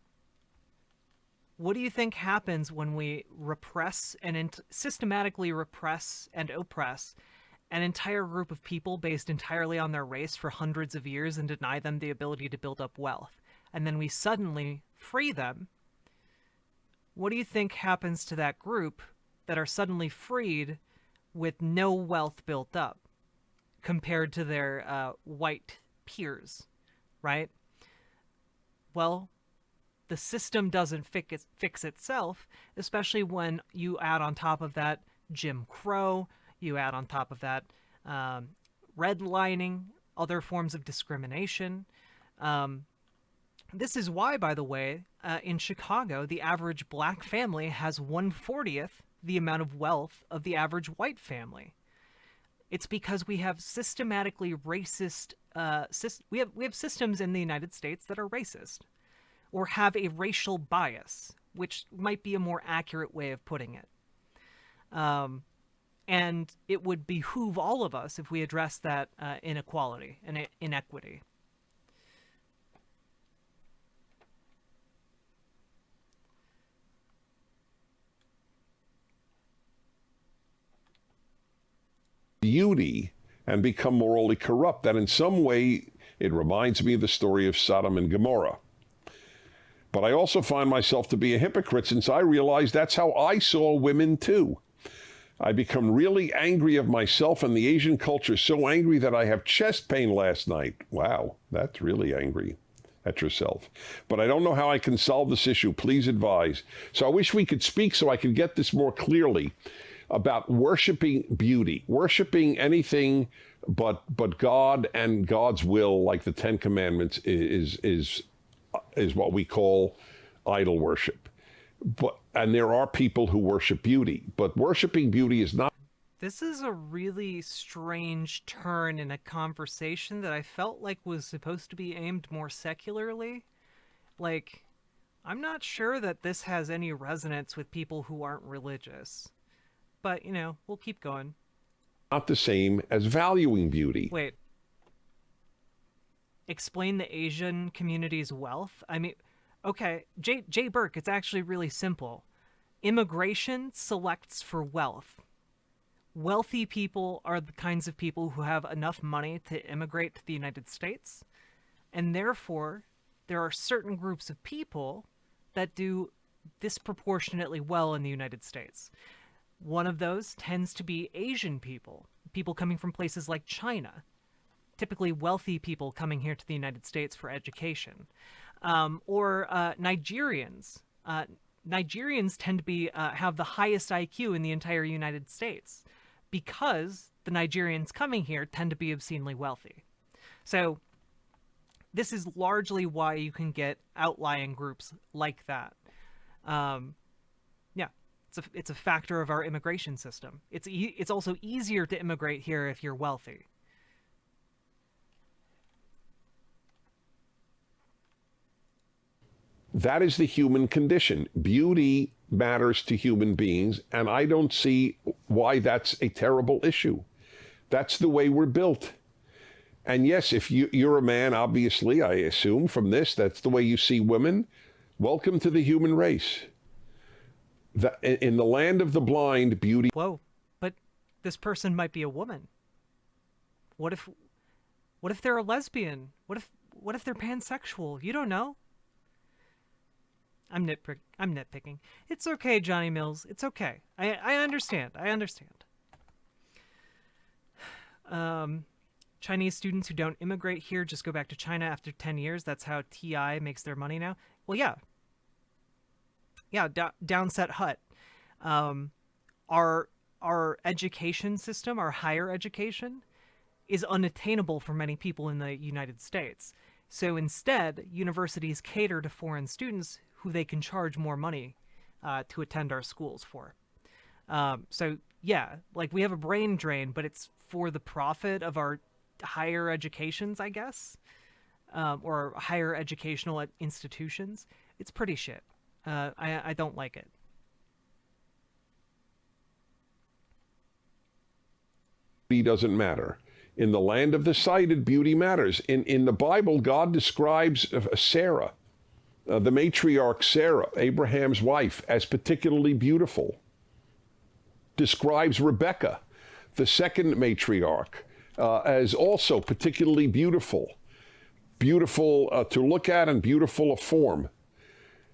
what do you think happens when we repress and systematically repress and oppress an entire group of people based entirely on their race for hundreds of years and deny them the ability to build up wealth, and then we suddenly free them, what do you think happens to that group that are suddenly freed with no wealth built up compared to their white peers, right? Well, the system doesn't fix itself, especially when you add on top of that Jim Crow, you add on top of that redlining, other forms of discrimination. This is why, by the way, in Chicago, the average black family has 1/40th the amount of wealth of the average white family. It's because we have systematically racist, we have systems in the United States that are racist, or have a racial bias, which might be a more accurate way of putting it. And it would behoove all of us if we address that inequality and inequity. Beauty and become morally corrupt. That in some way, it reminds me of the story of Sodom and Gomorrah. But I also find myself to be a hypocrite since I realize that's how I saw women too. I become really angry of myself and the Asian culture, so angry that I have chest pain last night. Wow, that's really angry at yourself. But I don't know how I can solve this issue. Please advise. So I wish we could speak so I could get this more clearly about worshiping beauty, worshiping anything but God and God's will, like the Ten Commandments is what we call idol worship. And there are people who worship beauty, but worshiping beauty is not. This is a really strange turn in a conversation that I felt like was supposed to be aimed more secularly. Like, I'm not sure that this has any resonance with people who aren't religious. But, we'll keep going. Not the same as valuing beauty. Wait. Explain the Asian community's wealth? I mean, okay, Jay Burke, it's actually really simple. Immigration selects for wealth. Wealthy people are the kinds of people who have enough money to immigrate to the United States, and therefore, there are certain groups of people that do disproportionately well in the United States. One of those tends to be Asian people, people coming from places like China, typically wealthy people coming here to the United States for education, or Nigerians. Nigerians tend to be have the highest IQ in the entire United States because the Nigerians coming here tend to be obscenely wealthy. So this is largely why you can get outlying groups like that. It's a factor of our immigration system. It's also easier to immigrate here if you're wealthy. That is the human condition. Beauty matters to human beings, and I don't see why that's a terrible issue. That's the way we're built. And yes, if you're a man, obviously, I assume from this, that's the way you see women. Welcome to the human race. In the land of the blind, beauty. Whoa, but this person might be a woman. What if they're a lesbian? What if they're pansexual? You don't know. I'm nitpicking. It's okay, Johnny Mills. It's okay. I understand. Chinese students who don't immigrate here just go back to China after 10 years. That's how TI makes their money now. Well, yeah. Yeah, Downset Hut. Our education system, our higher education, is unattainable for many people in the United States. So instead, universities cater to foreign students who they can charge more money to attend our schools for. So yeah, like we have a brain drain, but it's for the profit of our higher educations, I guess, or higher educational institutions. It's pretty shit. I don't like it. Beauty doesn't matter. In the land of the sighted, beauty matters. In the Bible, God describes Sarah, the matriarch Sarah, Abraham's wife, as particularly beautiful. Describes Rebecca, the second matriarch, as also particularly beautiful. Beautiful to look at and beautiful of form.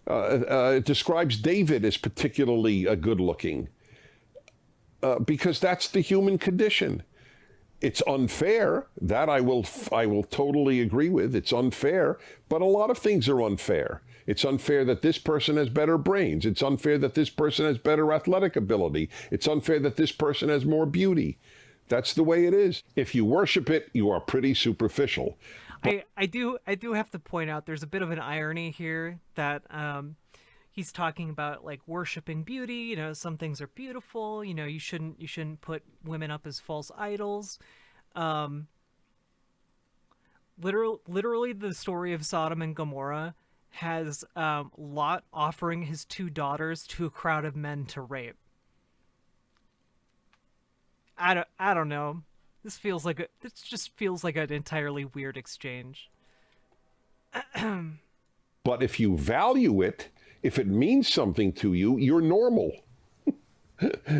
It describes David as particularly good looking because that's the human condition. It's unfair. That I will totally agree with. It's unfair, but a lot of things are unfair. It's unfair that this person has better brains. It's unfair that this person has better athletic ability. It's unfair that this person has more beauty. That's the way it is. If you worship it, you are pretty superficial. I do have to point out there's a bit of an irony here that he's talking about like worshiping beauty. You know, some things are beautiful. You know, you shouldn't put women up as false idols. Literally, the story of Sodom and Gomorrah has Lot offering his 2 daughters to a crowd of men to rape. I don't know. This just feels like an entirely weird exchange. But if you value it, if it means something to you, you're normal.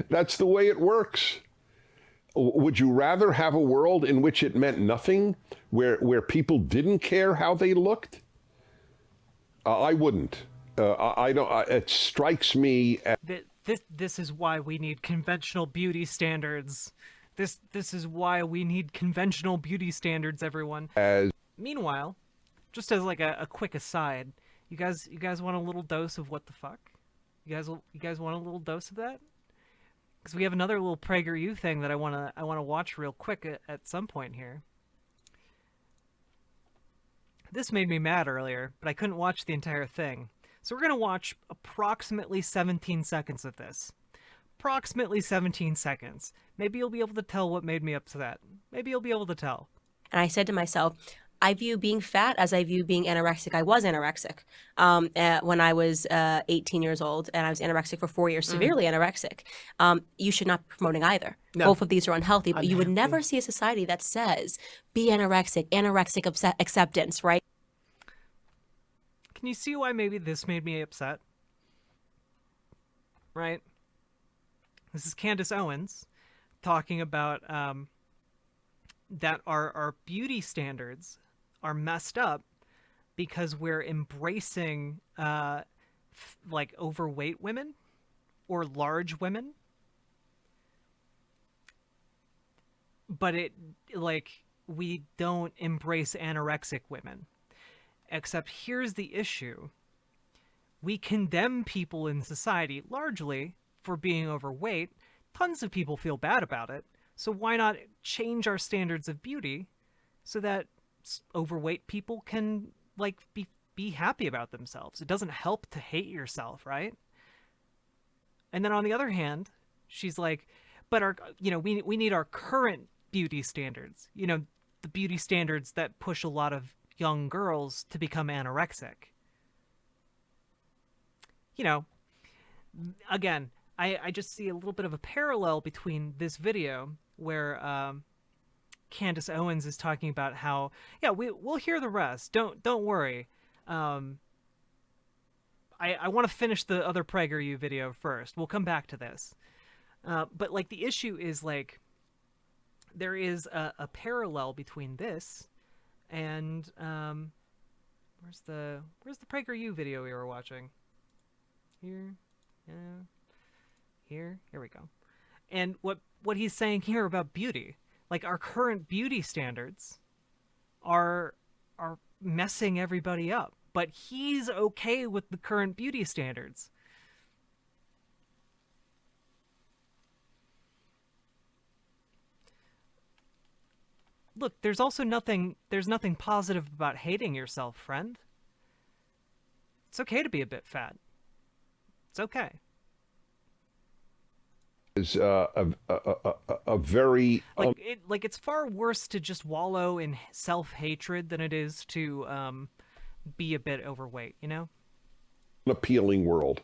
That's the way it works. Would you rather have a world in which it meant nothing, where people didn't care how they looked? I wouldn't. I don't. It strikes me as This is why we need conventional beauty standards. This is why we need conventional beauty standards, everyone. Meanwhile, just as like a quick aside, you guys want a little dose of what the fuck? You guys want a little dose of that? Because we have another little PragerU thing that I wanna watch real quick at some point here. This made me mad earlier, but I couldn't watch the entire thing. So we're gonna watch approximately 17 seconds of this. Approximately 17 seconds. Maybe you'll be able to tell what made me upset. Maybe you'll be able to tell. And I said to myself, I view being fat as I view being anorexic. I was anorexic when I was 18 years old, and I was anorexic for 4 years, severely anorexic. You should not be promoting either. No. Both of these are unhealthy, but you would never see a society that says, be anorexic acceptance, right? Can you see why maybe this made me upset? Right? This is Candace Owens talking about that our beauty standards are messed up because we're embracing like overweight women or large women. But we don't embrace anorexic women. Except here's the issue. We condemn people in society largely for being overweight. Tons of people feel bad about it. So why not change our standards of beauty so that overweight people can be happy about themselves? It doesn't help to hate yourself, right? And then on the other hand, she's like, but we need our current beauty standards. You know, the beauty standards that push a lot of young girls to become anorexic. You know, again, I just see a little bit of a parallel between this video where Candace Owens is talking about how, yeah, we'll hear the rest. Don't worry. I want to finish the other PragerU video first. We'll come back to this. But like the issue is like there is a parallel between this and where's the PragerU video we were watching? Here, yeah, here we go. And what he's saying here about beauty, like our current beauty standards are messing everybody up, but he's okay with the current beauty standards. Look, there's nothing positive about hating yourself, friend. It's okay to be a bit fat. It's okay. Is a very it's far worse to just wallow in self-hatred than it is to be a bit overweight, you know? appealing world.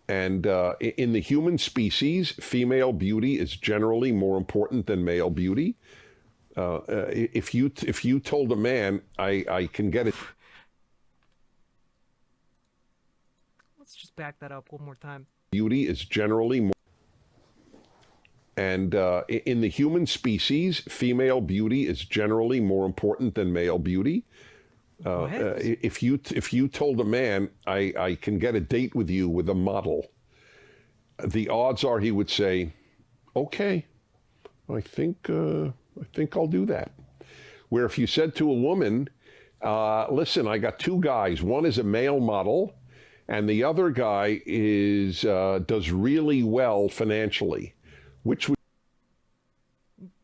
And in the human species, female beauty is generally more important than male beauty. If you told a man, I can get it. Let's just back that up one more time. Beauty is generally more. And in the human species, female beauty is generally more important than male beauty. If you told a man, I can get a date with you with a model, the odds are he would say, okay, I think I'll do that. Where if you said to a woman, listen, I got two guys. One is a male model, and the other guy does really well financially. Which would...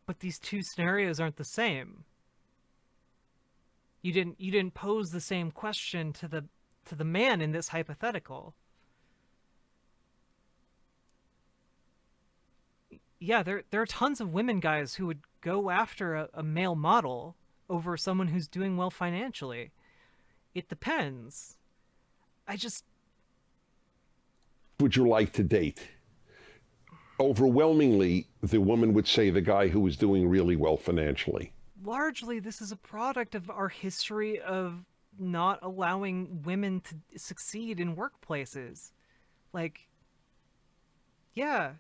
But these two scenarios aren't the same. You didn't pose the same question to the man in this hypothetical. Yeah, there are tons of women guys who would go after a male model over someone who's doing well financially. It depends. Would you like to date? Overwhelmingly, the woman would say the guy who was doing really well financially. Largely, this is a product of our history of not allowing women to succeed in workplaces. Like, yeah,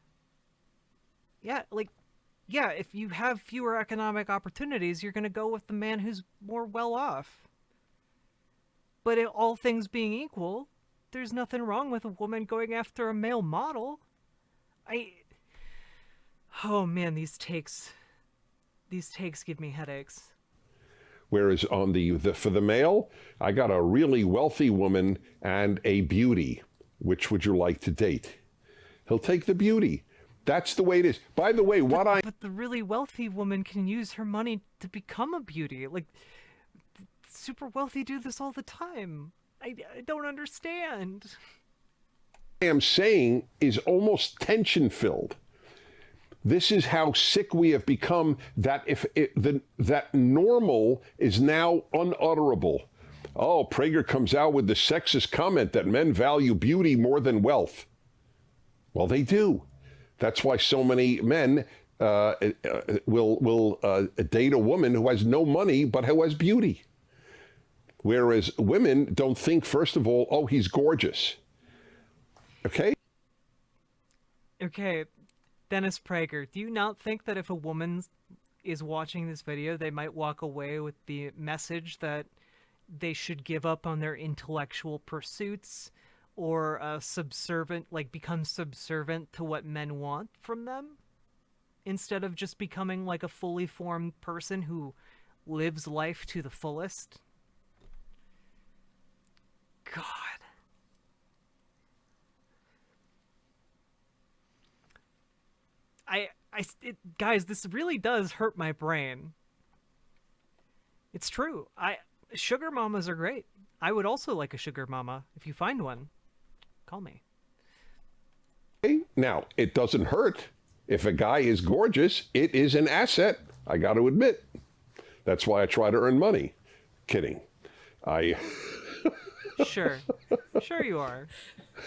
if you have fewer economic opportunities, you're going to go with the man who's more well off. But all things being equal, there's nothing wrong with a woman going after a male model. Oh man, these takes give me headaches. Whereas on for the male, I got a really wealthy woman and a beauty. Which would you like to date? He'll take the beauty. That's the way it is. By the way, But the really wealthy woman can use her money to become a beauty. Like, super wealthy do this all the time. I don't understand. I am saying is almost tension-filled. This is how sick we have become, that that normal is now unutterable. Oh, Prager comes out with the sexist comment that men value beauty more than wealth. Well, they do. That's why so many men will date a woman who has no money but who has beauty. Whereas women don't think, first of all, oh, he's gorgeous. Okay? Okay, Dennis Prager, do you not think that if a woman is watching this video, they might walk away with the message that they should give up on their intellectual pursuits or become subservient to what men want from them, instead of just becoming like a fully formed person who lives life to the fullest? God. Guys, this really does hurt my brain. It's true. Sugar mamas are great. I would also like a sugar mama. If you find one, call me. Now, it doesn't hurt. If a guy is gorgeous, it is an asset, I got to admit. That's why I try to earn money. Kidding. Sure you are.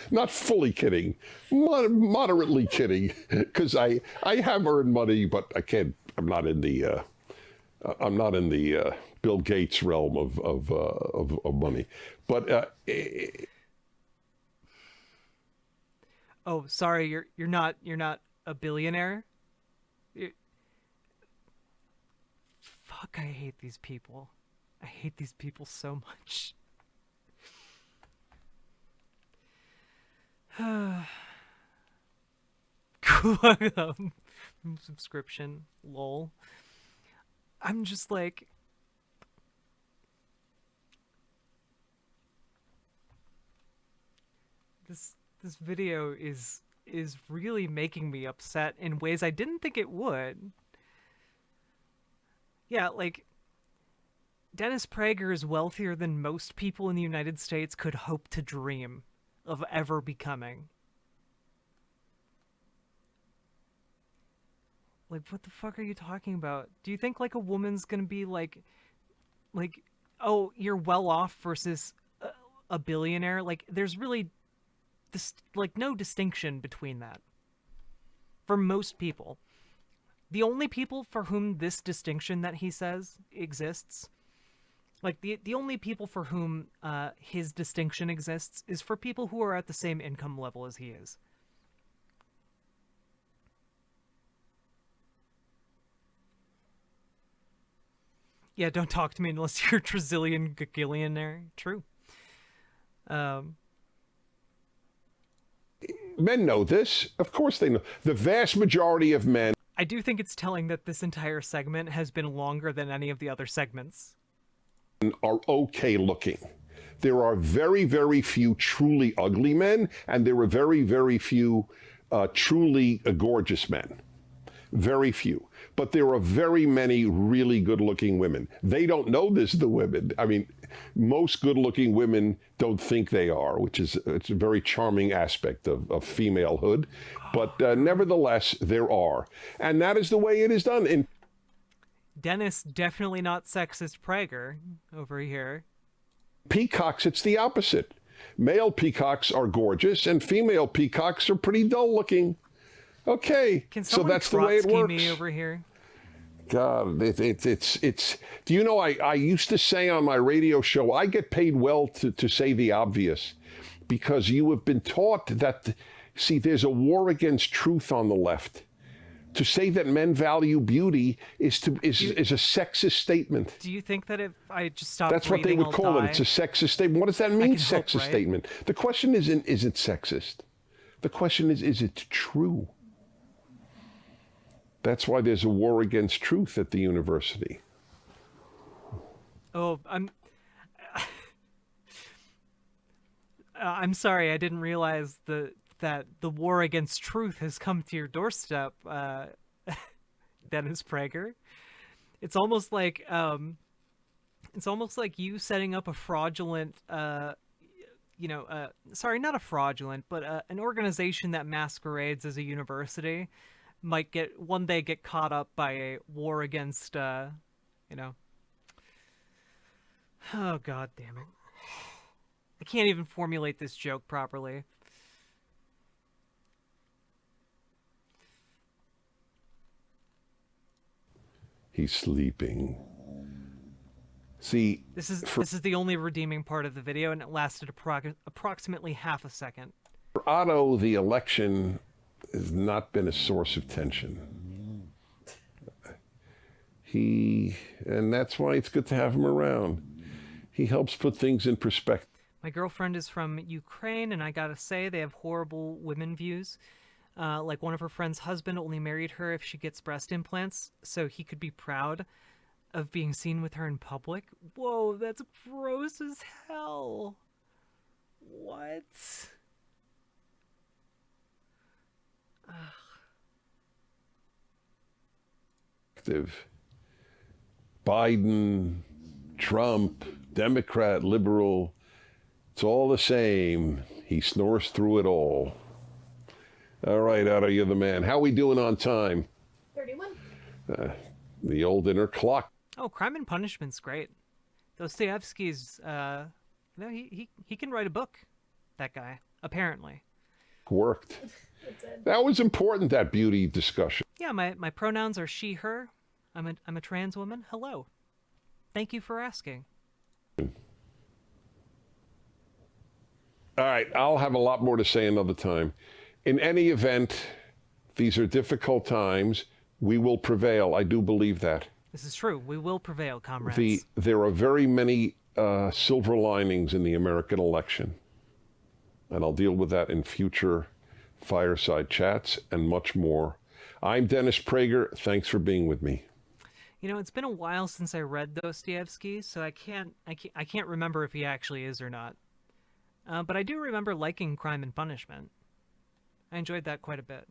Not fully kidding, moderately kidding, because I have earned money, but I can't. I'm not in the Bill Gates realm of money. But oh, sorry, you're not a billionaire. Fuck, I hate these people. I hate these people so much. Subscription, lol. I'm just like, this video is really making me upset in ways I didn't think it would. Yeah, like, Dennis Prager is wealthier than most people in the United States could hope to dream of ever becoming. Like, what the fuck are you talking about? Do you think, like, a woman's gonna be like, oh, you're well off versus a billionaire? Like, there's really no distinction between that. For most people. The only people for whom this distinction that he says exists, like, the only people for whom his distinction exists is for people who are at the same income level as he is. Yeah, don't talk to me unless you're a trazillion gagillionaire. True. Men know this. Of course they know. The vast majority of men I do think it's telling that this entire segment has been longer than any of the other segments. are okay looking. There are very, very few truly ugly men, and there are very, very few truly gorgeous men. Very few. But there are very many really good-looking women. They don't know this, the women. I mean, most good-looking women don't think they are, which is it's a very charming aspect of femalehood. But nevertheless, there are. And that is the way it is done. In Dennis, definitely not sexist Prager over here. peacocks, it's the opposite. Male peacocks are gorgeous, and female peacocks are pretty dull-looking. Okay, Can so someone that's the way it Trotsky works. me over here? God, it's. Do you know? I used to say on my radio show, I get paid well to say the obvious, because you have been taught that. See, there's a war against truth on the left. To say that men value beauty is a sexist statement. Do you think that if I just stop That's what they breathing, would I'll call die? it. It's a sexist statement. What does that mean, can hope, sexist right? statement? The question isn't, is it sexist? The question is it true? That's why there's a war against truth at the university. Oh, I'm sorry. I didn't realize that the war against truth has come to your doorstep, Dennis Prager. It's almost like you setting up a fraudulent, sorry, not a fraudulent, but an organization that masquerades as a university might one day get caught up by a war against, Oh, God damn it. I can't even formulate this joke properly. He's sleeping. See, This is the only redeeming part of the video, and it lasted approximately half a second. for Otto, the election has not been a source of tension. And that's why it's good to have him around. He helps put things in perspective. My girlfriend is from Ukraine, and I gotta say, they have horrible women views. Like one of her friend's husband only married her if she gets breast implants, so he could be proud of being seen with her in public. Whoa, that's gross as hell. What? Biden, Trump, Democrat, liberal, it's all the same. He snores through it all. All right, Otto, you're the man. How we doing on time? 31. The old inner clock Oh, Crime and Punishment's great. Dostoevsky's, he can write a book. That guy, apparently. worked. That's it. That was important, that beauty discussion. Yeah, my pronouns are she, her. I'm a trans woman. Hello. Thank you for asking. All right, I'll have a lot more to say another time. In any event, these are difficult times. We will prevail. I do believe that. This is true. We will prevail, comrades. There are very many silver linings in the American election. And I'll deal with that in future fireside chats and much more. I'm Dennis Prager. Thanks for being with me. You know, it's been a while since I read Dostoevsky, so I can't remember if he actually is or not. But I do remember liking Crime and Punishment. I enjoyed that quite a bit.